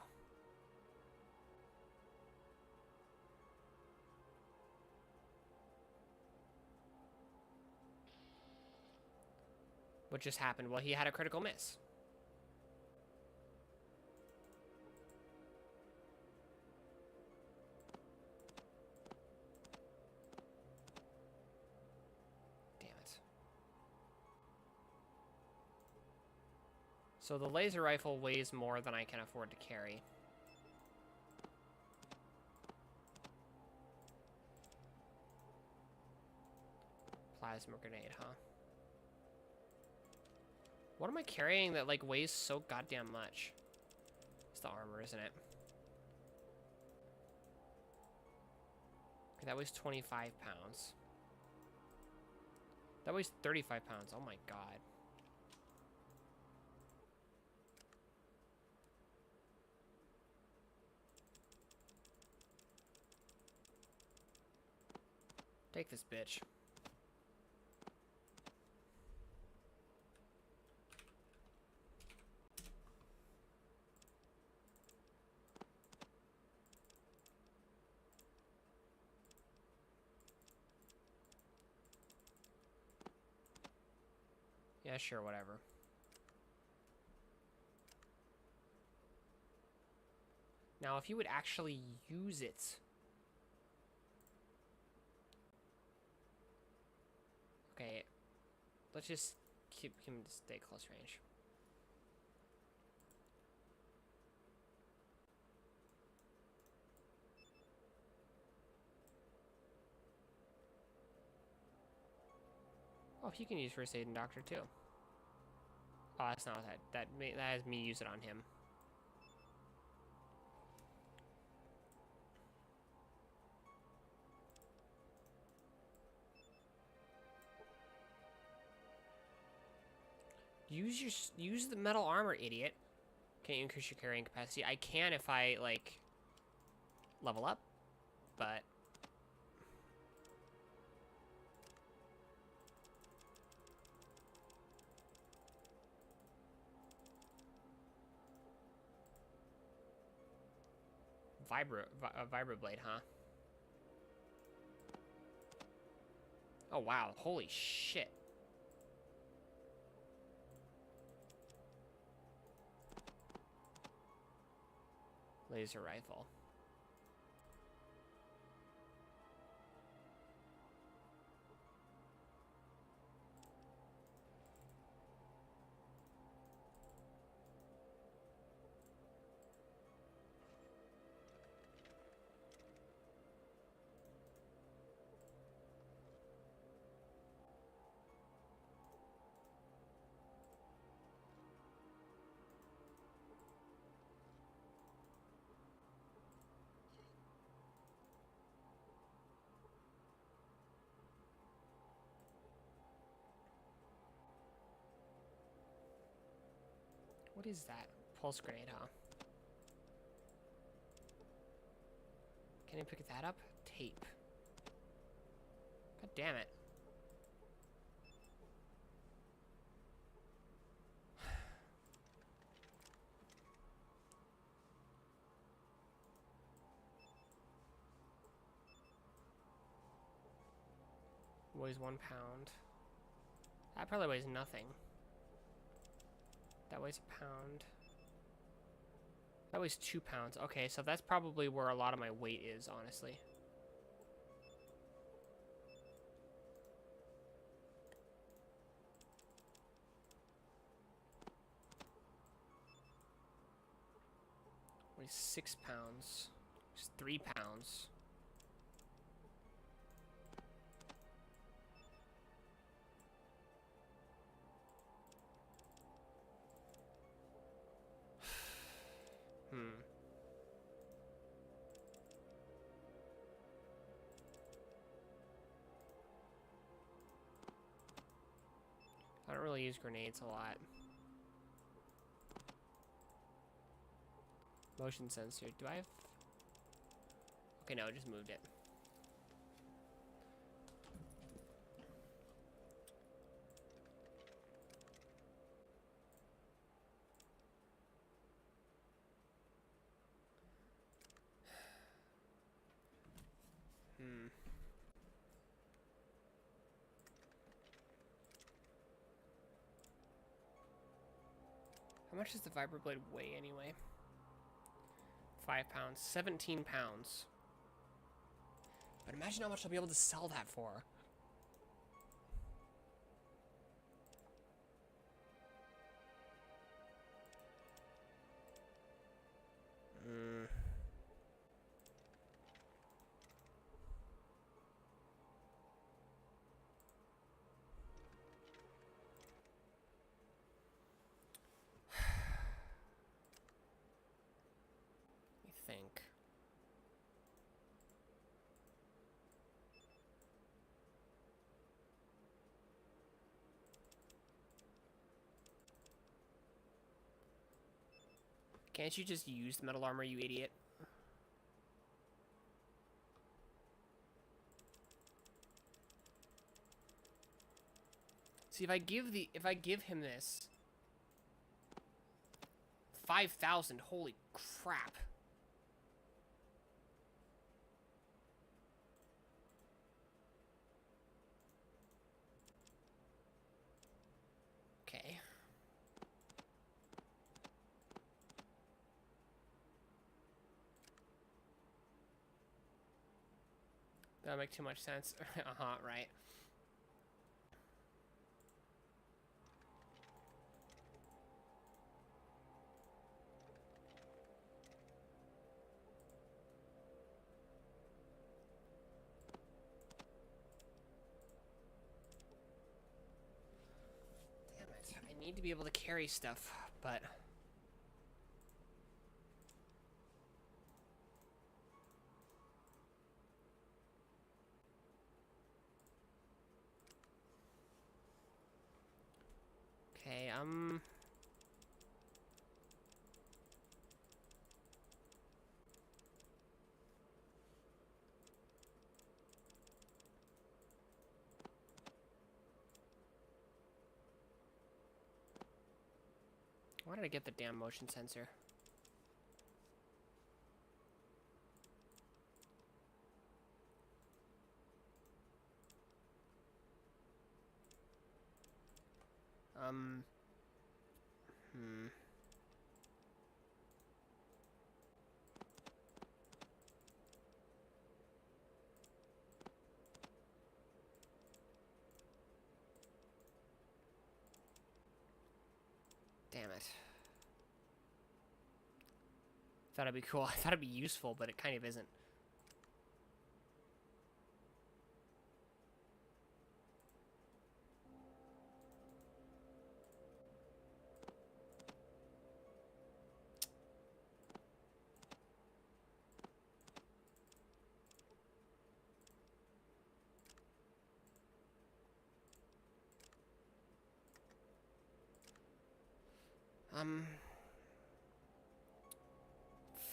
What just happened? Well, he had a critical miss. Damn it. So the laser rifle weighs more than I can afford to carry. Plasma grenade, huh? What am I carrying that, like, weighs so goddamn much? It's the armor, isn't it? Okay, that weighs 25 pounds. That weighs 35 pounds. Oh my god. Take this bitch. Yeah, sure, whatever. Now, if you would actually use it... Okay, let's just keep him to stay close range. Oh, he can use First Aid and Doctor, too. Oh, that's not what that has me use it on him. Use the metal armor, idiot. Can you increase your carrying capacity? I can if I, like, level up, but... Vibroblade, huh? Oh, wow. Holy shit. Laser rifle. What is that? Pulse grenade, huh? Can I pick that up? Tape. God damn it. Weighs 1 pound. That probably weighs nothing. That weighs a pound. That weighs 2 pounds. Okay, so that's probably where a lot of my weight is, honestly. Weighs 6 pounds. Weighs 3 pounds. really use grenades a lot. Motion sensor. Do I have... Okay, no, I just moved it. How much does the vibroblade weigh anyway? 5 pounds. 17 pounds. But imagine how much I'll be able to sell that for. Think. Can't you just use the metal armor, you idiot? See, if I give him this 5,000, holy crap. Okay. That'll make too much sense. Right. Damn it. I need to be able to carry stuff, but... Okay, why did I get the damn motion sensor? Damn it. Thought it'd be cool. I thought it'd be useful, but it kind of isn't.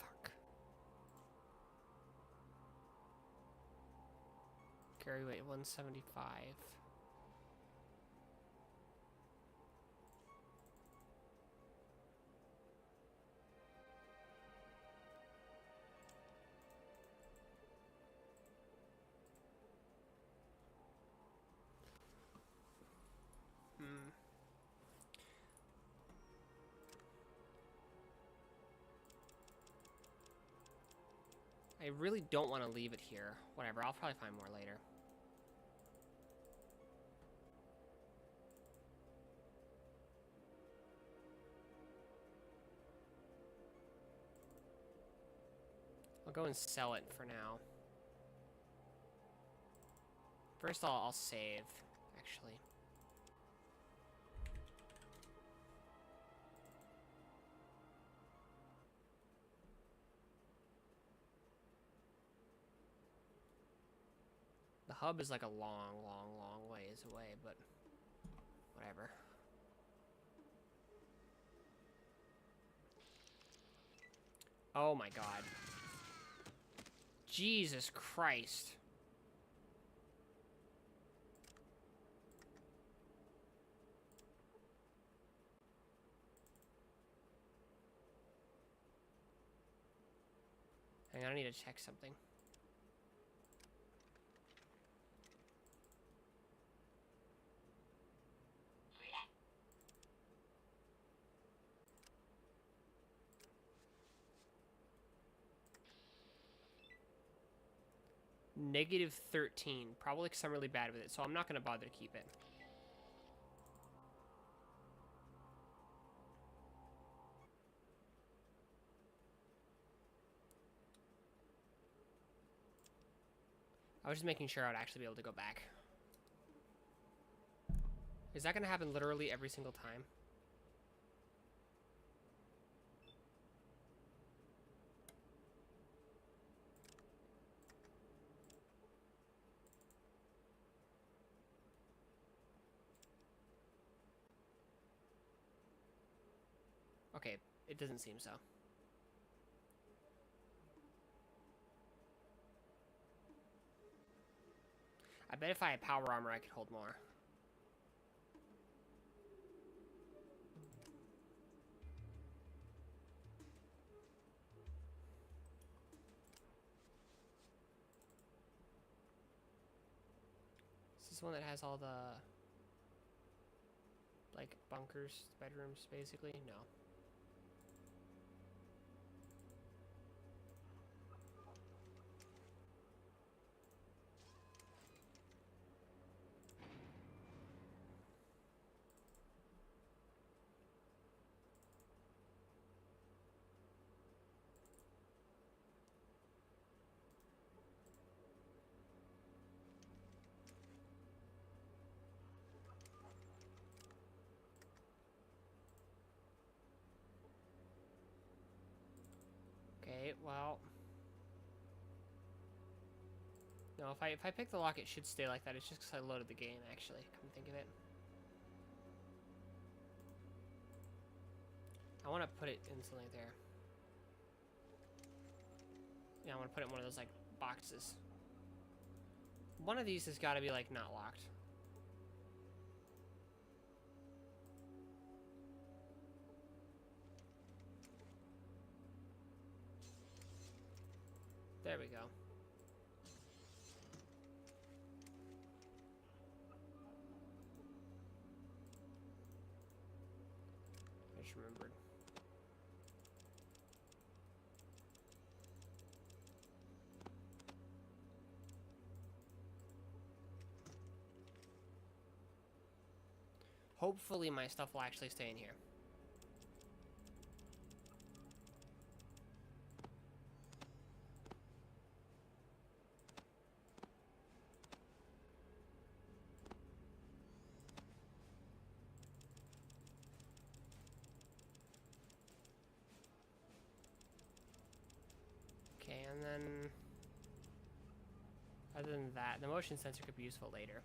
Fuck. Carry weight 175. I really don't want to leave it here. Whatever, I'll probably find more later. I'll go and sell it for now. First I'll save, actually. The hub is like a long, long, long ways away, but whatever. Oh my god. Jesus Christ. Hang on, I need to check something. -13. Probably because I'm really bad with it, so I'm not going to bother to keep it. I was just making sure I'd actually be able to go back. Is that going to happen literally every single time? Okay, it doesn't seem so. I bet if I had power armor, I could hold more. Is this one that has all the, like, bunkers, bedrooms, basically? No. Okay, well... No, if I pick the lock, it should stay like that. It's just because I loaded the game, actually. Come to think of it. I want to put it in something there. Yeah, I want to put it in one of those, like, boxes. One of these has got to be, like, not locked. There we go. I just remembered. Hopefully my stuff will actually stay in here. Okay, and then... Other than that, the motion sensor could be useful later.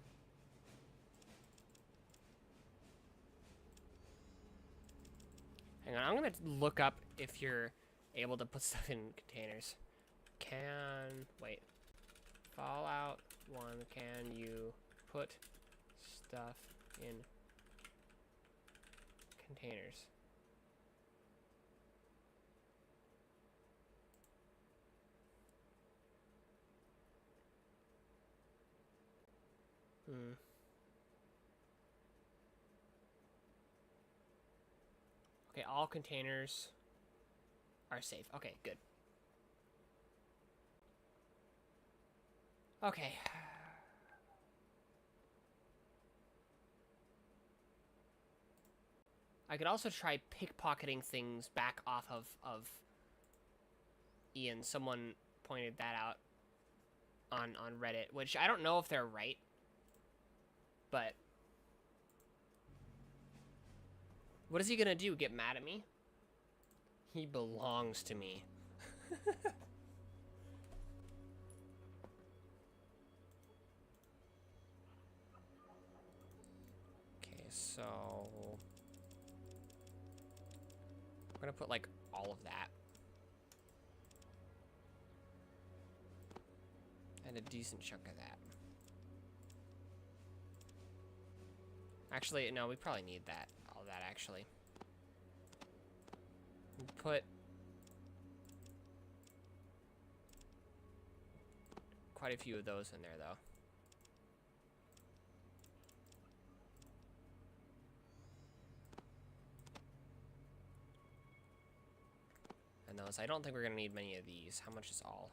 Hang on, I'm gonna look up if you're able to put stuff in containers. Wait. Fallout 1, can you put stuff in containers? Okay, all containers are safe. Okay, good. Okay. I could also try pickpocketing things back off of Ian. Someone pointed that out on Reddit, which I don't know if they're right, but what is he gonna do? Get mad at me? He belongs to me. Okay, so I'm gonna put like all of that. And a decent chunk of that. Actually, no, we probably need that. All that, actually. We'll put... quite a few of those in there, though. And those, I don't think we're going to need many of these. How much is all?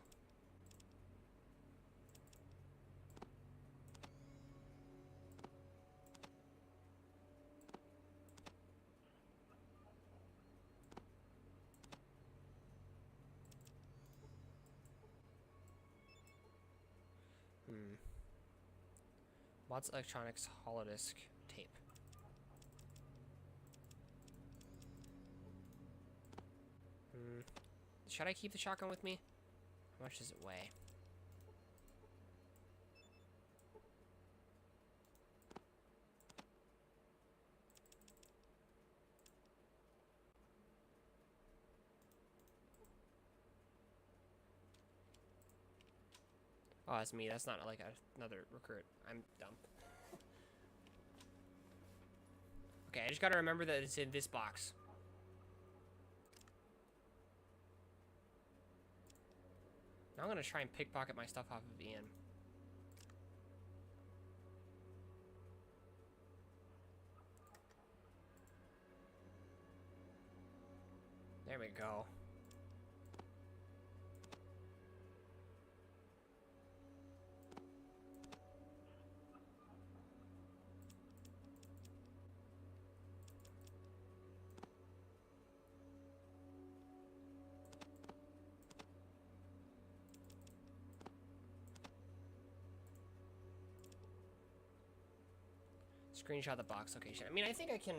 What's electronics holodisk tape? Should I keep the shotgun with me? How much does it weigh? Oh, that's me. That's not like another recruit. I'm dumb. Okay, I just gotta remember that it's in this box. Now I'm gonna try and pickpocket my stuff off of Ian. There we go. Screenshot the box location. I mean, I think I can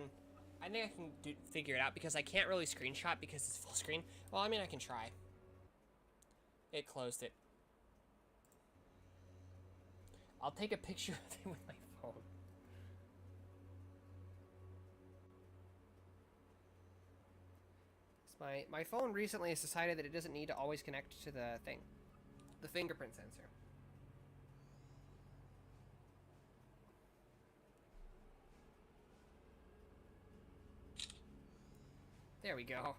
figure it out because I can't really screenshot because it's full screen. Well, I mean, I can try. It closed it. I'll take a picture of it with my phone. My phone recently has decided that it doesn't need to always connect to the thing, the fingerprint sensor. There we go.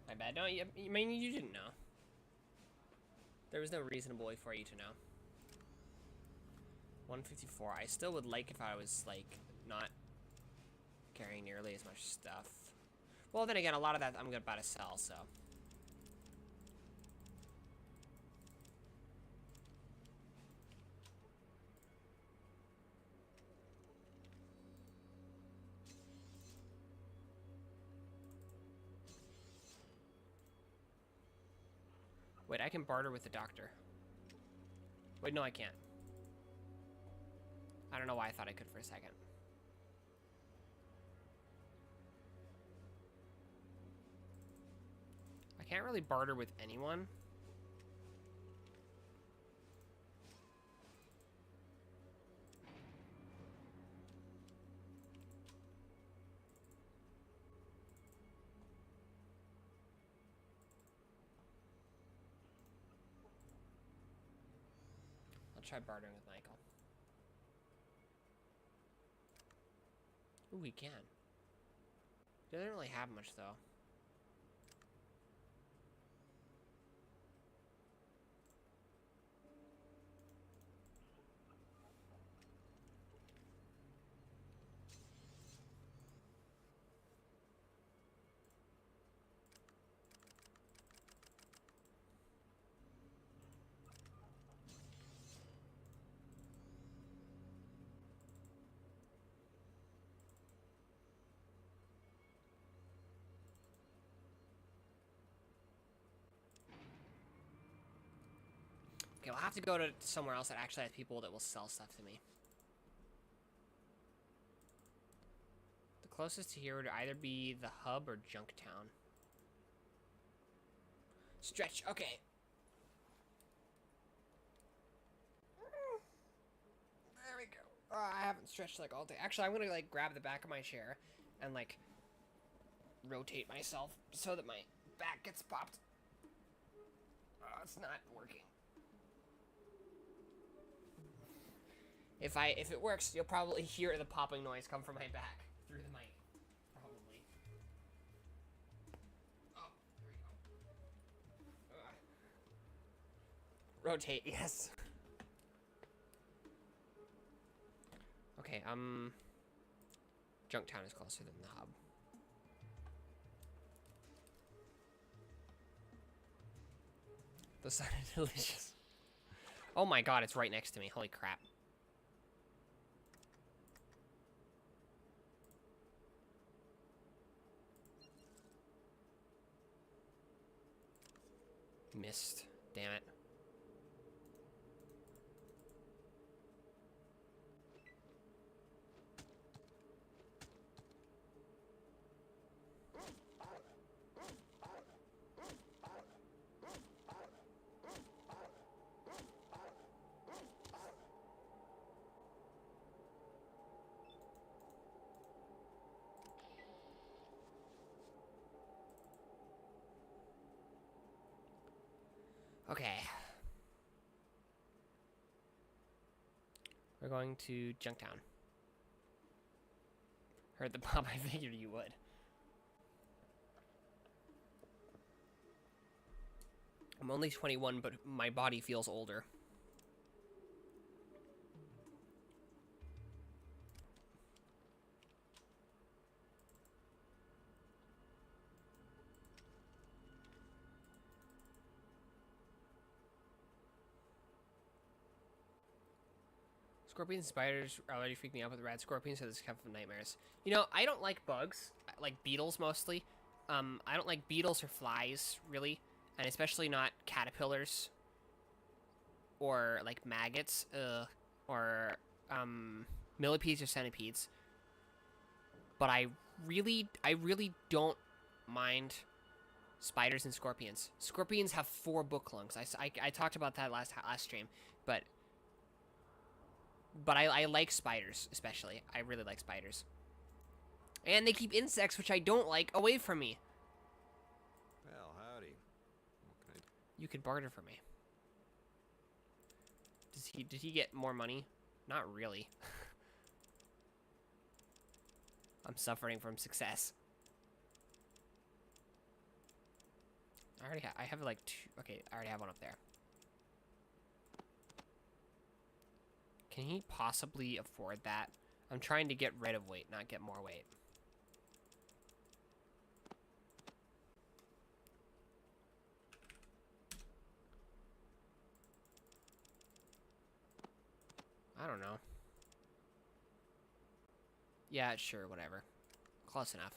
My bad. No, I mean, you didn't know. There was no reasonable way for you to know. 154. I still would like if I was, like, not carrying nearly as much stuff. Well, then again, a lot of that I'm about to sell, so. Wait, I can barter with the doctor. Wait, no, I can't. I don't know why I thought I could for a second. I can't really barter with anyone. I'll try bartering with Michael. Ooh, he can. He doesn't really have much, though. Okay, we'll have to go to somewhere else that actually has people that will sell stuff to me. The closest to here would either be the hub or Junktown. Stretch, okay. There we go. I haven't stretched like all day. Actually, I'm gonna like grab the back of my chair and like rotate myself so that my back gets popped. It's not working. If it works, you'll probably hear the popping noise come from my back through the mic. Probably. Oh, there we go. Rotate, yes. Okay, Junktown is closer than the hub. The sun is delicious. Oh my god, it's right next to me. Holy crap. Missed. Damn it. Okay. We're going to Junktown. Heard the pop, I figured you would. I'm only 21, but my body feels older. Scorpions and spiders already freak me out, but the rat scorpions are the stuff of nightmares. You know, I don't like bugs. I like beetles mostly. I don't like beetles or flies, really. And especially not caterpillars. Or, like, maggots. Or, millipedes or centipedes. But I really don't mind spiders and scorpions. Scorpions have 4 book lungs. I talked about that last stream. But I like spiders, especially. I really like spiders. And they keep insects, which I don't like, away from me. Well, howdy. What can You could barter for me. Did he get more money? Not really. I'm suffering from success. I have like 2. Okay, I already have one up there. Can he possibly afford that? I'm trying to get rid of weight, not get more weight. I don't know. Yeah, sure, whatever. Close enough.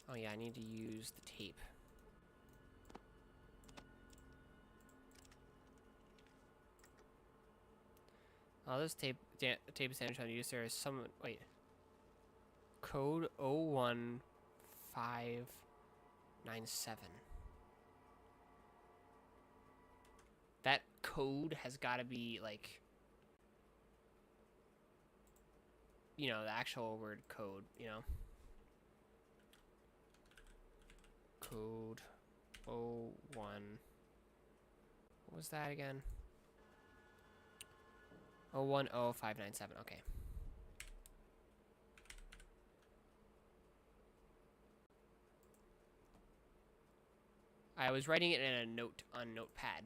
Oh yeah, I need to use the tape. Oh, this tape is on use. There is some... Wait. Code 01597. That code has got to be, like... You know, the actual word code, you know? Code 01... What was that again? 010597, okay. I was writing it in a note on Notepad.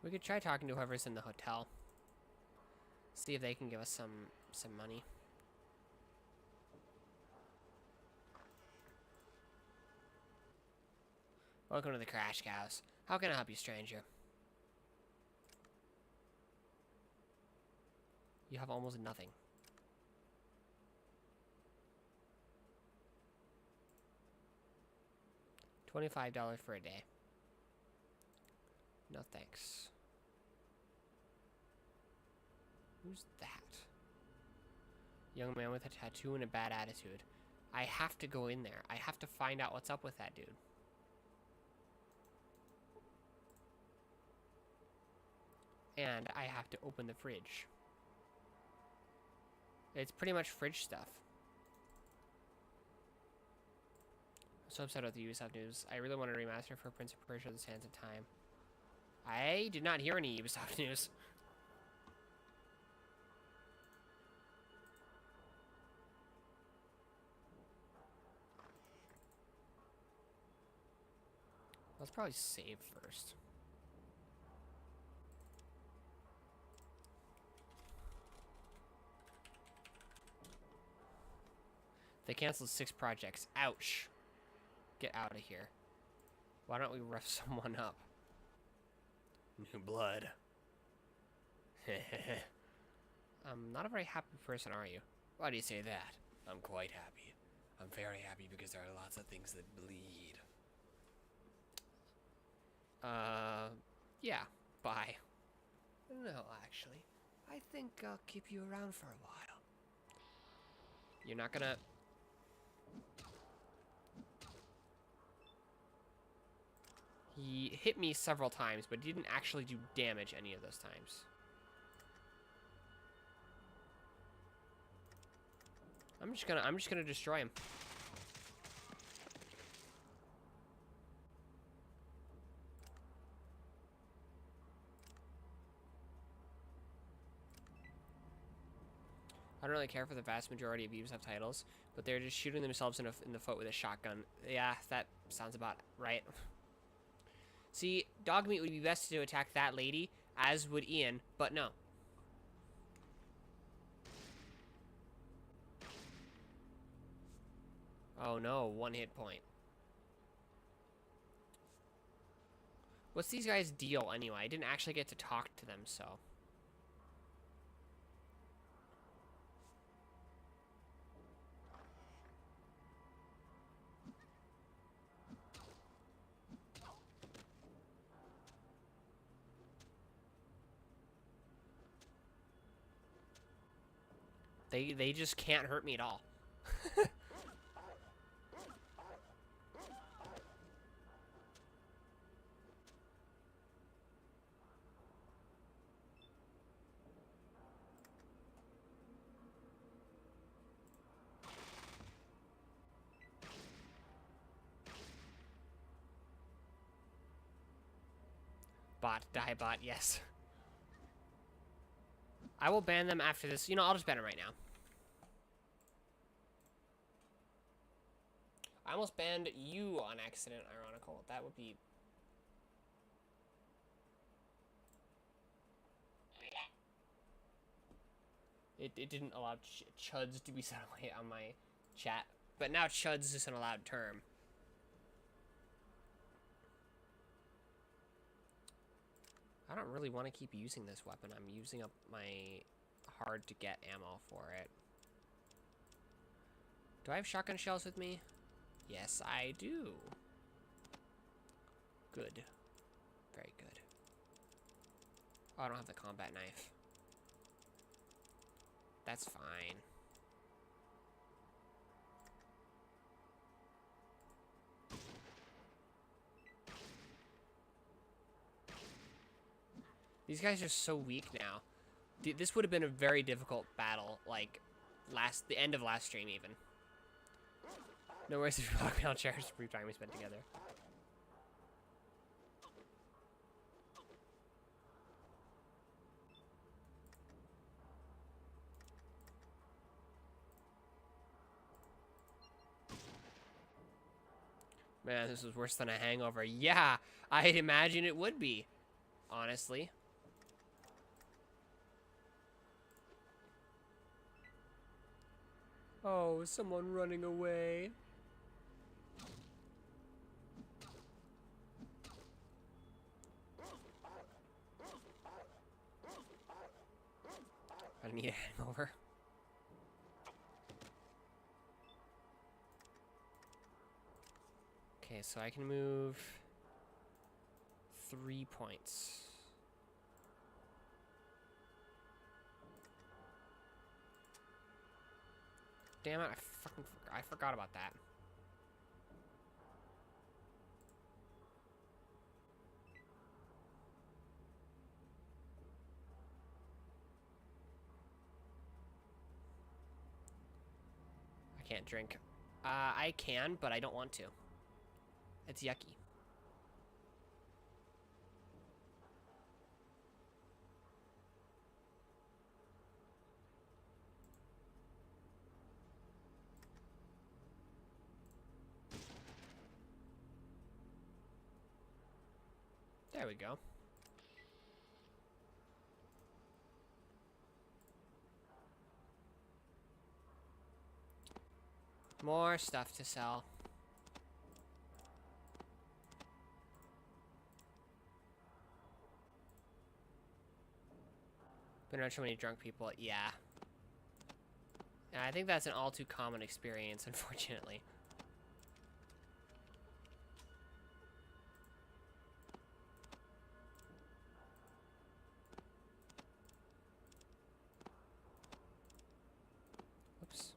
We could try talking to whoever's in the hotel. See if they can give us some money. Welcome to the Crash Cows. How can I help you, stranger? You have almost nothing. $25 for a day. No thanks. Who's that? Young man with a tattoo and a bad attitude. I have to go in there. I have to find out what's up with that dude. And I have to open the fridge. It's pretty much fridge stuff. I'm so upset with the Ubisoft news. I really want to remaster for Prince of Persia: The Sands of Time. I did not hear any Ubisoft news. Let's probably save first. They canceled 6 projects. Ouch. Get out of here. Why don't we rough someone up? New blood. Not a very happy person, are you? Why do you say that? I'm quite happy. I'm very happy because there are lots of things that bleed. Yeah. Bye. No, actually. I think I'll keep you around for a while. You're not gonna... He hit me several times, but didn't actually do damage any of those times. I'm just gonna destroy him. I don't really care for the vast majority of Ubisoft titles, but they're just shooting themselves in the foot with a shotgun. Yeah, that sounds about right. See, Dogmeat would be best to attack that lady, as would Ian, but no. Oh no, 1 hit point. What's these guys' deal anyway? I didn't actually get to talk to them, so... They just can't hurt me at all. Bot, die bot, yes. I will ban them after this. You know, I'll just ban them right now. I almost banned you on accident, ironical. That would be... It didn't allow chuds to be set away on my chat. But now chuds is an allowed term. I don't really want to keep using this weapon. I'm using up my hard-to-get ammo for it. Do I have shotgun shells with me? Yes, I do. Good. Very good. Oh, I don't have the combat knife. That's fine. These guys are so weak now. This would have been a very difficult battle, like, the end of last stream, even. No worries if you block me, I'll cherish the brief time we spent together. Man, this is worse than a hangover. Yeah, I'd imagine it would be, honestly. Oh, is someone running away? I need a hangover. Okay, so I can move 3 points. damn it! I forgot about that. I can't drink. I can, but I don't want to. It's yucky. There we go. More stuff to sell. Been around so many drunk people. Yeah. Yeah, I think that's an all too common experience, unfortunately. Oops.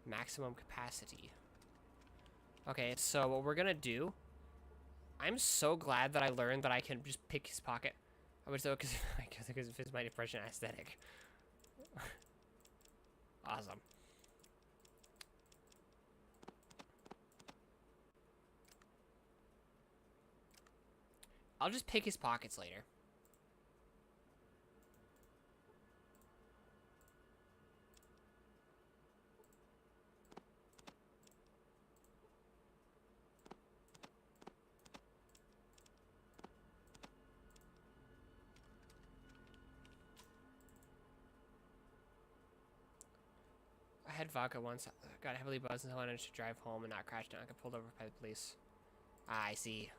Maximum capacity. Okay, so what we're gonna do... I'm so glad that I learned that I can just pick his pocket. I wish though, because it fits my depression aesthetic. Awesome. I'll just pick his pockets later. I had vodka once, got heavily buzzed until I managed to drive home and not crash down. I got pulled over by the police. Ah, I see.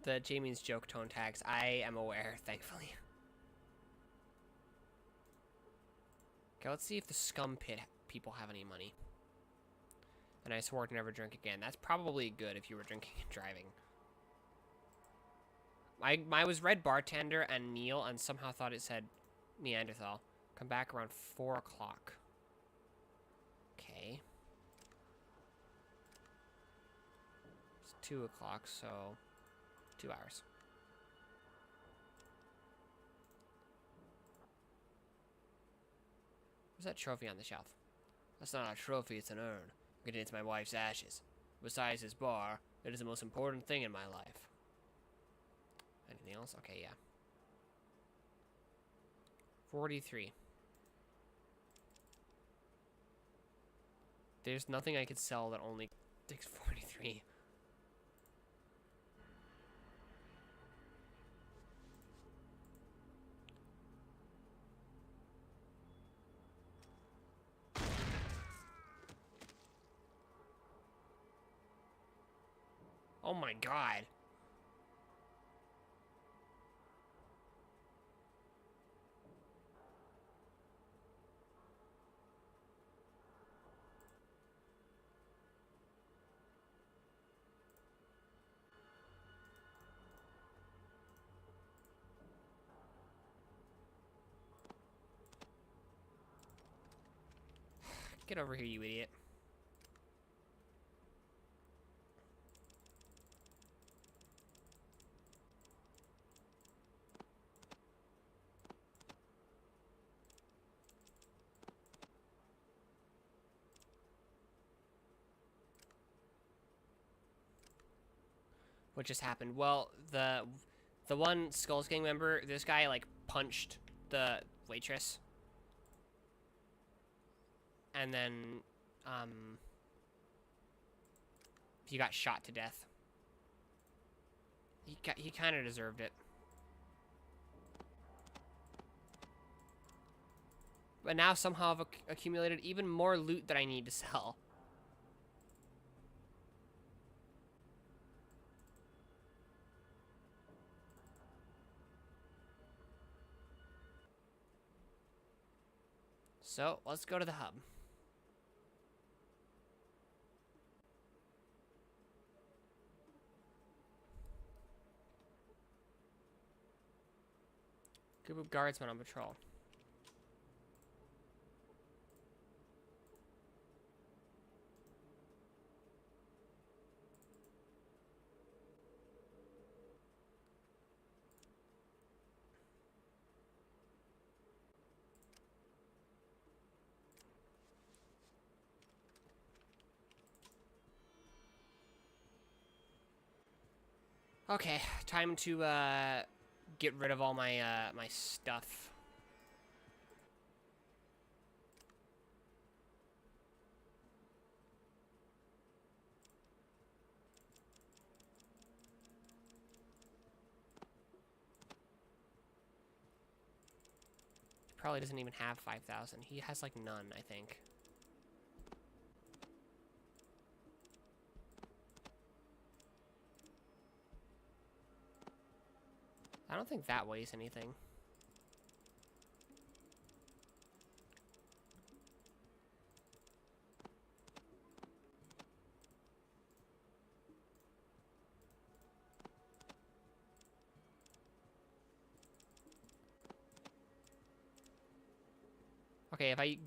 The Jamie's joke tone tags. I am aware, thankfully. Okay, let's see if the scum pit people have any money. And I swore to never drink again. That's probably good if you were drinking and driving. I was read bartender and Neil and somehow thought it said Neanderthal. Come back around 4 o'clock. Okay. It's 2 o'clock, so 2 hours. What's that trophy on the shelf? That's not a trophy, it's an urn. It contains my wife's ashes. Besides this bar, it is the most important thing in my life. Anything else? Okay, yeah. 43. There's nothing I could sell that only takes 43. Oh my god. Get over here, you idiot. What just happened? Well, the one Skulls Gang member, this guy like punched the waitress. And then he got shot to death. He kind of deserved it. But now somehow I've accumulated even more loot that I need to sell. So, let's go to the hub. Group of guardsmen on patrol. Okay, time to get rid of all my my stuff. Probably doesn't even have 5,000. He has like none, I think. I don't think that weighs anything. Okay, if I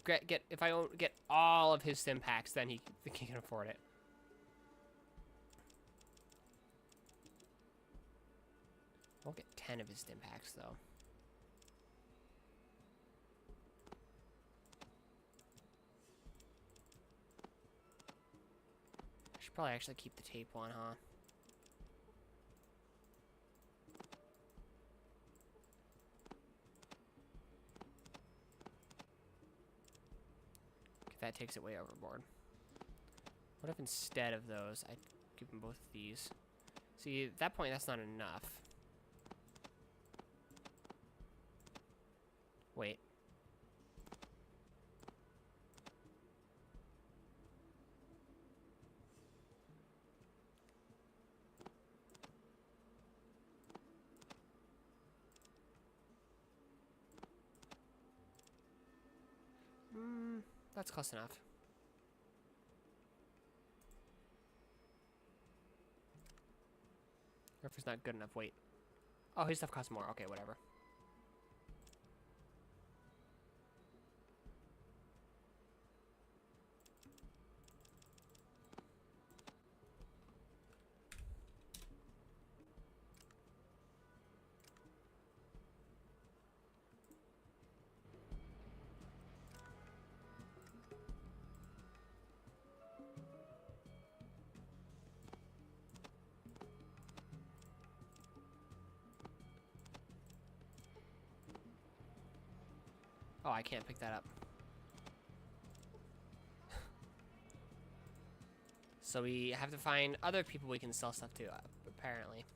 if I don't get all of his stim packs, then he can afford it. I'll get 10 of his stim packs though. I should probably actually keep the tape one, huh? That takes it way overboard. What if instead of those, I give them both of these? See, at that point, that's not enough. Wait. That's close enough. Or if it's not good enough, wait. Oh, his stuff costs more. Okay, whatever. Oh, I can't pick that up. So we have to find other people we can sell stuff to, apparently.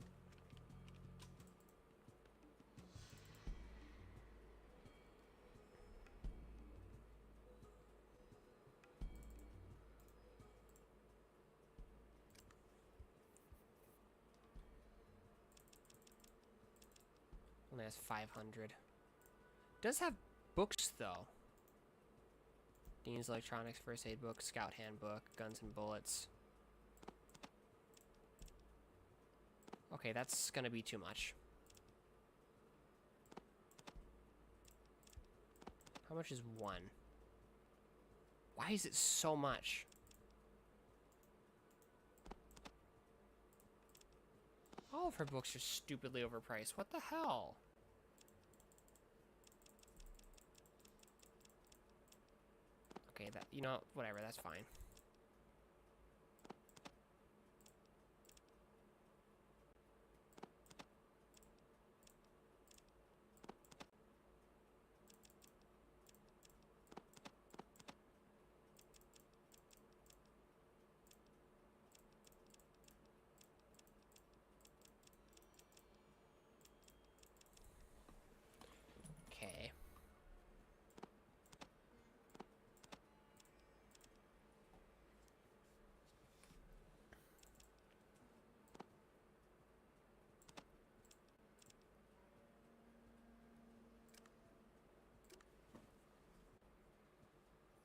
Only has 500. Does have books though. Dean's Electronics First Aid Book, Scout Handbook, Guns and Bullets. Okay, that's gonna be too much. How much is one? Why is it so much? All of her books are stupidly overpriced. What the hell? Okay, that, you know, whatever, that's fine. Okay.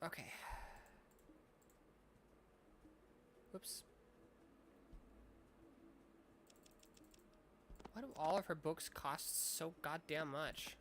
Okay. Whoops. Why do all of her books cost so goddamn much?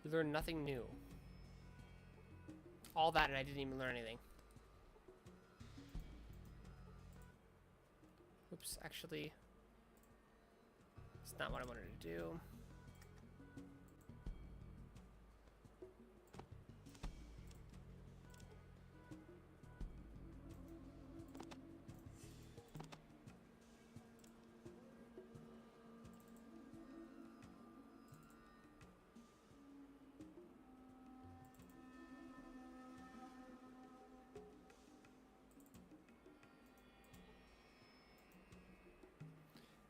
You learned nothing new. All that and I didn't even learn anything. Oops, actually, it's not what I wanted to do.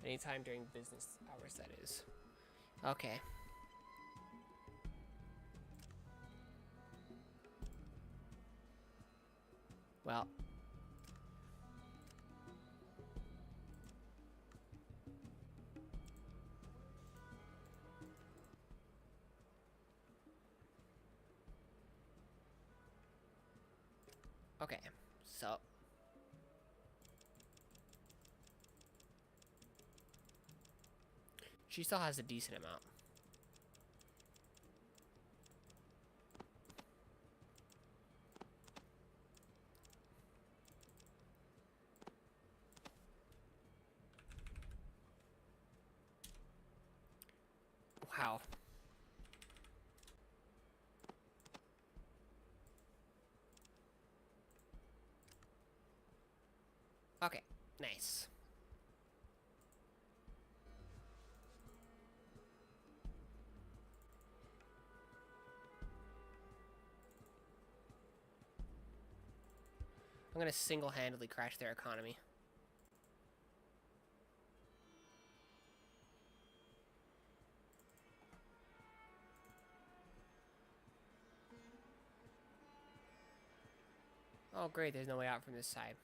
Anytime during business hours, that is. Okay. Well. Okay, so. She still has a decent amount. Wow. Okay, nice. I'm gonna single-handedly crash their economy. Oh great, there's no way out from this side.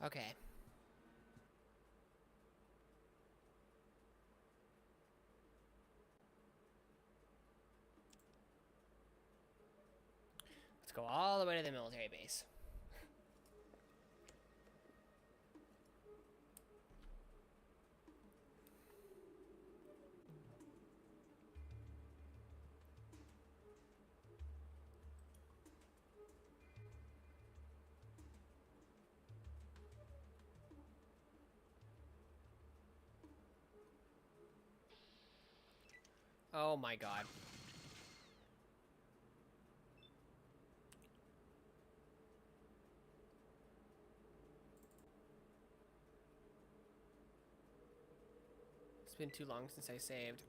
Okay. Let's go all the way to the military base. Oh my god. It's been too long since I saved.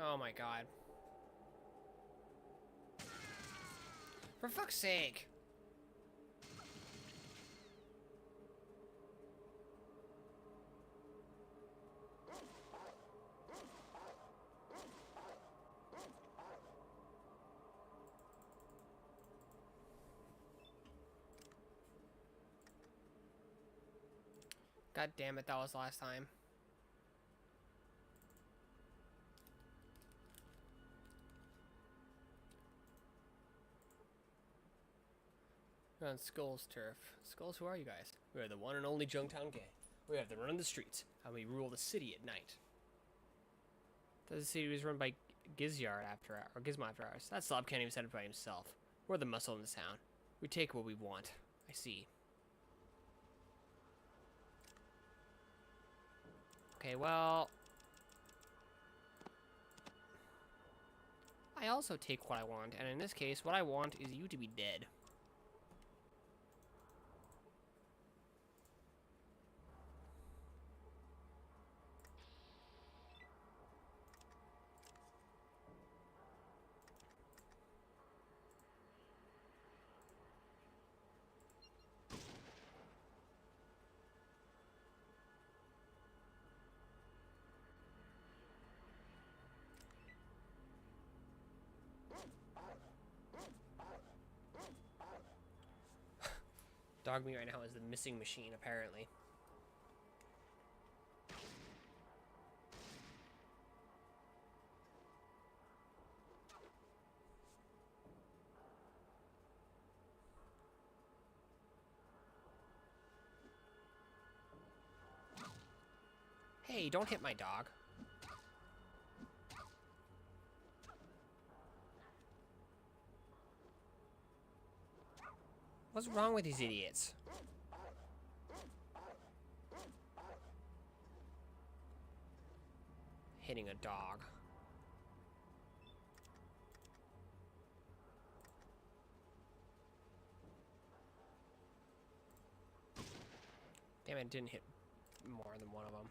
Oh my god. For fuck's sake. God damn it, that was last time. We're on Skull's turf. Skulls, who are you guys? We are the one and only Jungtown Gang. We have the run of the streets, and we rule the city at night. The city was run by Gizmo after hours. That slob can't even set up by himself. We're the muscle in this town. We take what we want. I see. Okay, well... I also take what I want, and in this case, what I want is you to be dead. Dog meat right now is the missing machine, apparently. Hey, don't hit my dog. What's wrong with these idiots? Hitting a dog. Damn it, didn't hit more than one of them.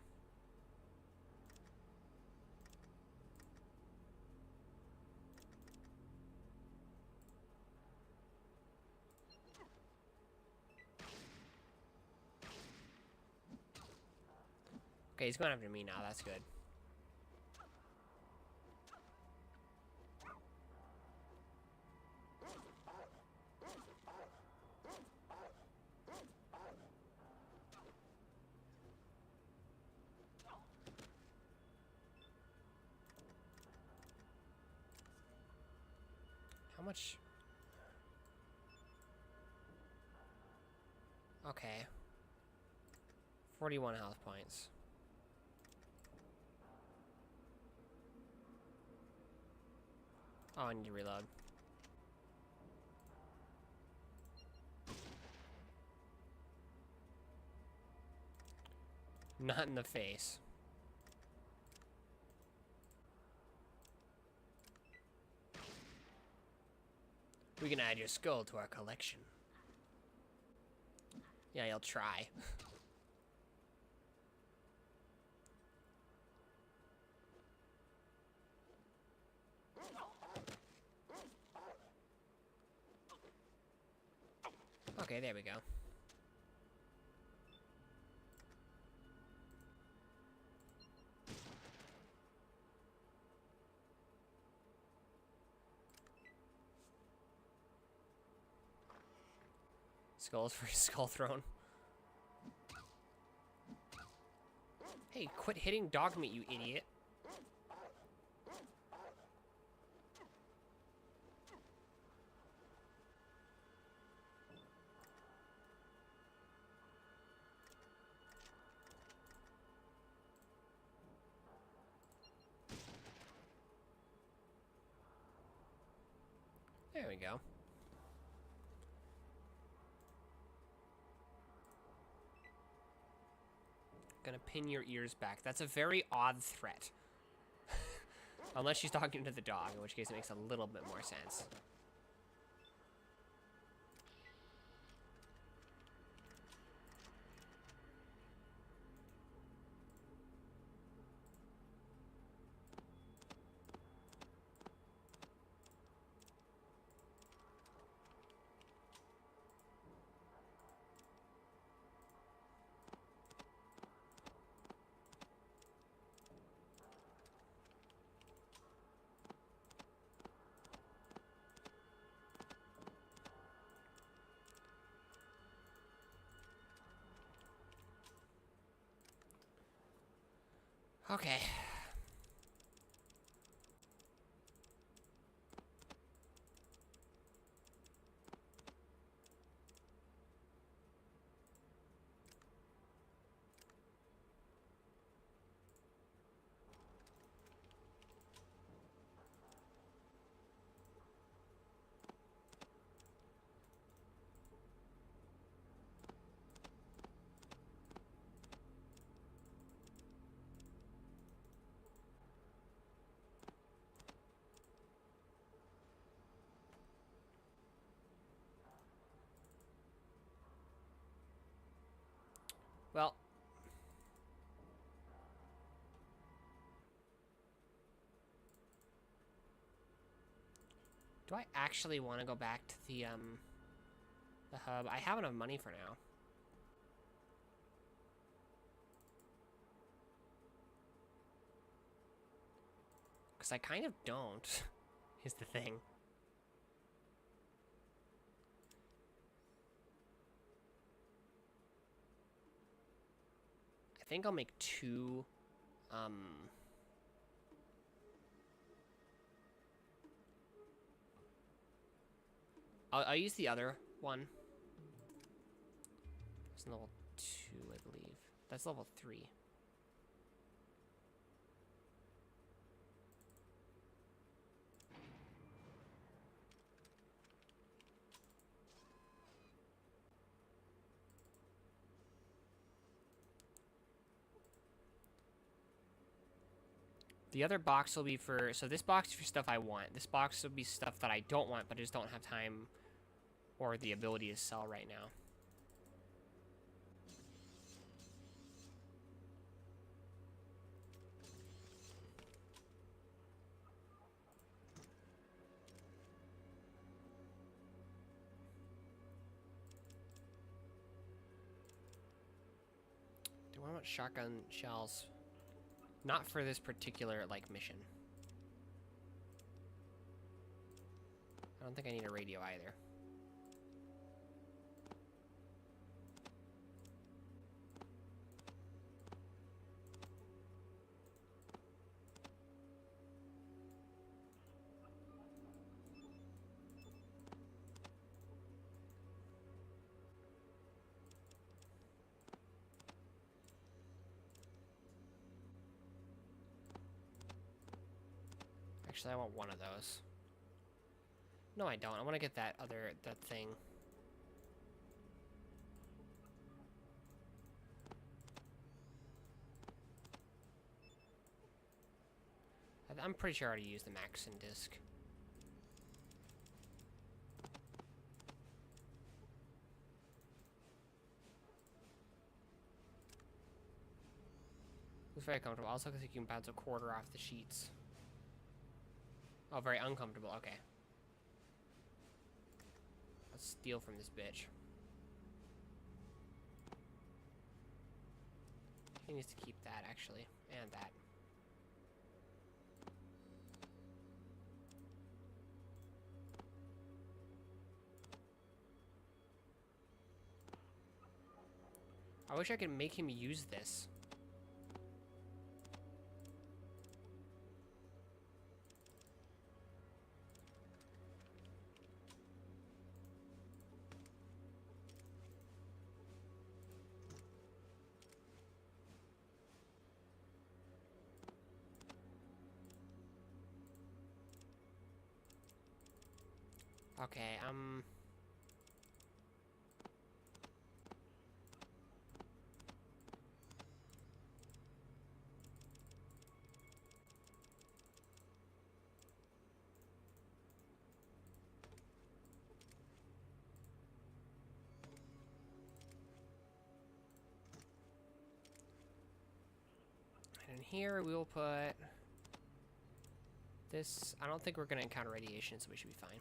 Okay, he's going after me now, that's good. How much? Okay. 41 health points. Oh, I need to reload. Not in the face. We can add your skull to our collection. Yeah, you'll try. Okay, there we go. Skulls for skull throne. Hey, quit hitting dog meat, you idiot. There we go. Gonna pin your ears back. That's a very odd threat. Unless she's talking to the dog, in which case it makes a little bit more sense. Okay. Well, do I actually want to go back to the hub? I have enough money for now. Because I kind of don't, is the thing. I think I'll make 2, I'll use the other one. It's level 2, I believe. That's level 3. The other box will be for, so this box is for stuff I want. This box will be stuff that I don't want, but I just don't have time or the ability to sell right now. Do I want shotgun shells? Not for this particular, like, mission. I don't think I need a radio either. Actually, I want one of those. No, I don't. I want to get that thing. I'm pretty sure I already used the Maxon disc. It's very comfortable. Also, because you can bounce a quarter off the sheets. Oh, very uncomfortable. Okay. Let's steal from this bitch. He needs to keep that, actually. And that. I wish I could make him use this. Okay, and here we will put this. I don't think we're gonna encounter radiation, so we should be fine.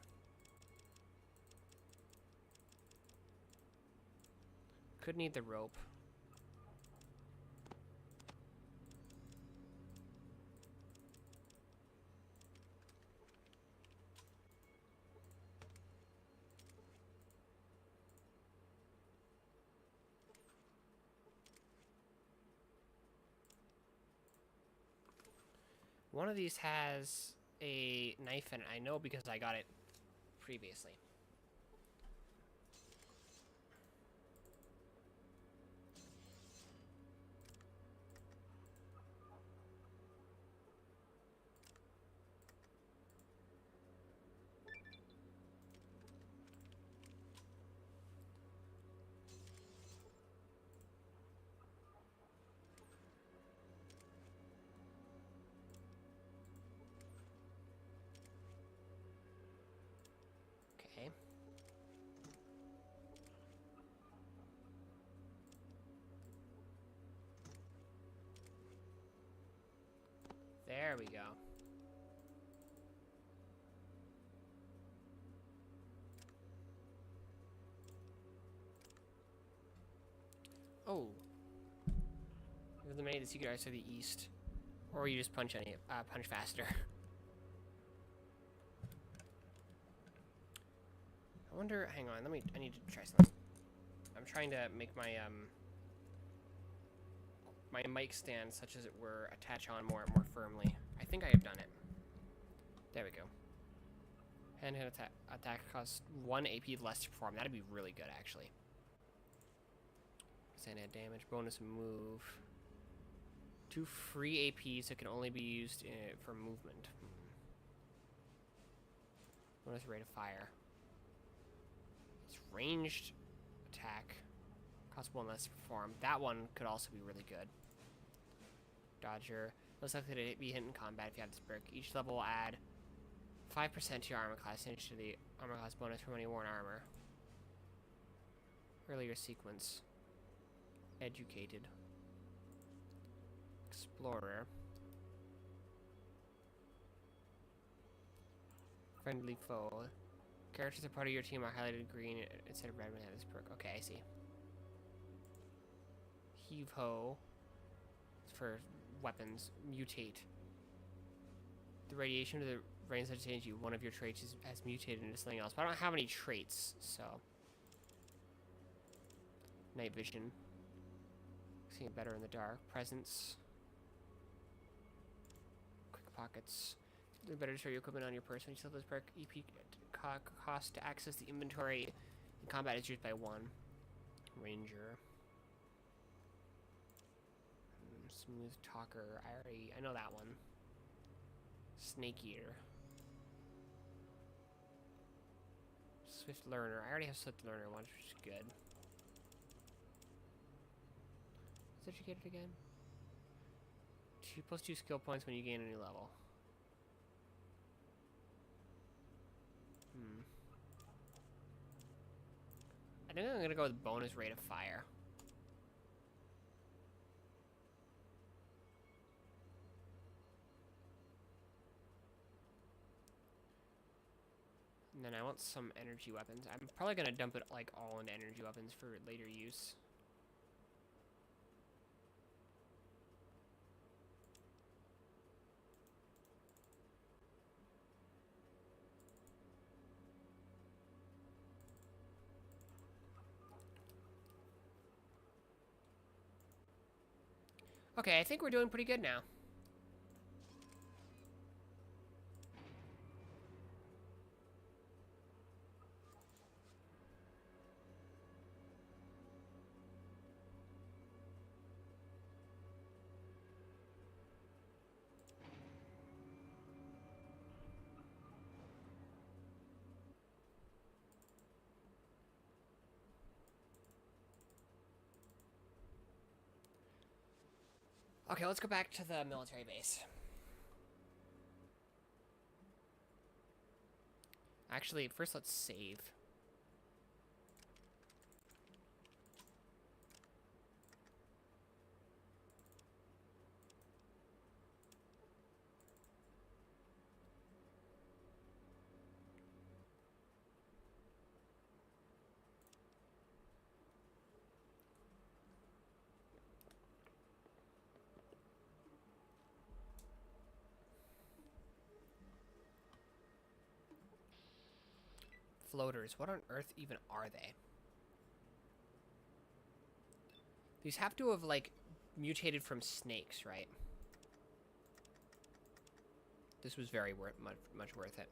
Could need the rope. One of these has a knife in it. I know because I got it previously. Okay. There we go. Oh. You eliminated the secret arts to the east. Or you just punch punch faster. I wonder, hang on, I need to try something. I'm trying to make my, my mic stand, such as it were, attach on more firmly. I think I have done it. There we go. Hand-to-hand attack costs 1 AP less to perform. That'd be really good, actually. Hand damage, bonus move. 2 free AP, so it can only be used for movement. Bonus rate of fire. It's ranged attack. Costs 1 less to perform. That one could also be really good. Dodger. Most likely to be hit in combat if you have this perk. Each level will add 5% to your armor class, and to the armor class bonus from any worn armor. Earlier sequence. Educated. Explorer. Friendly foe. Characters that are part of your team are highlighted green instead of red when they have this perk. Okay, I see. Heave ho. It's for weapons. Mutate. The radiation of the rain that change you. One of your traits has mutated into something else. But I don't have any traits, so. Night vision. Seeing better in the dark. Presence. Quick pockets. Better to show your equipment on your person. When you sell this perk, EP cost to access the inventory in combat is used by 1. Ranger. Smooth talker. I know that one. Snake eater. Swift learner. I already have swift learner once, which is good. Is educated again? 2+2 skill points when you gain a new level. I think I'm gonna go with bonus rate of fire. And then I want some energy weapons. I'm probably gonna dump it like all into energy weapons for later use. Okay, I think we're doing pretty good now. Okay, let's go back to the military base. Actually, first let's save. Floaters. What on earth even are they? These have to have, like, mutated from snakes, right? This was very much worth it.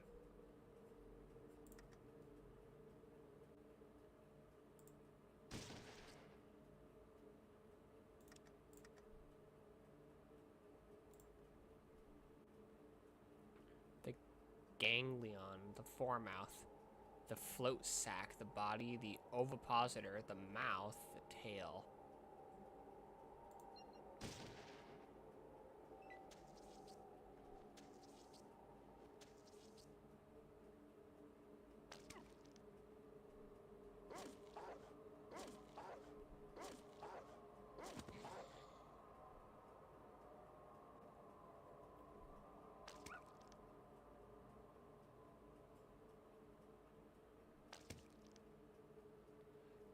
The ganglion, the foremouth. The float sac, the body, the ovipositor, the mouth, the tail.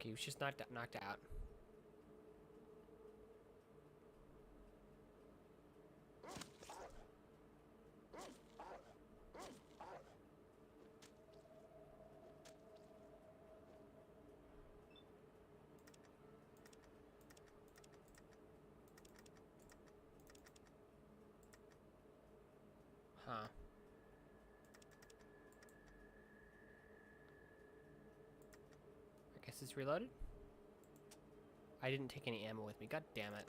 Okay, he was just knocked out. Huh. I guess it's reloaded? I didn't take any ammo with me. God damn it.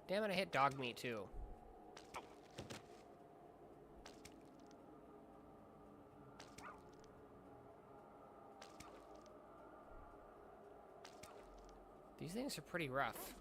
Damn it, I hit dog meat too. These things are pretty rough.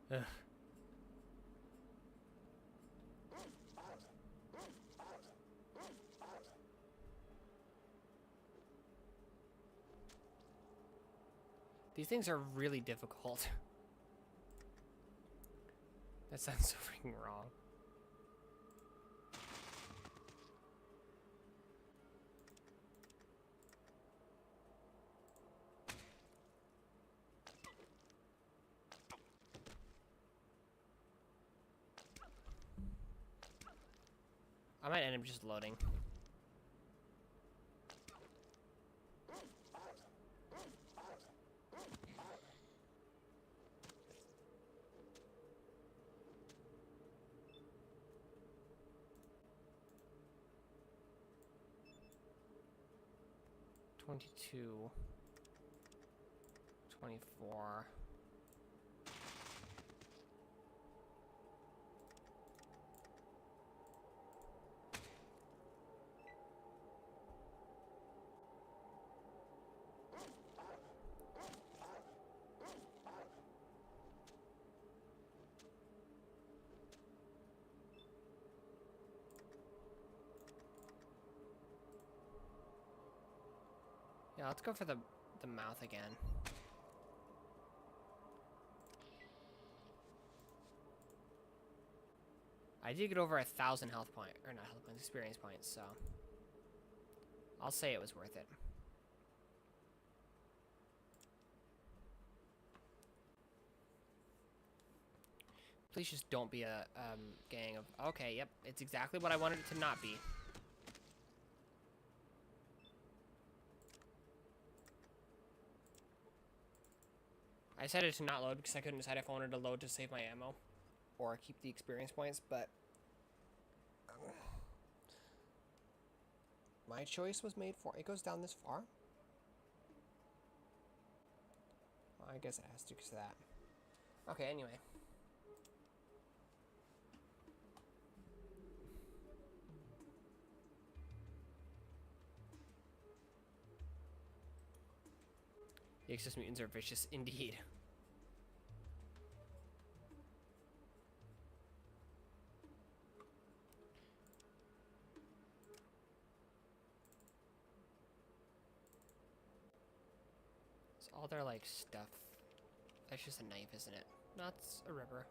Ugh. These things are really difficult. That sounds so freaking wrong. I might end up just loading. $22, $24. Yeah, let's go for the mouth again. I did get over 1,000 health point, or not health points, experience points, so I'll say it was worth it. Please just don't be a gang of... Okay, yep, it's exactly what I wanted it to not be. I decided to not load because I couldn't decide if I wanted to load to save my ammo or keep the experience points, but my choice was made for... It goes down this far? Well, I guess it has to because of that. Okay, anyway. The excess mutants are vicious indeed. It's all their like stuff. That's just a knife, isn't it? No, it's a ripper.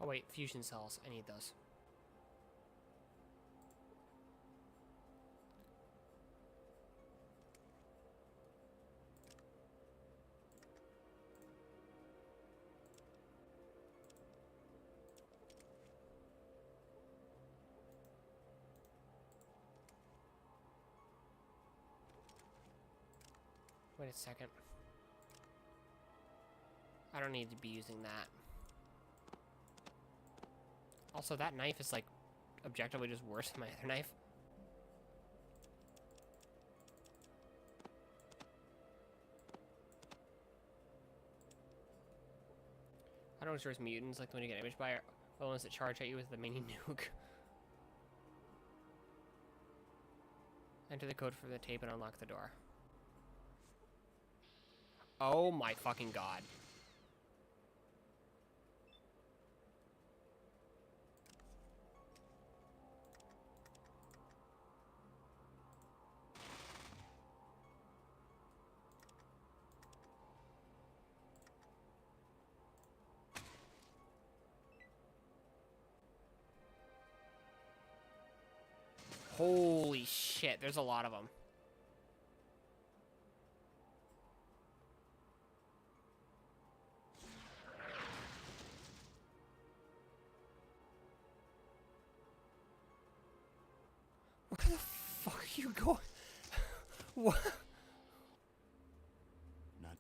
Oh wait, fusion cells. I need those. Wait a second. I don't need to be using that. Also, that knife is, like, objectively just worse than my other knife. I don't know if there's mutants, like when you get imaged by the ones that charge at you with the mini nuke. Enter the code for the tape and unlock the door. Oh my fucking god. Holy shit, there's a lot of them. Where the fuck are you going? What? Not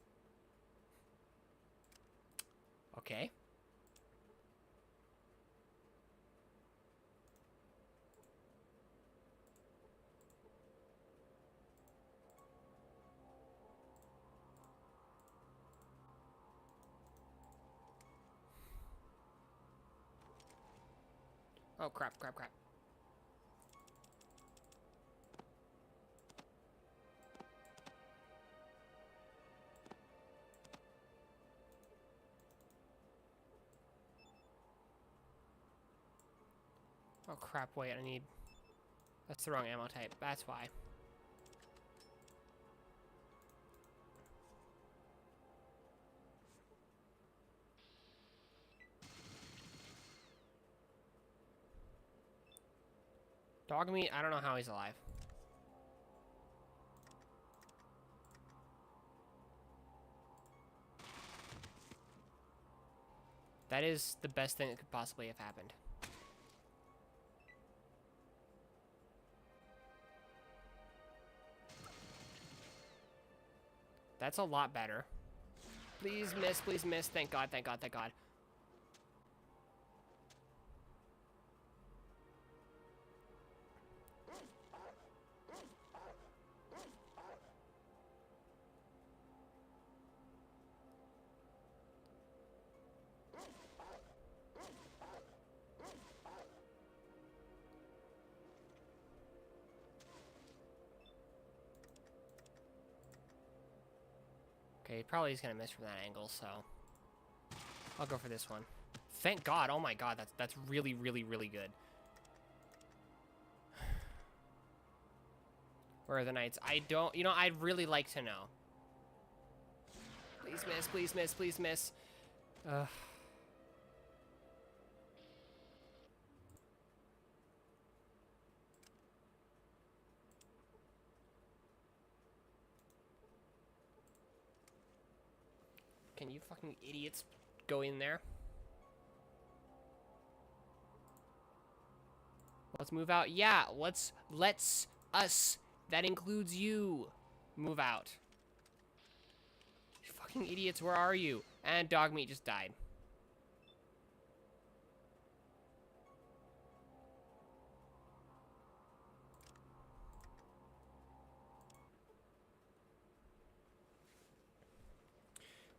Okay. Oh crap, crap, crap. Oh crap, wait, I need... That's the wrong ammo type, that's why. Dog meat, I don't know how he's alive. That is the best thing that could possibly have happened. That's a lot better. Please miss, please miss. Thank God, thank God, thank God. Okay, probably he's gonna miss from that angle, so I'll go for this one. Thank God! Oh my God, that's really, really, really good. Where are the knights? I don't. You know, I'd really like to know. Please miss, please miss, please miss. Can you fucking idiots go in there? Let's move out. Yeah, let's us. That includes you. Move out. You fucking idiots, where are you? And dog meat just died.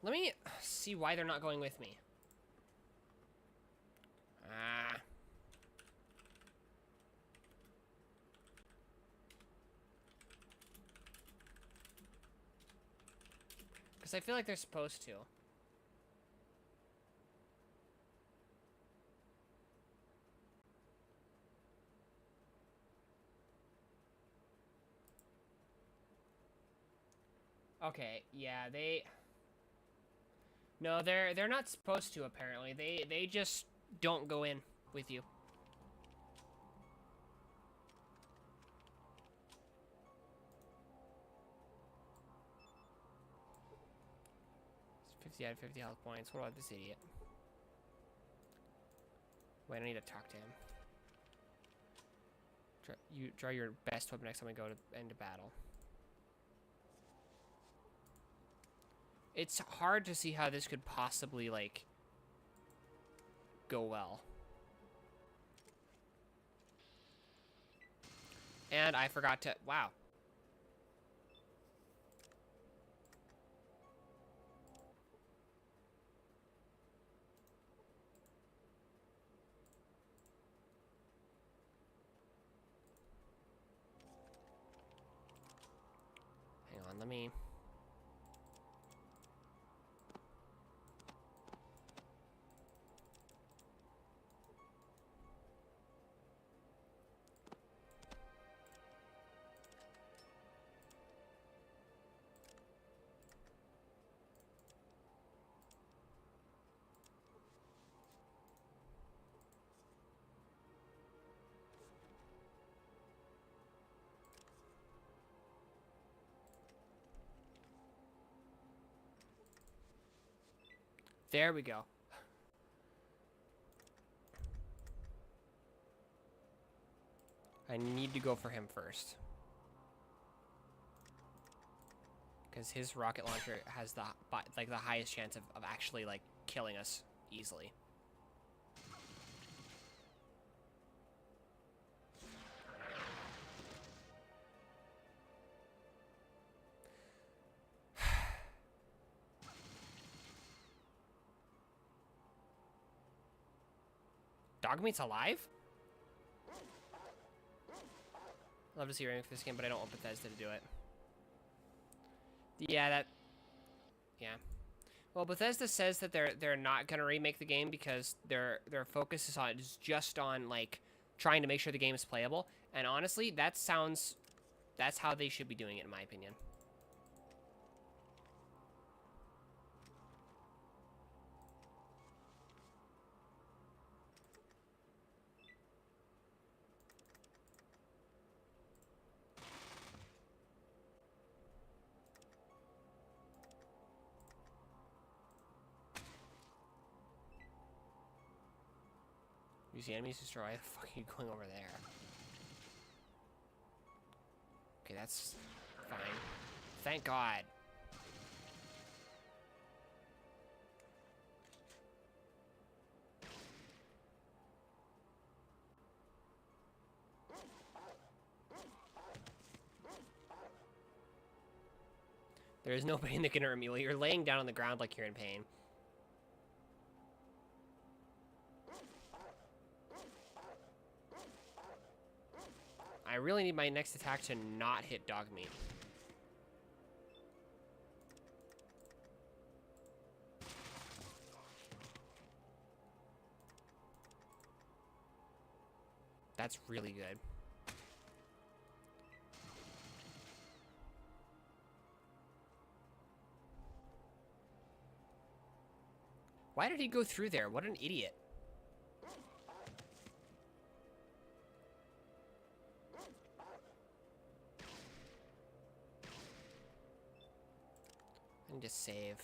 Let me see why they're not going with me. Ah. Because I feel like they're supposed to. Okay, yeah, no, they're not supposed to, apparently. They just don't go in with you. It's 50 out of 50 health points. What about this idiot? Wait, I need to talk to him. You draw your best weapon next time I go to end a battle. It's hard to see how this could possibly, like, go well. And I forgot to... Wow. Hang on, let me... There we go. I need to go for him first. Because his rocket launcher has the highest chance of actually, like, killing us easily. Dogmeat's alive? I'd love to see a remake for this game, but I don't want Bethesda to do it. Yeah, yeah. Well, Bethesda says that they're not gonna remake the game because their focus is just on, like, trying to make sure the game is playable. And honestly, that's how they should be doing it, in my opinion. You see enemies destroy? Why the fuck are you going over there? Okay, that's fine. Thank God. There is no pain that can hurt me. Well, you're laying down on the ground like you're in pain. I really need my next attack to not hit Dogmeat. That's really good. Why did he go through there? What an idiot. I need to save.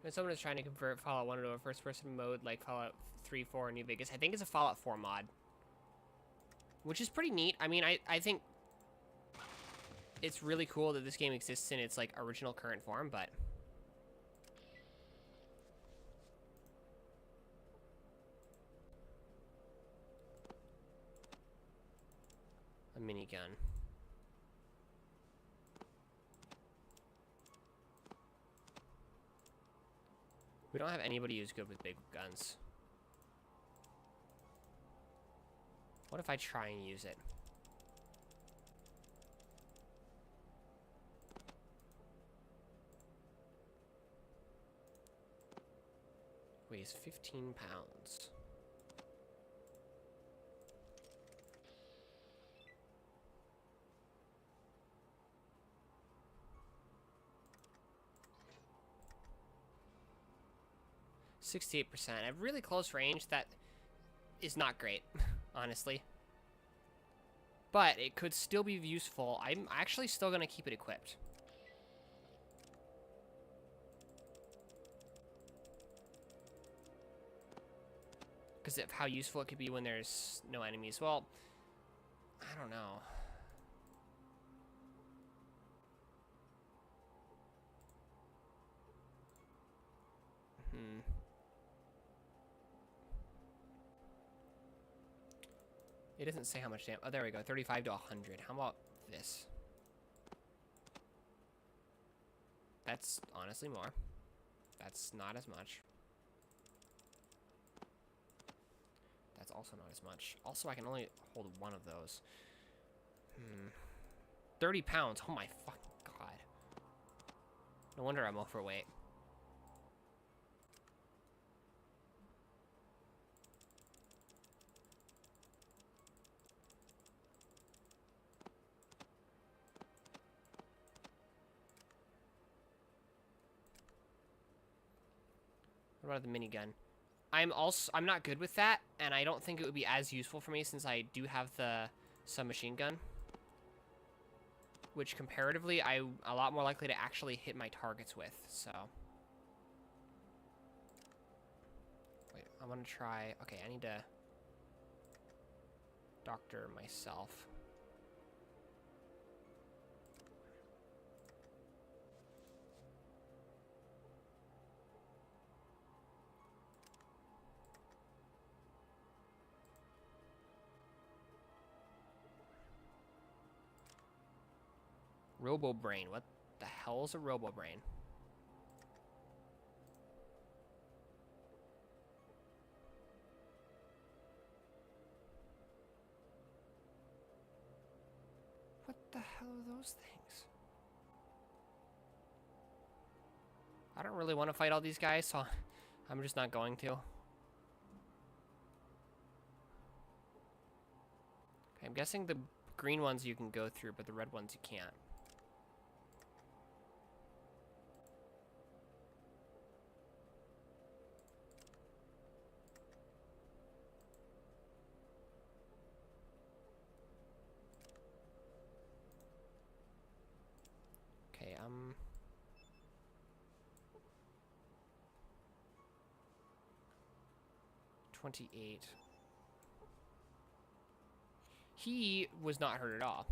When someone is trying to convert Fallout 1 into a first-person mode like Fallout 3, 4, and New Vegas, I think it's a Fallout 4 mod. Which is pretty neat. I mean, I think it's really cool that this game exists in its, like, original current form, but... a minigun. We don't have anybody who's good with big guns. What if I try and use it? Weighs 15 pounds. 68%. At really close range, that is not great, honestly. But it could still be useful. I'm actually still going to keep it equipped. Because of how useful it could be when there's no enemies. Well, I don't know. It doesn't say how much damage. Oh, there we go. 35 to 100. How about this? That's honestly more. That's not as much. That's also not as much. Also, I can only hold one of those. 30 pounds. Oh my fucking god. No wonder I'm overweight. What about the minigun? I'm not good with that, and I don't think it would be as useful for me since I do have the submachine gun, which comparatively I'm a lot more likely to actually hit my targets with. So, wait, I want to try. Okay, I need to doctor myself. Robo Brain. What the hell is a Robo Brain? What the hell are those things? I don't really want to fight all these guys, so I'm just not going to. Okay, I'm guessing the green ones you can go through, but the red ones you can't. Okay, 28. He was not hurt at all.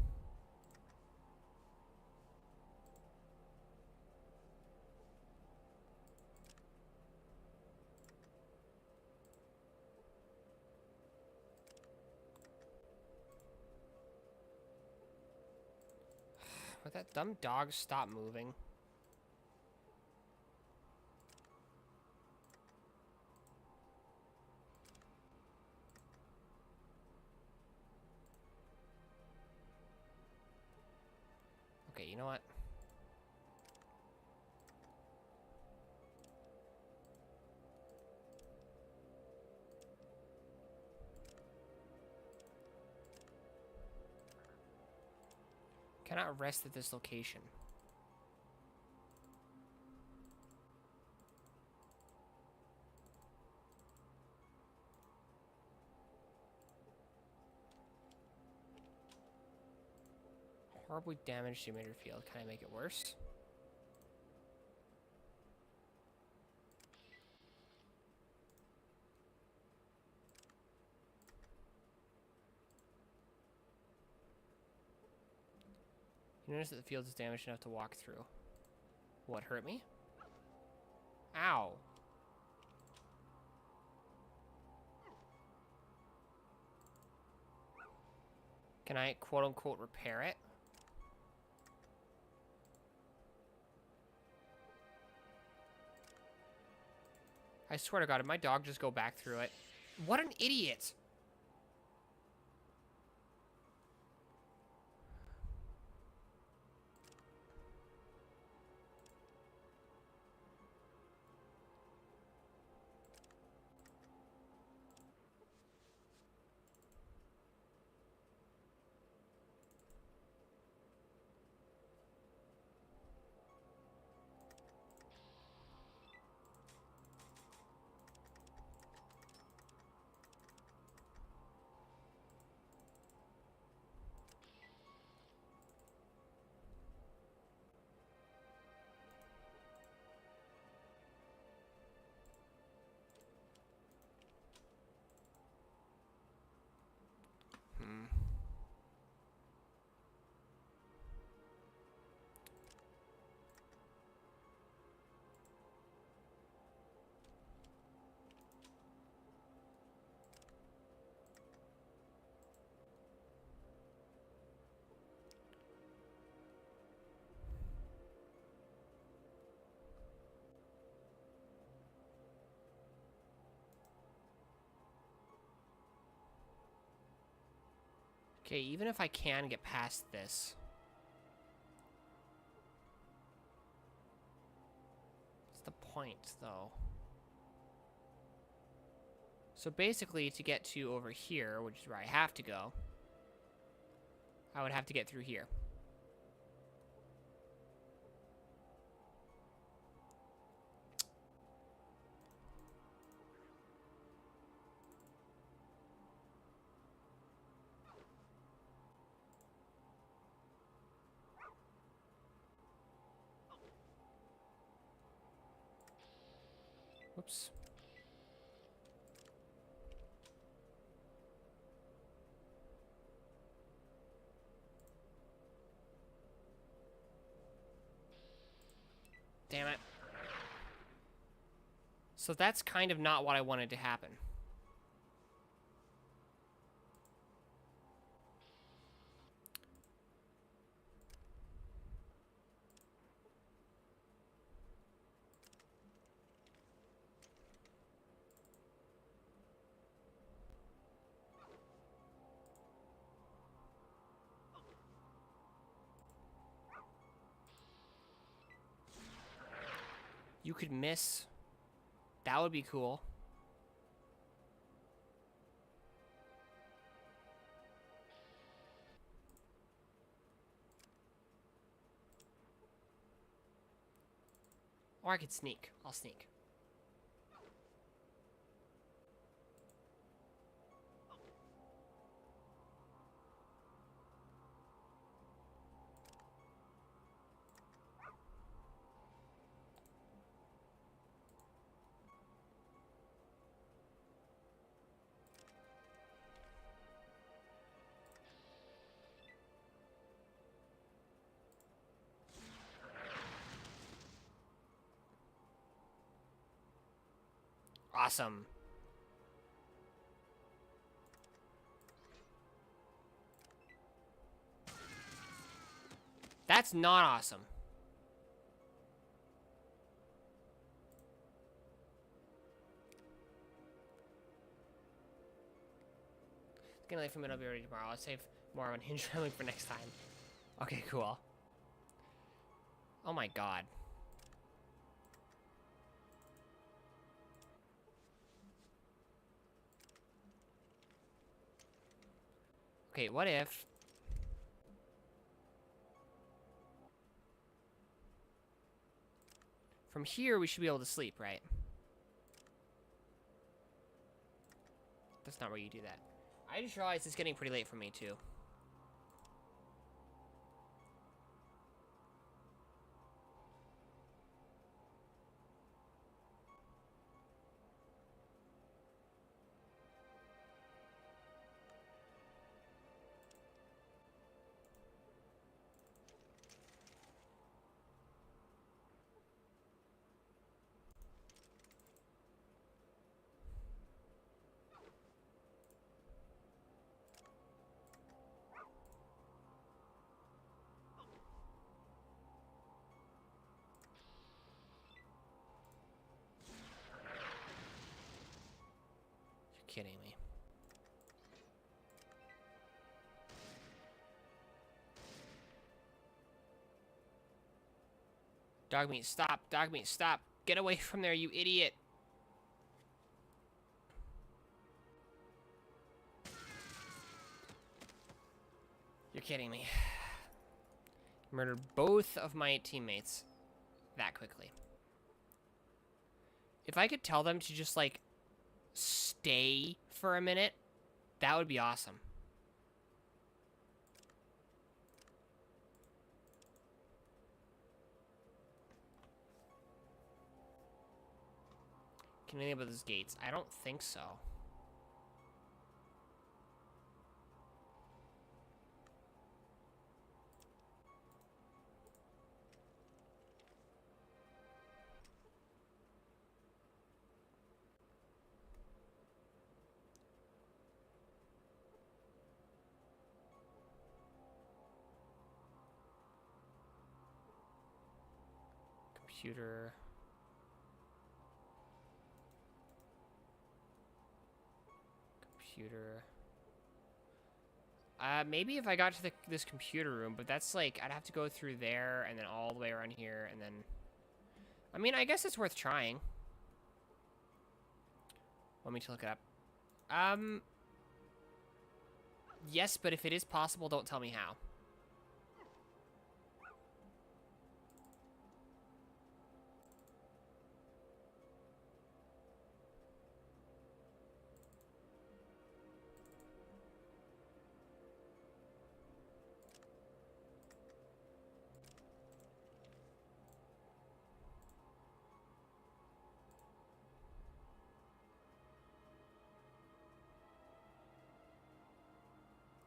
Would that dumb dog stop moving? Okay, you know what? Cannot rest at this location. Horribly damaged emitter field. Can I make it worse? You notice that the field is damaged enough to walk through. What, hurt me? Ow. Can I quote-unquote repair it? I swear to God, did my dog just go back through it? What an idiot! Okay, even if I can get past this. What's the point, though? So basically, to get to over here, which is where I have to go, I would have to get through here. Whoops. Damn it. So that's kind of not what I wanted to happen. You could miss. That would be cool. Or I could sneak. I'll sneak. Awesome. That's not awesome. It's getting late for me. I'll be ready tomorrow. I'll save more on hinge railing for next time. Okay, cool. Oh my god. Okay, what if... From here, we should be able to sleep, right? That's not where you do that. I just realized it's getting pretty late for me, too. You're kidding me. Dog meat, stop. Dog meat, stop. Get away from there, you idiot. You're kidding me. Murdered both of my teammates that quickly. If I could tell them to just, like, stay for a minute, that would be awesome. Can we enable those gates? I don't think so. Computer. Computer. Maybe if I got to this computer room, but that's like, I'd have to go through there and then all the way around here and then... I mean, I guess it's worth trying. Want me to look it up? Yes, but if it is possible, don't tell me how.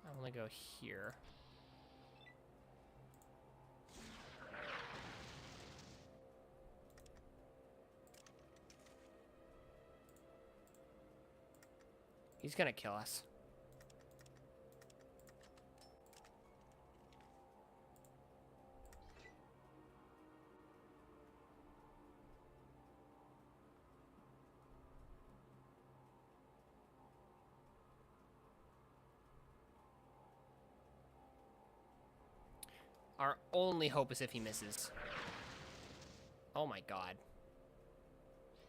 I'm gonna go here. He's gonna kill us. Our only hope is if he misses. Oh my god.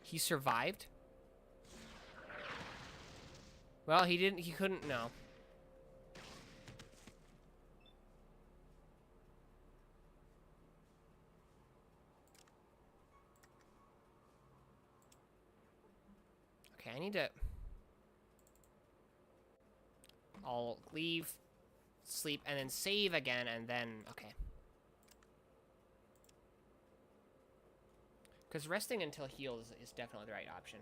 He survived? Well, he couldn't, no. Okay, I need to... I'll leave, sleep, and then save again, and then... Okay. Because resting until healed is definitely the right option.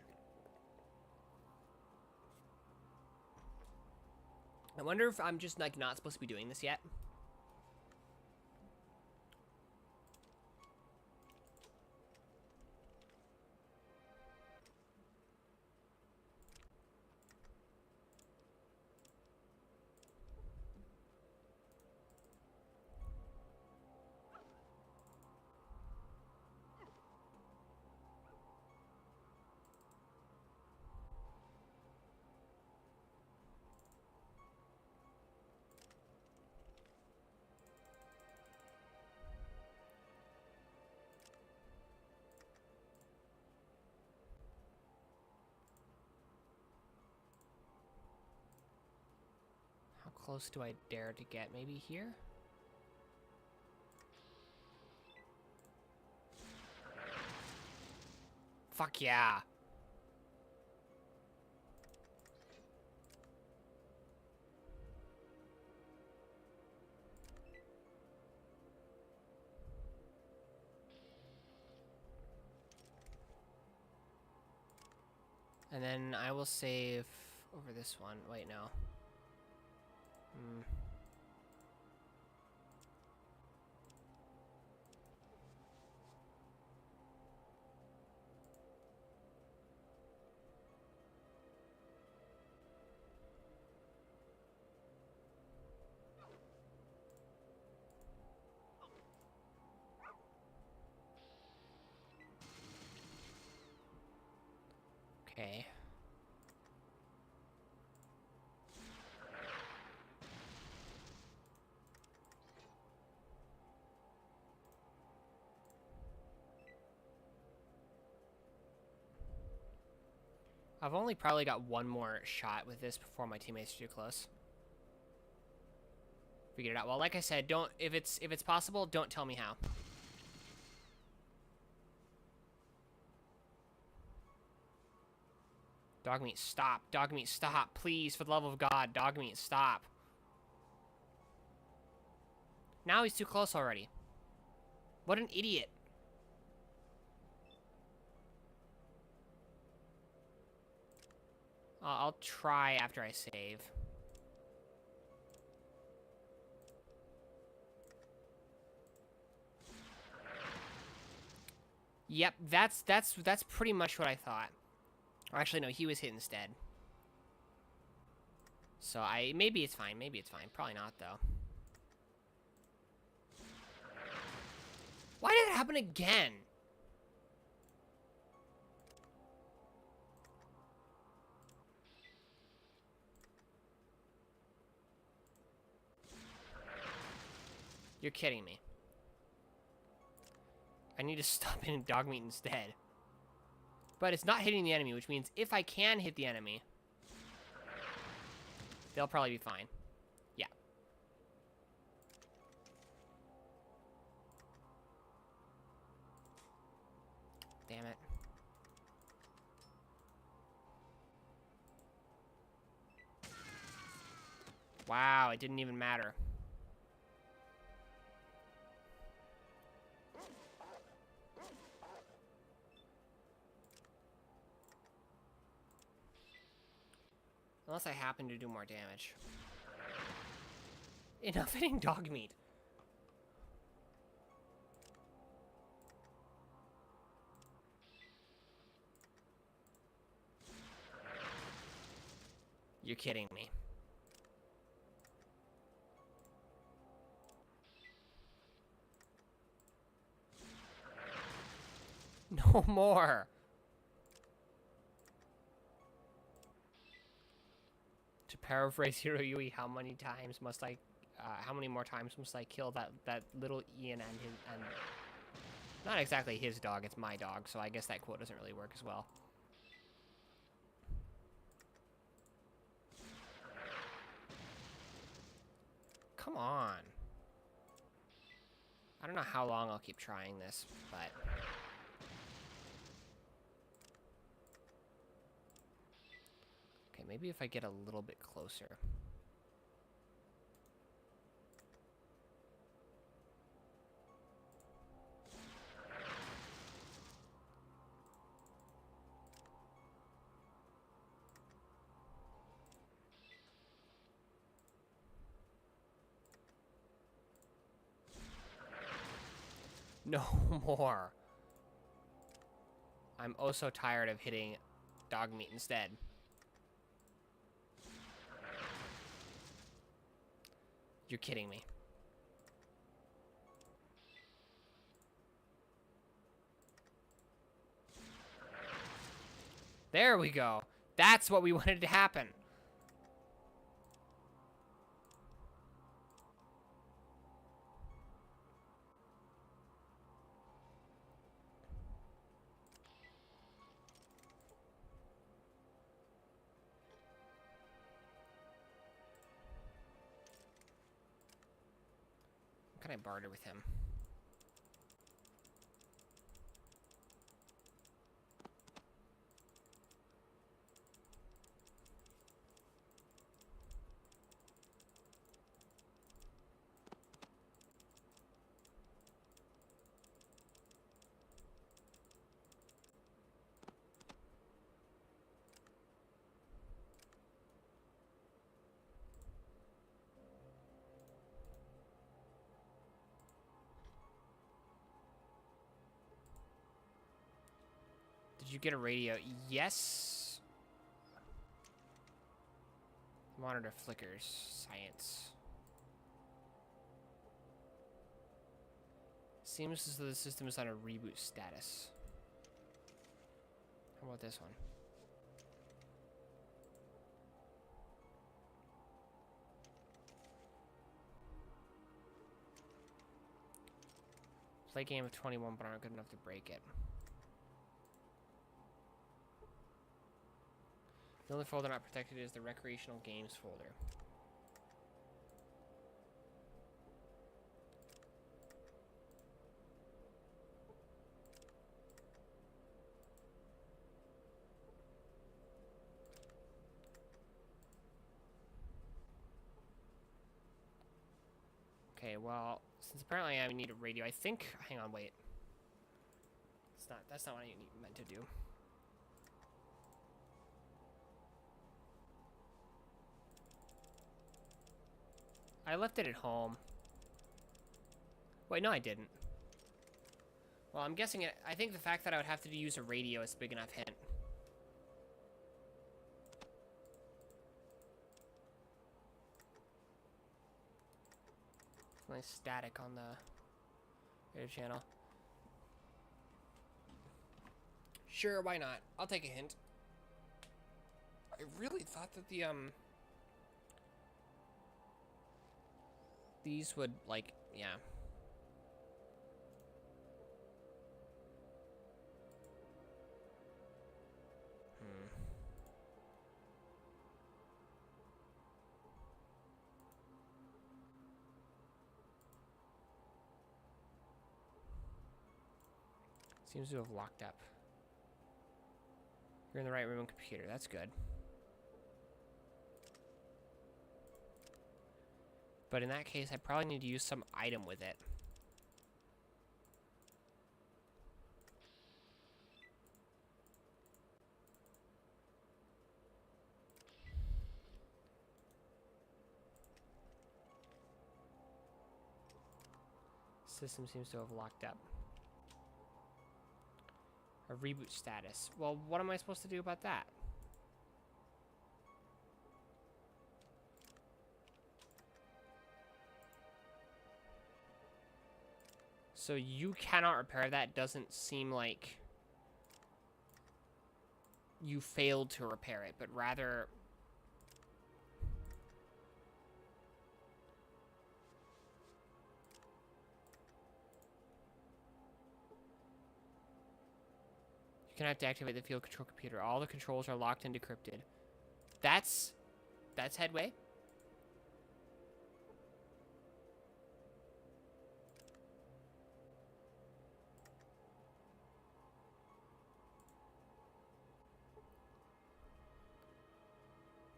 I wonder if I'm just, like, not supposed to be doing this yet. How close do I dare to get? Maybe here? Fuck yeah. And then I will save over this one. Wait, no. Okay. I've only probably got one more shot with this before my teammates are too close. Figured it out. Well, like I said, don't if it's possible, don't tell me how. Dog meat, stop. Dog meat, stop. Please, for the love of God, dog meat, stop. Now he's too close already. What an idiot. I'll try after I save. Yep, that's pretty much what I thought. Or actually, no, he was hit instead. So maybe it's fine. Maybe it's fine. Probably not, though. Why did it happen again? You're kidding me. I need to stop hitting dog meat instead. But it's not hitting the enemy, which means if I can hit the enemy, they'll probably be fine. Yeah. Damn it. Wow, it didn't even matter. Unless I happen to do more damage. Enough hitting dog meat. You're kidding me. No more. To paraphrase Hiro Yui, how many more times must I kill that little Ian and his, and not exactly his dog, it's my dog, so I guess that quote doesn't really work as well. Come on. I don't know how long I'll keep trying this, but... Okay, maybe if I get a little bit closer. No more. I'm oh so tired of hitting dog meat instead. You're kidding me. There we go. That's what we wanted to happen. How can I barter with him? Did you get a radio? Yes. Monitor flickers. Science. Seems as though the system is on a reboot status. How about this one? Play game of 21, but aren't good enough to break it. The only folder not protected is the recreational games folder. Okay, well, since apparently I need a radio, I think... Hang on, wait. That's not what I meant to do. I left it at home. Wait, no, I didn't. Well, I'm guessing it... I think the fact that I would have to use a radio is a big enough hint. Nice static on the radio channel. Sure, why not? I'll take a hint. I really thought that the these would, like, yeah. Seems to have locked up. You're in the right room on computer. That's good. But in that case, I probably need to use some item with it. System seems to have locked up. A reboot status. Well, what am I supposed to do about that? So you cannot repair that. Doesn't seem like you failed to repair it, but rather... You can have to activate the field control computer. All the controls are locked and decrypted. That's headway.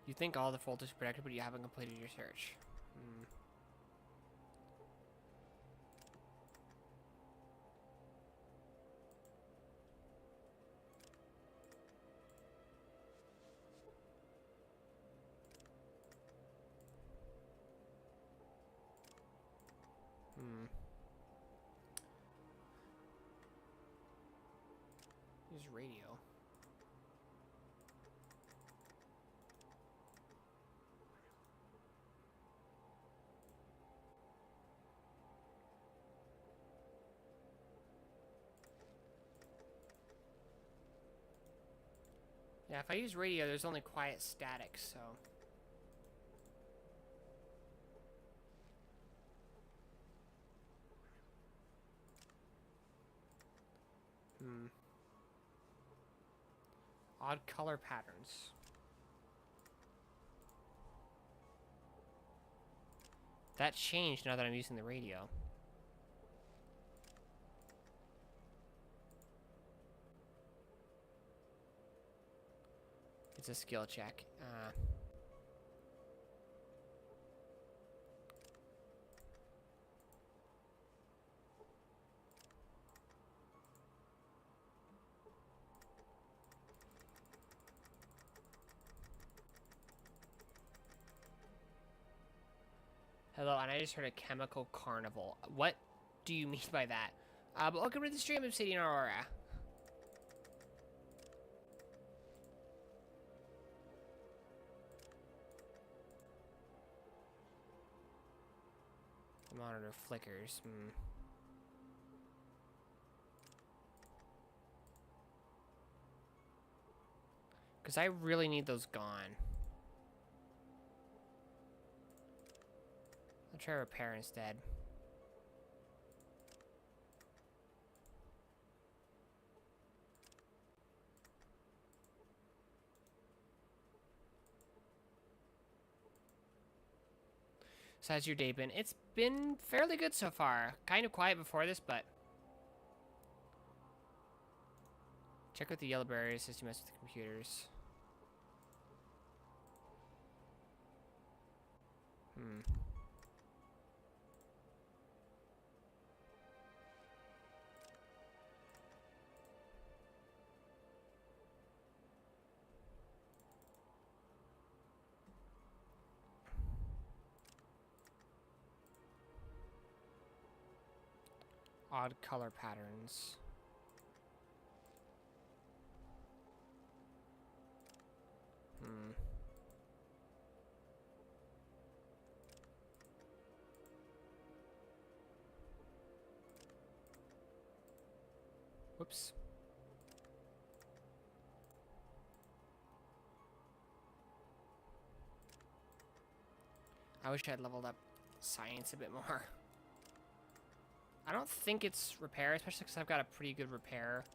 You think all the folders are protected, but you haven't completed your search. Use radio. Yeah, if I use radio, there's only quiet static, so... Odd color patterns. That changed now that I'm using the radio. It's a skill check. Hello, and I just heard a chemical carnival. What do you mean by that? But welcome to the stream, Obsidian Aurora. The monitor flickers. Because I really need those gone. I'll try repair instead. So how's your day been? It's been fairly good so far. Kind of quiet before this, but... Check out the yellow barrier system mess with the computers. Odd color patterns. Whoops. I wish I had leveled up science a bit more. I don't think it's repair, especially because I've got a pretty good repair.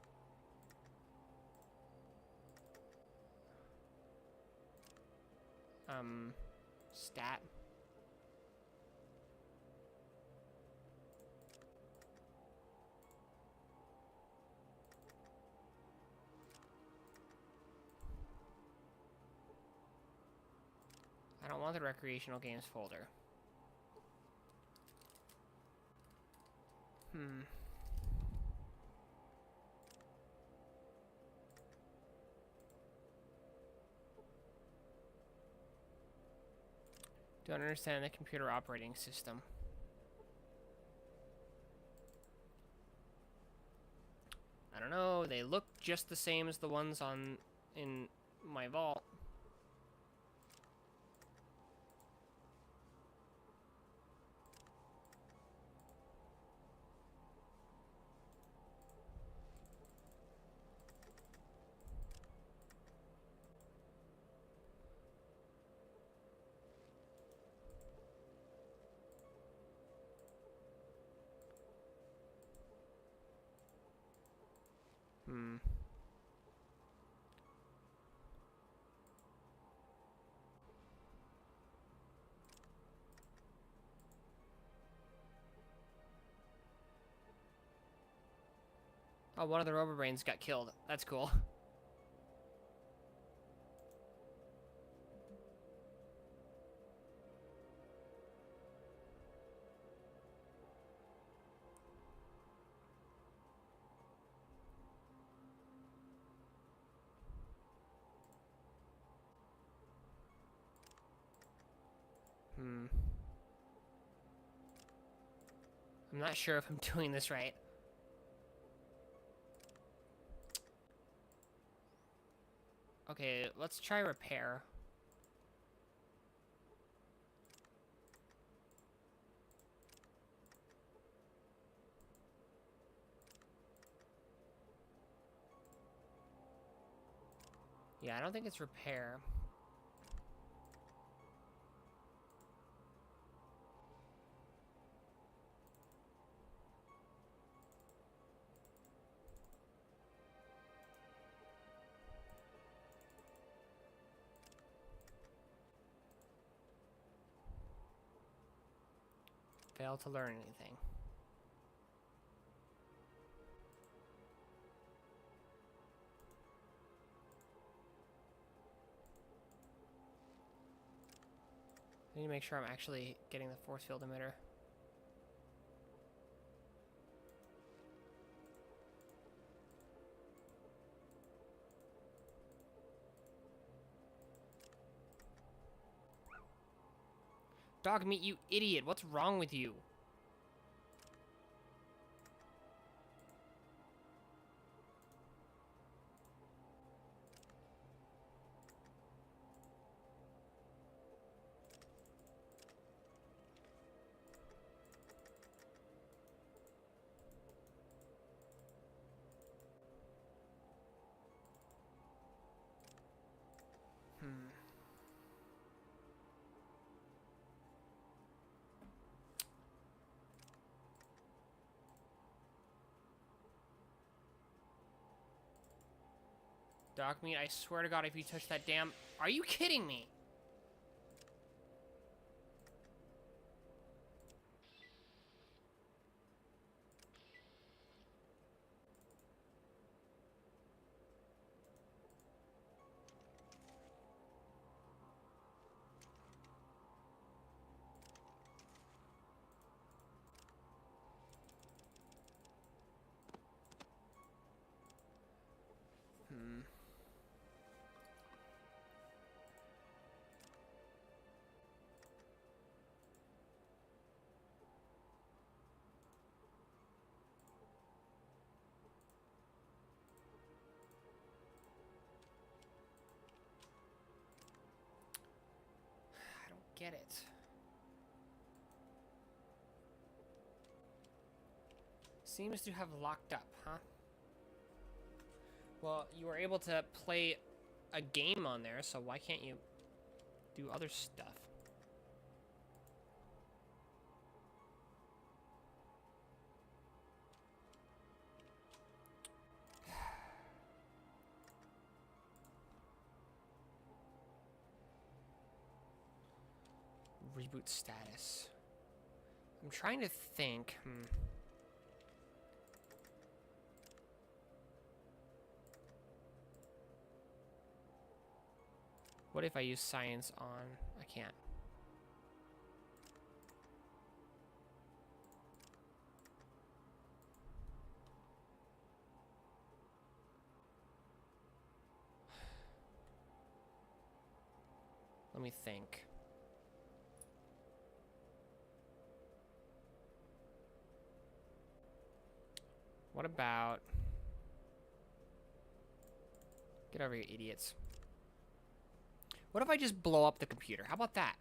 Stat. I don't want the recreational games folder. Don't understand the computer operating system. I don't know, they look just the same as the ones in my vault. Oh, one of the Robobrains got killed. That's cool. I'm not sure if I'm doing this right. Okay, let's try repair. Yeah, I don't think it's repair. Failed to learn anything. I need to make sure I'm actually getting the force field emitter. Dog meat, you idiot! What's wrong with you? Dog meat, I swear to God, if you touch that damn... Are you kidding me? I don't get it. Seems to have locked up, huh? Well, you were able to play a game on there, so why can't you do other stuff? reboot status. I'm trying to think. What if I use science on? I can't. Let me think. What about... Get over here, idiots. What if I just blow up the computer? How about that?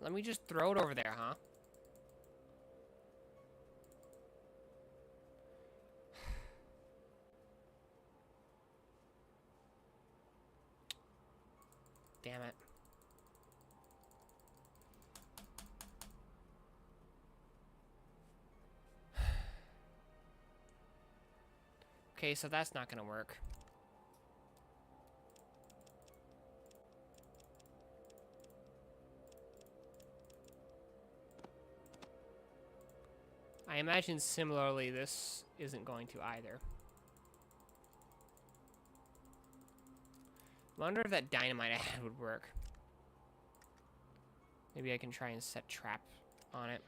Let me just throw it over there, huh? Damn it. Okay, so that's not gonna work. I imagine similarly this isn't going to either. I wonder if that dynamite I had would work. Maybe I can try and set trap on it.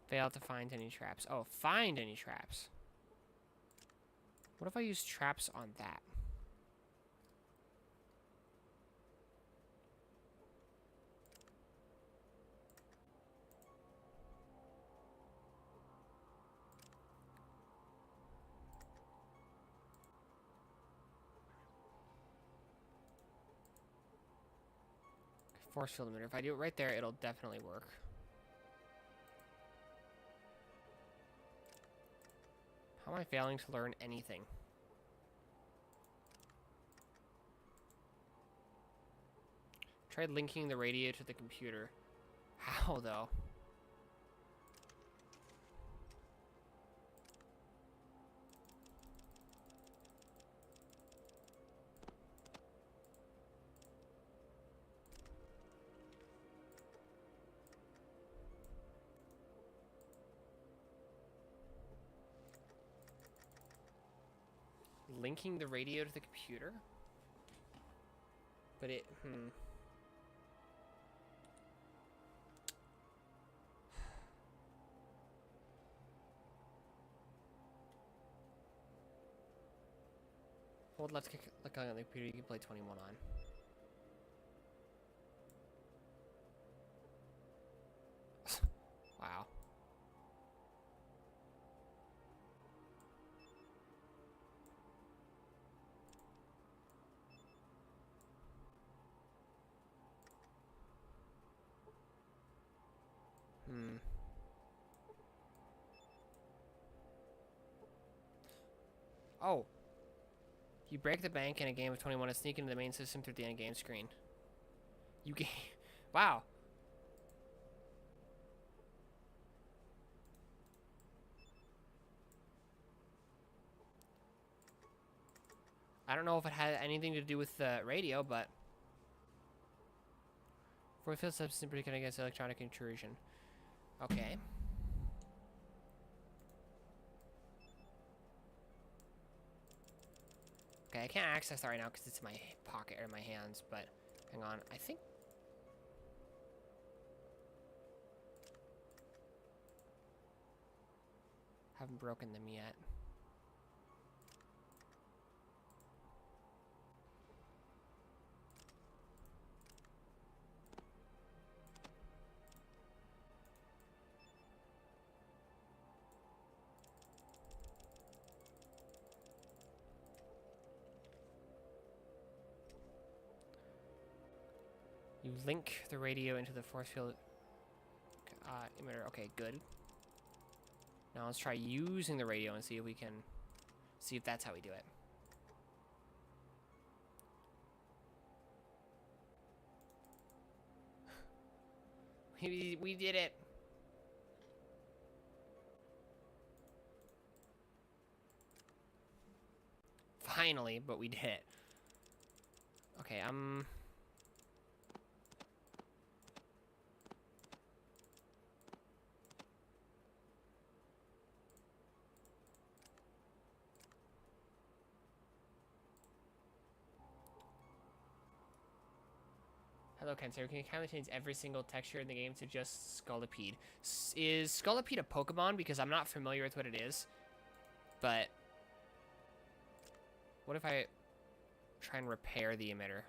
Failed to find any traps. Oh, find any traps. What if I use traps on that? Force field emitter. If I do it right there, it'll definitely work. How am I failing to learn anything? Tried linking the radio to the computer. How, though? Linking the radio to the computer? But it, Hold left click on the computer, you can play 21 on. Wow. Oh. You break the bank in a game of 21 and sneak into the main system through the end game screen. You game. Wow. I don't know if it had anything to do with the radio, but... For field substance breaking against electronic intrusion. Okay. Okay, I can't access that right now because it's in my pocket or in my hands, but hang on. I think... Haven't broken them yet. You link the radio into the force field emitter. Okay, good. Now let's try using the radio and see if we can... see if that's how we do it. We did it. Finally, but we did it. Okay, Hello, Kensei. Can you kindly change every single texture in the game to just Scolipede? Is Scolipede a Pokemon? Because I'm not familiar with what it is. But what if I try and repair the emitter?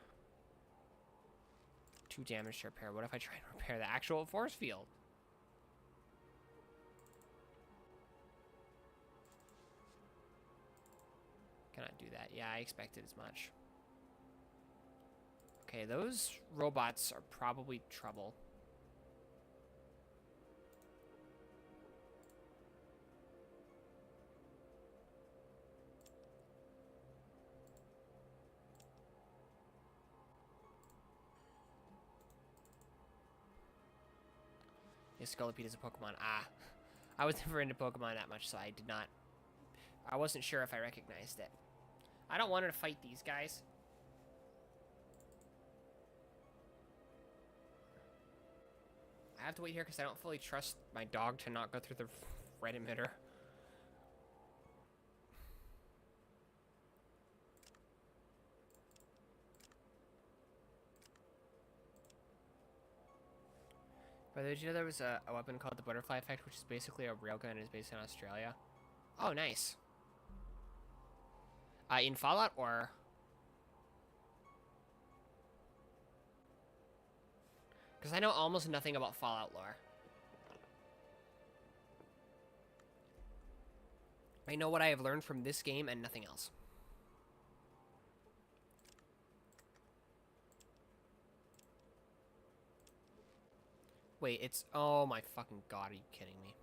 2 damage to repair. What if I try and repair the actual force field? Cannot do that. Yeah, I expected as much. Okay, those robots are probably trouble. Yes, Scolipede is a Pokemon. Ah. I was never into Pokemon that much, so I did not... I wasn't sure if I recognized it. I don't want her to fight these guys. I have to wait here because I don't fully trust my dog to not go through the red emitter. By the way, did you know there was a weapon called the butterfly effect, which is basically a railgun and is based in Australia? Oh, nice. In Fallout or... Because I know almost nothing about Fallout lore. I know what I have learned from this game and nothing else. Wait, it's... Oh my fucking god, are you kidding me?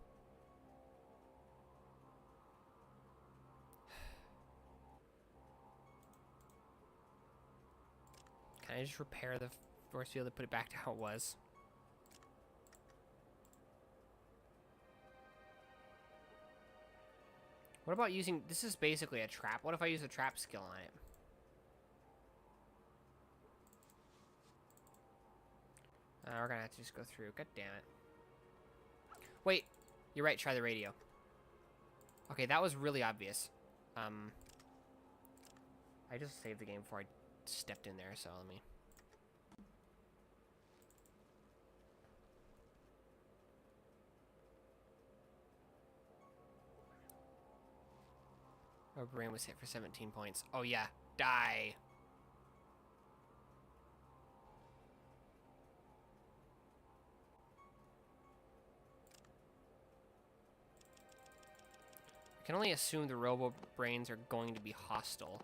Can I just repair the force field and put it back to how it was? What about using... This is basically a trap. What if I use a trap skill on it? We're gonna have to just go through. God damn it. Wait. You're right. Try the radio. Okay, that was really obvious. I just saved the game before I stepped in there, so let me... Our brain was hit for 17 points. Oh yeah. Die. I can only assume the robo brains are going to be hostile.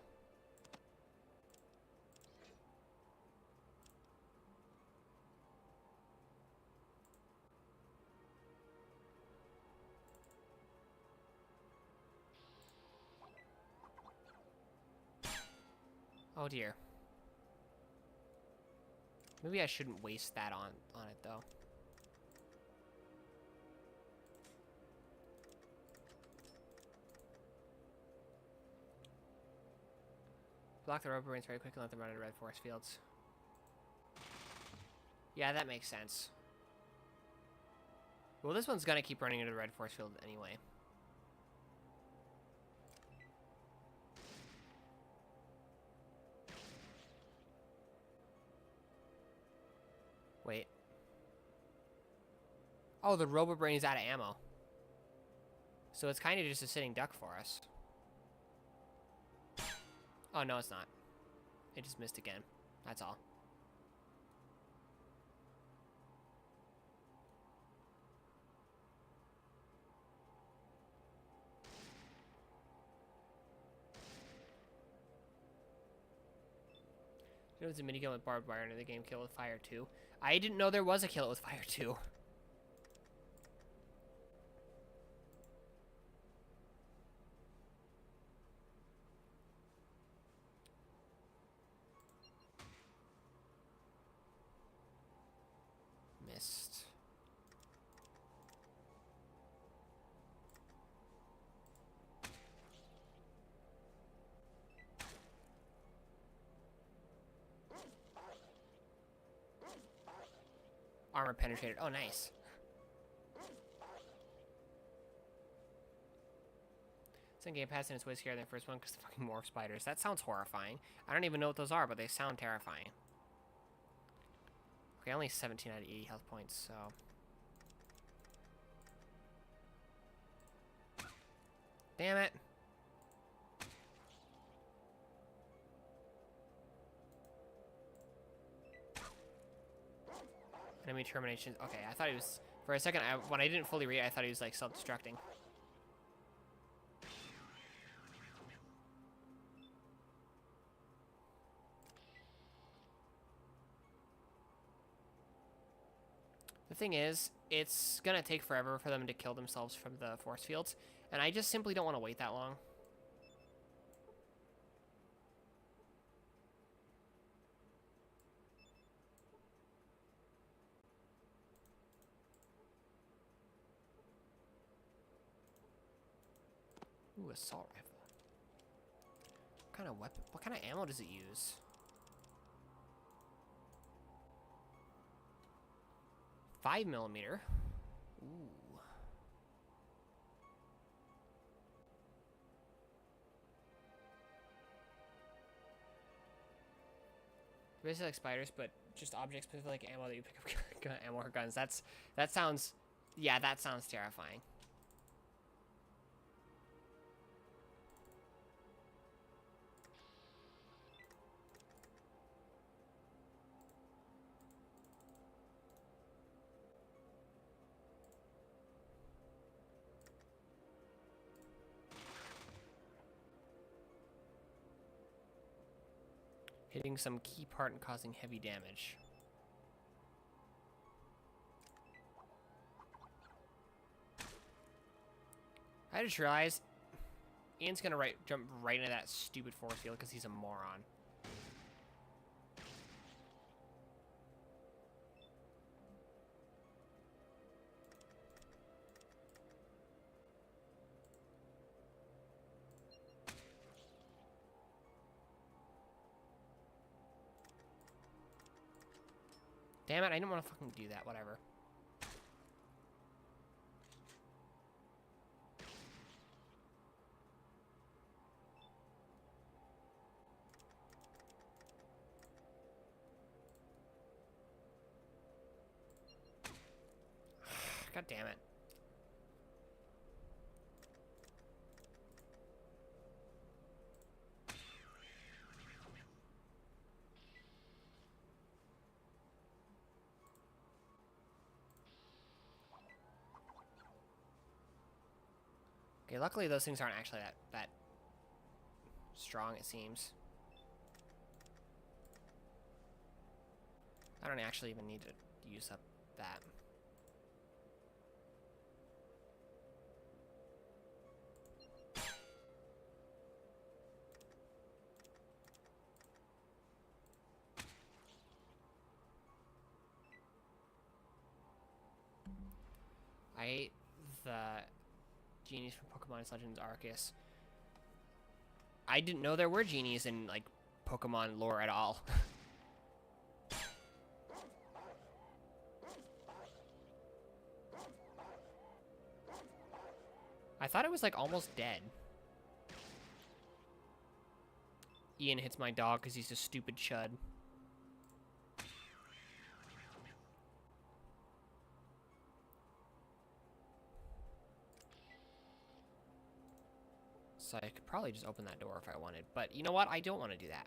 Oh dear. Maybe I shouldn't waste that on it though. Block the rubber brains very quickly and let them run into red force fields. Yeah, that makes sense. Well, this one's gonna keep running into the red force field anyway. Wait. Oh, the Robo Brain is out of ammo. So it's kind of just a sitting duck for us. Oh, no, it's not. It just missed again. That's all. You know, there's a minigun with barbed wire in the game, Kill with Fire 2. I didn't know there was a Kill it with Fire 2. Armor penetrated. Oh, nice. Second game passed and it's way scarier than the first one because the fucking morph spiders. That sounds horrifying. I don't even know what those are, but they sound terrifying. Okay, only 17 out of 80 health points, so... Damn it. Enemy termination. Okay, I thought he was... For a second, when I didn't fully read it, I thought he was, like, self-destructing. The thing is, it's gonna take forever for them to kill themselves from the force fields, and I just simply don't want to wait that long. Ooh, assault rifle. What kind of weapon? What kind of ammo does it use? 5mm. Ooh. Basically like spiders, but just object-specific like ammo that you pick up ammo or guns. That sounds, yeah, that sounds terrifying. Hitting some key part and causing heavy damage. I just realized Ian's gonna jump right into that stupid force field because he's a moron. Damn it, I didn't want to fucking do that, whatever. God damn it. Okay, luckily those things aren't actually that strong, it seems. I don't actually even need to use up that. I hate the genies from Pokemon Legends Arceus. I didn't know there were genies in, like, Pokemon lore at all. I thought it was, like, almost dead. Ian hits my dog because he's a stupid chud. So I could probably just open that door if I wanted. But you know what? I don't want to do that.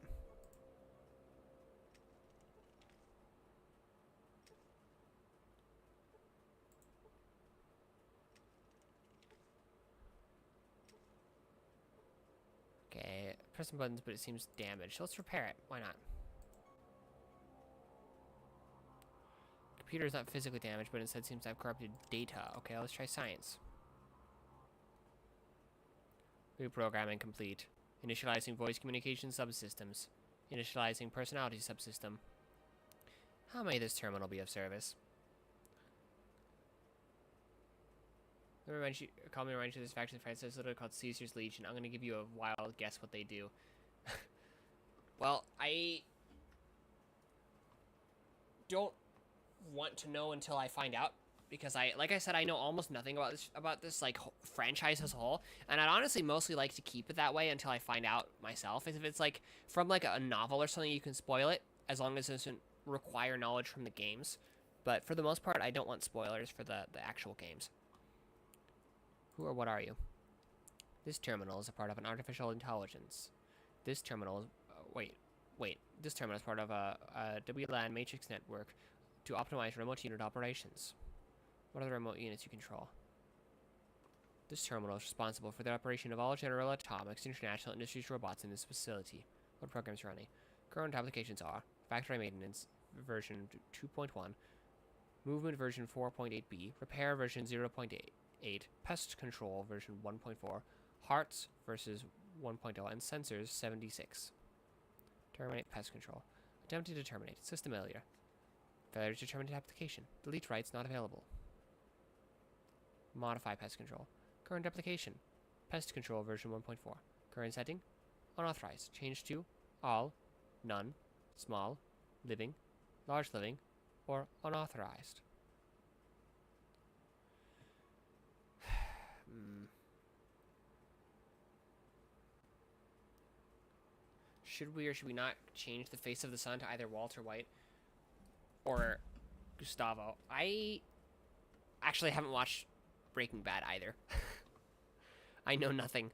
Okay, press some buttons, but it seems damaged. Let's repair it. Why not? Computer is not physically damaged, but instead seems to have corrupted data. Okay, let's try science. Reprogramming complete. Initializing voice communication subsystems. Initializing personality subsystem. How may this terminal be of service? Call me remind you this faction Francis literally called Caesar's Legion. I'm gonna give you a wild guess what they do. Well, I don't want to know until I find out, because like I said, I know almost nothing about this like franchise as a whole, and I'd honestly mostly like to keep it that way until I find out myself. If it's like from like a novel or something, you can spoil it as long as it doesn't require knowledge from the games. But for the most part, I don't want spoilers for the actual games. Who or what are you? This terminal is a part of an artificial intelligence. This terminal is... wait. This terminal is part of a WLAN matrix network to optimize remote unit operations. What are the remote units you control? This terminal is responsible for the operation of all General Atomics International Industries robots in this facility. What programs are running? Current applications are factory maintenance version 2.1, movement version 4.8b, repair version 0.8, pest control version 1.4, hearts versus 1.0, and sensors 76. Terminate pest control. Attempting to terminate. System failure. Failure to terminate application. Delete rights not available. Modify pest control. Current application. Pest control version 1.4. Current setting. Unauthorized. Change to all, none, small, living, large living, or unauthorized. Should we or should we not change the face of the sun to either Walter White or Gustavo? I actually haven't watched Breaking Bad either. I know nothing.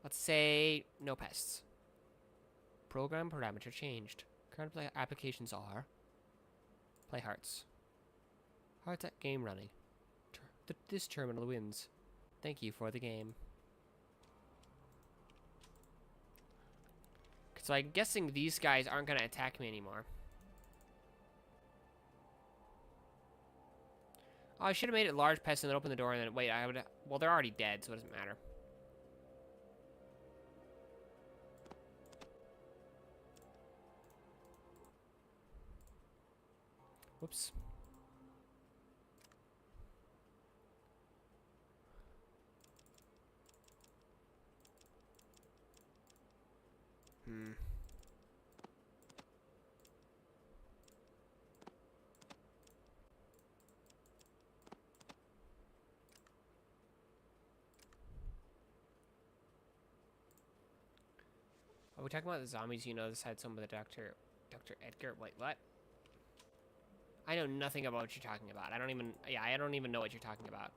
Let's say no pests. Program parameter changed. Current play applications are play hearts. Hearts at game running. This terminal wins. Thank you for the game. So I'm guessing these guys aren't going to attack me anymore. Oh, I should have made it large pests and then open the door and then wait, I would... Well, they're already dead, so it doesn't matter. Whoops. Are we talking about the zombies? You know, this had some with the Dr. Edgar. Wait, what? I know nothing about what you're talking about. I don't even know what you're talking about.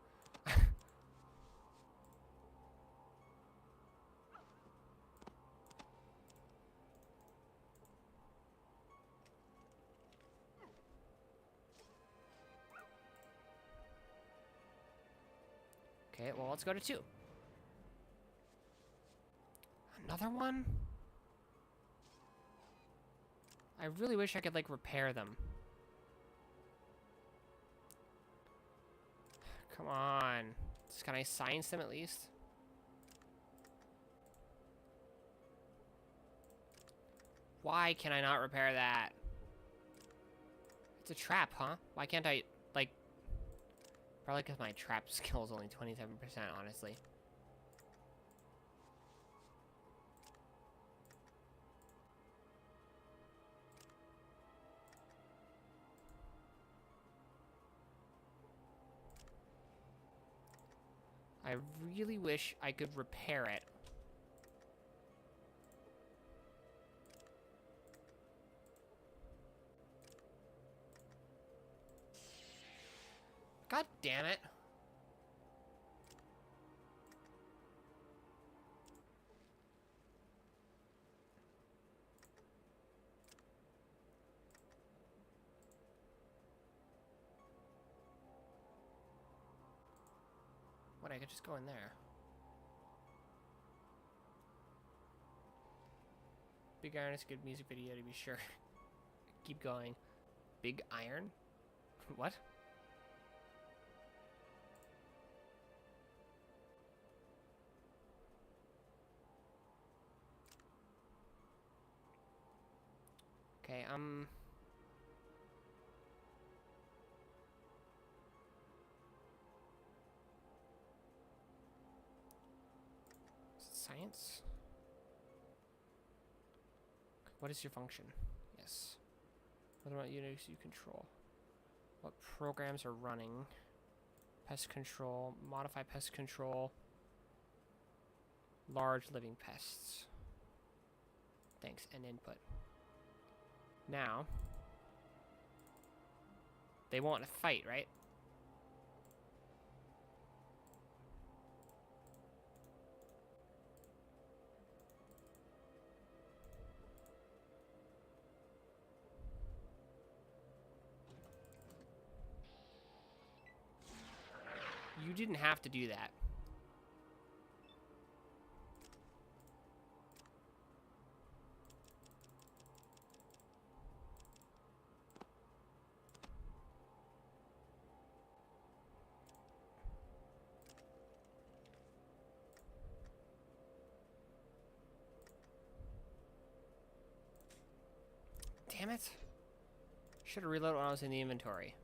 Okay, well, let's go to 2. Another one? I really wish I could, like, repair them. Come on. Can I science them at least? Why can I not repair that? It's a trap, huh? Why can't I, like... Probably because my trap skill is only 27%, honestly. I really wish I could repair it. God damn it. What, I could just go in there. Big Iron is a good music video to be sure. Keep going. Big Iron? What? Okay, science? What is your function? Yes. What about units you control? What programs are running? Pest control, modify pest control, large living pests. Thanks, and input. Now, they want to fight, right? You didn't have to do that. Damn it. Should have reloaded when I was in the inventory.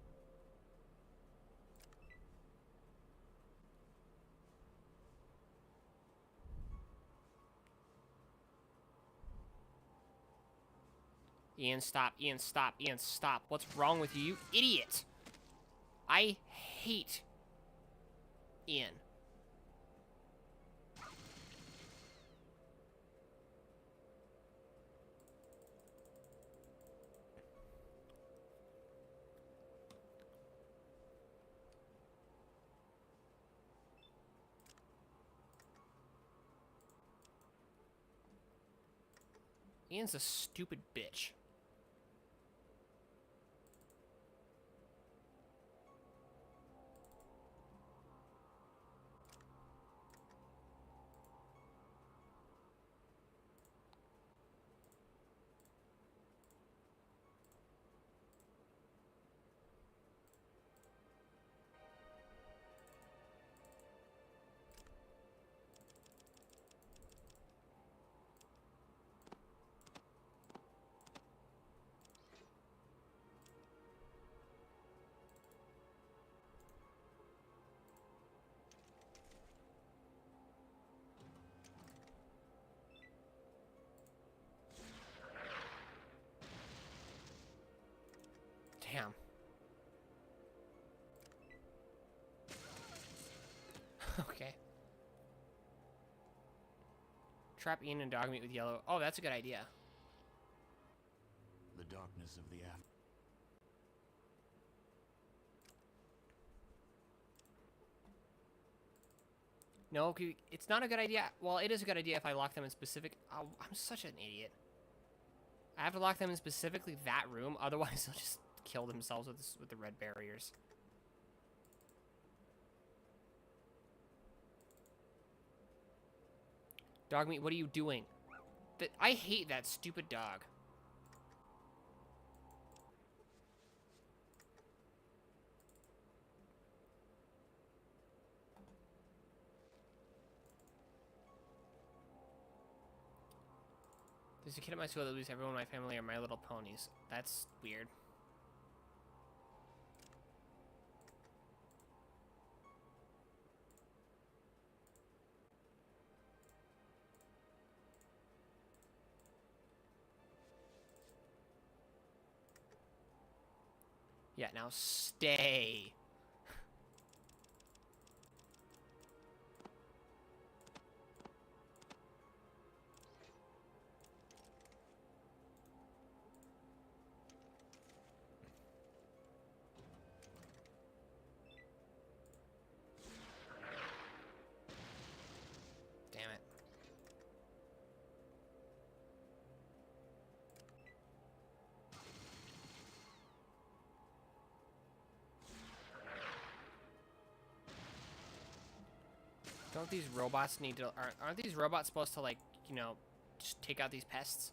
Ian, stop. Ian, stop. Ian, stop. What's wrong with you, you idiot? I hate Ian. Ian's a stupid bitch. Damn. Okay. Trap Ian and dog meat with yellow. Oh, that's a good idea. The darkness of the afterlife. No, it's not a good idea. Well, it is a good idea if I lock them in specific. Oh, I'm such an idiot. I have to lock them in specifically that room, otherwise they'll just kill themselves with the red barriers. Dog meat, what are you doing? I hate that stupid dog. There's a kid at my school that believes everyone in my family are My Little Ponies. That's weird. Yeah, now stay. Damn it. Don't these robots need to... Aren't these robots supposed to, like, you know, just take out these pests?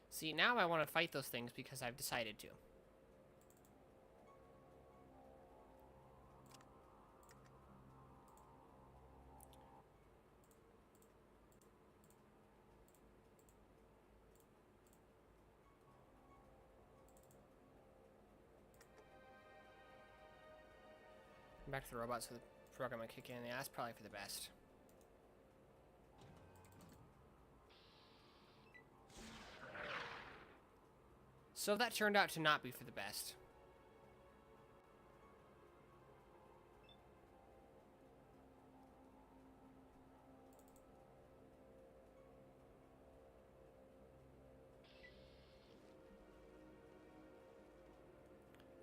See, now I want to fight those things because I've decided to. Back to the robots. So program will kick in. Yeah, that's probably for the best. So that turned out to not be for the best.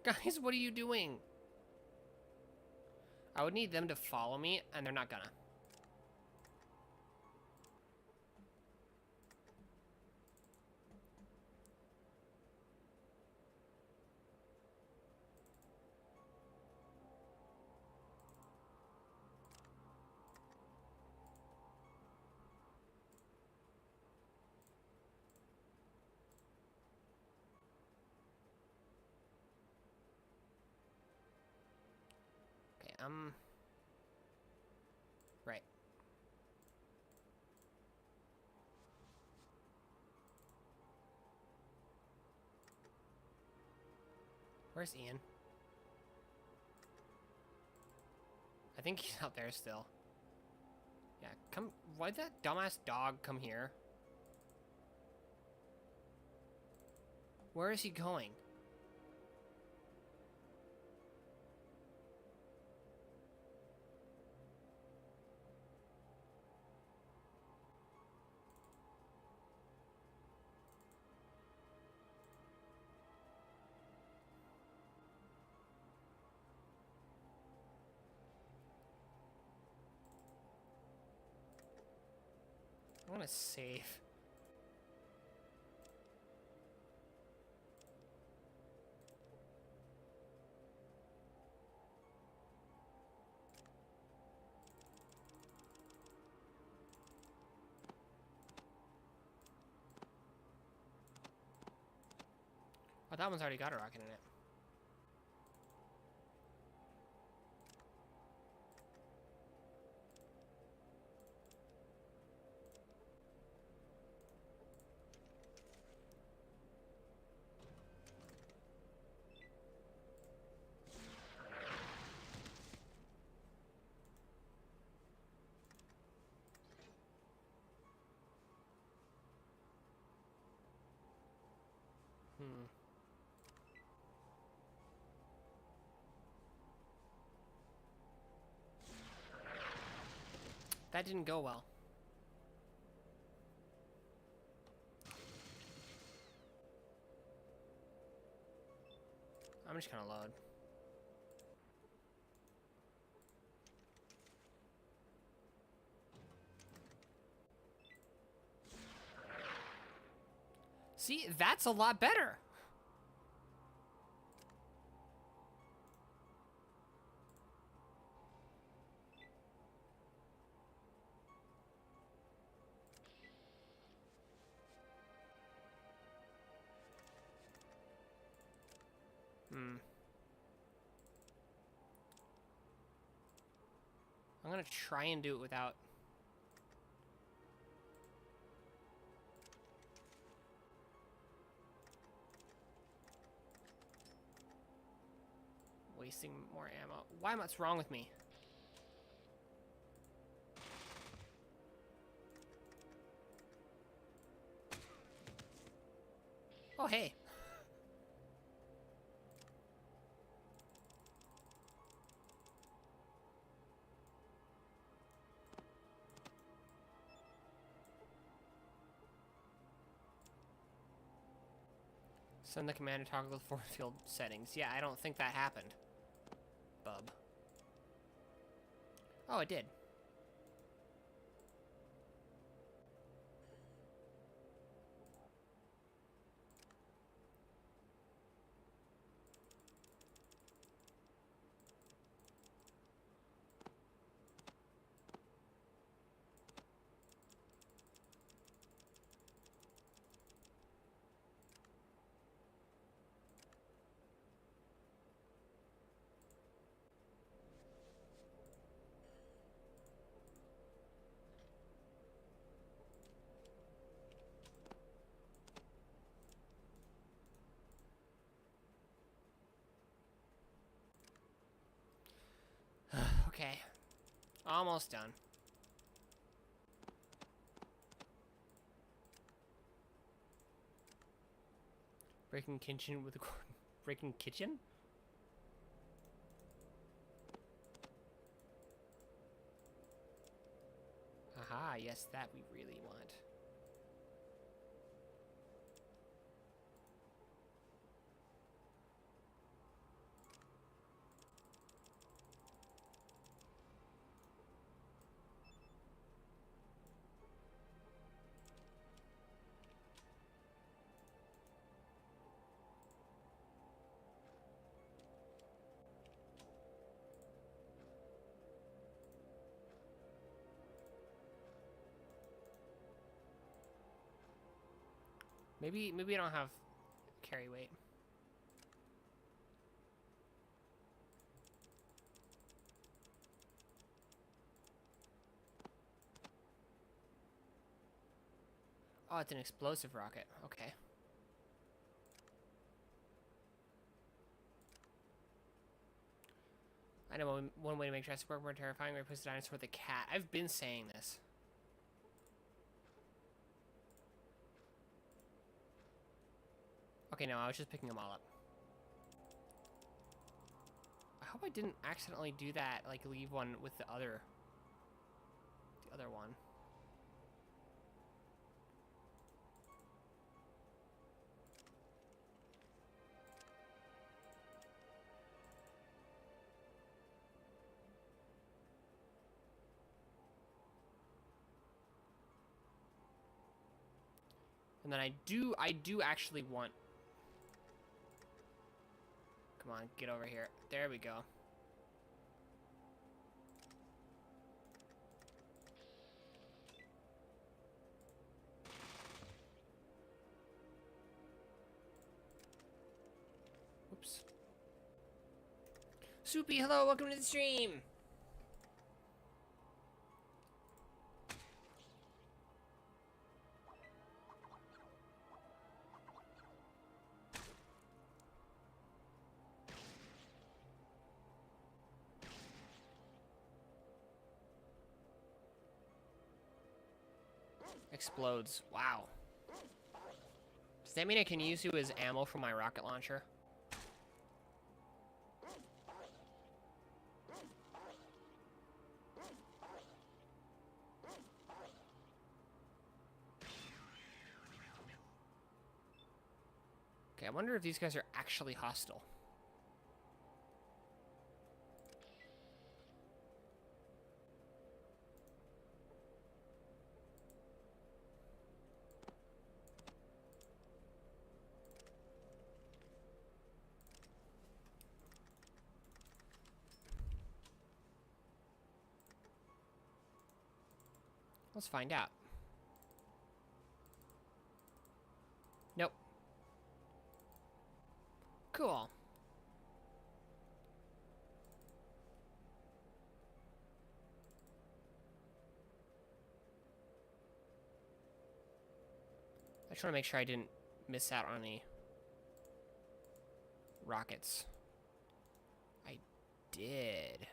Guys, what are you doing? I would need them to follow me, and they're not gonna. Okay, right. Where's Ian? I think he's out there still. Yeah, come. Why'd that dumbass dog come here? Where is he going? I'm gonna save. Oh, that one's already got a rocket in it. That didn't go well. I'm just gonna load. See, that's a lot better. I'm gonna try and do it without... wasting more ammo. What's wrong with me? Oh, hey. Send the command to toggle the force field settings. Yeah, I don't think that happened. Bub. Oh, it did. Almost done. Breaking kitchen with a breaking kitchen? Aha, yes, that we really want. Maybe I don't have carry weight. Oh, it's an explosive rocket. Okay. I know one way to make Jurassic Park more terrifying: replace the dinosaur with a cat. I've been saying this. Okay, no, I was just picking them all up. I hope I didn't accidentally do that, like leave one with the other one. And then I do actually want... Come on, get over here. There we go. Oops. Soupy, hello, welcome to the stream! Explodes. Wow. Does that mean I can use you as ammo for my rocket launcher? Okay, I wonder if these guys are actually hostile. Let's find out. Nope. Cool. I just want to make sure I didn't miss out on any rockets. I did.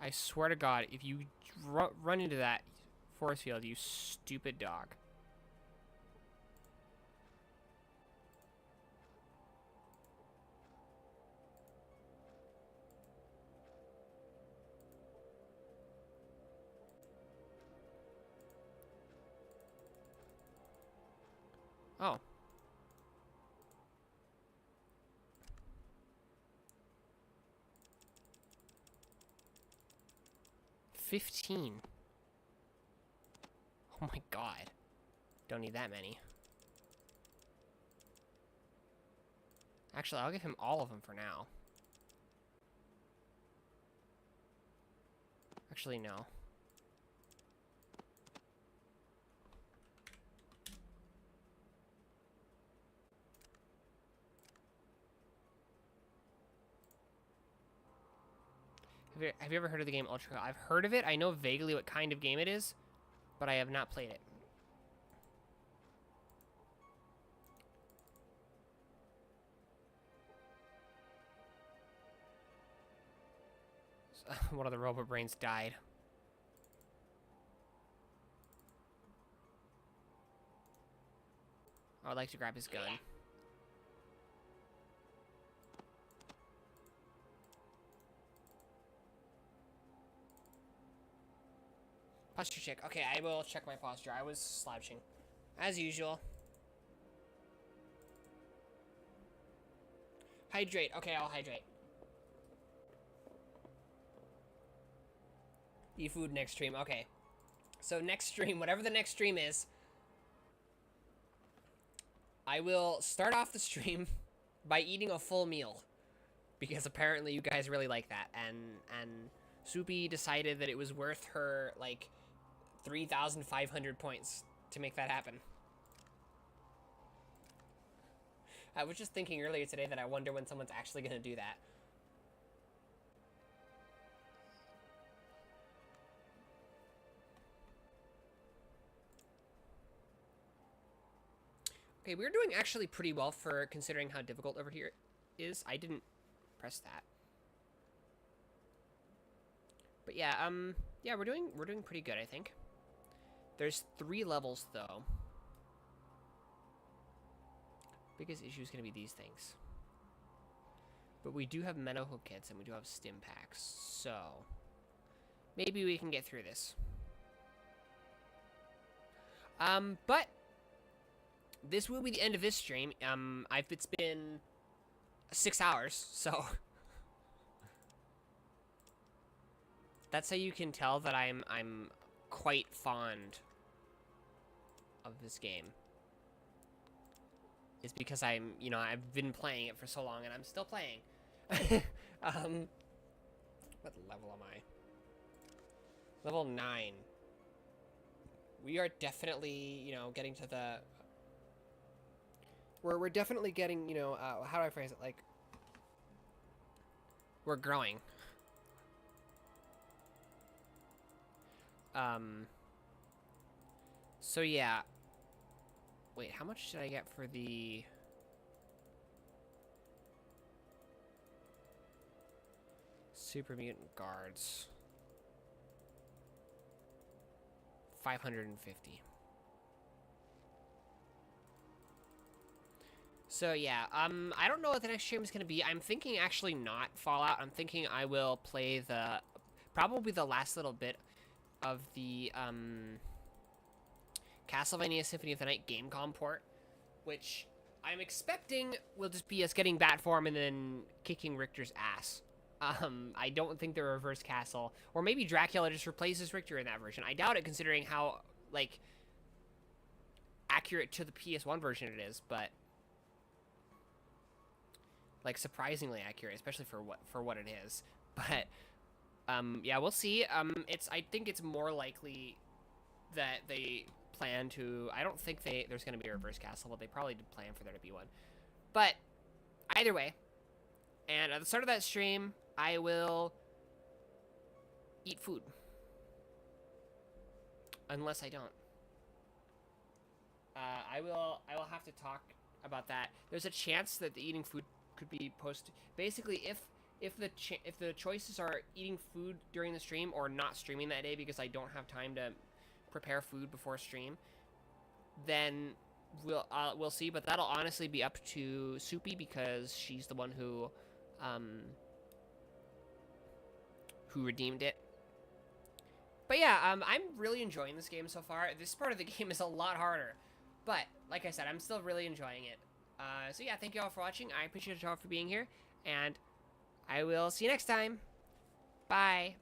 I swear to God, if you run into that force field, you stupid dog. Oh. $15. Oh my God. Don't need that many. Actually, I'll give him all of them for now. Actually, no. Have you ever heard of the game Ultra? I've heard of it. I know vaguely what kind of game it is, but I have not played it. one of the Robo Brains died. I would like to grab his gun. Posture check. Okay, I will check my posture. I was slouching. As usual. Hydrate. Okay, I'll hydrate. Eat food next stream. Okay. So next stream, whatever the next stream is, I will start off the stream by eating a full meal. Because apparently you guys really like that. And Soupy decided that it was worth her, like, 3,500 points to make that happen. I was just thinking earlier today that I wonder when someone's actually going to do that. Okay, we're doing actually pretty well for considering how difficult over here is. I didn't press that. But yeah, yeah, we're doing pretty good, I think. There's 3 levels though. Biggest issue is going to be these things. But we do have Meadowhook kits and we do have stim packs, so maybe we can get through this. But this will be the end of this stream. It's been 6 hours, so that's how you can tell that I'm quite fond of this game. Is because I'm, you know, I've been playing it for so long and I'm still playing. What level am I? Level 9. We are definitely, you know, getting to the... We're definitely getting, you know, how do I phrase it? Like, we're growing. So yeah. Wait, how much did I get for the... Super Mutant Guards? 550. So yeah, I don't know what the next stream is going to be. I'm thinking actually not Fallout. I'm thinking I will play the... Probably the last little bit of the, Castlevania Symphony of the Night Gamecom port, which I'm expecting will just be us getting bat form and then kicking Richter's ass. I don't think the reverse castle, or maybe Dracula just replaces Richter in that version. I doubt it, considering how, like, accurate to the PS1 version it is, but, like, surprisingly accurate, especially for what it is. But, yeah, we'll see. I think it's more likely that they plan to... I don't think there's going to be a reverse castle, but they probably did plan for there to be one. But either way, and at the start of that stream, I will eat food. Unless I don't. I will have to talk about that. There's a chance that the eating food could be posted. Basically, if the choices are eating food during the stream or not streaming that day because I don't have time to prepare food before stream, then we'll see. But that'll honestly be up to Soupy because she's the one who redeemed it. But yeah, I'm really enjoying this game so far. This part of the game is a lot harder, but like I said, I'm still really enjoying it. So yeah, thank you all for watching. I appreciate you all for being here, and I will see you next time. Bye.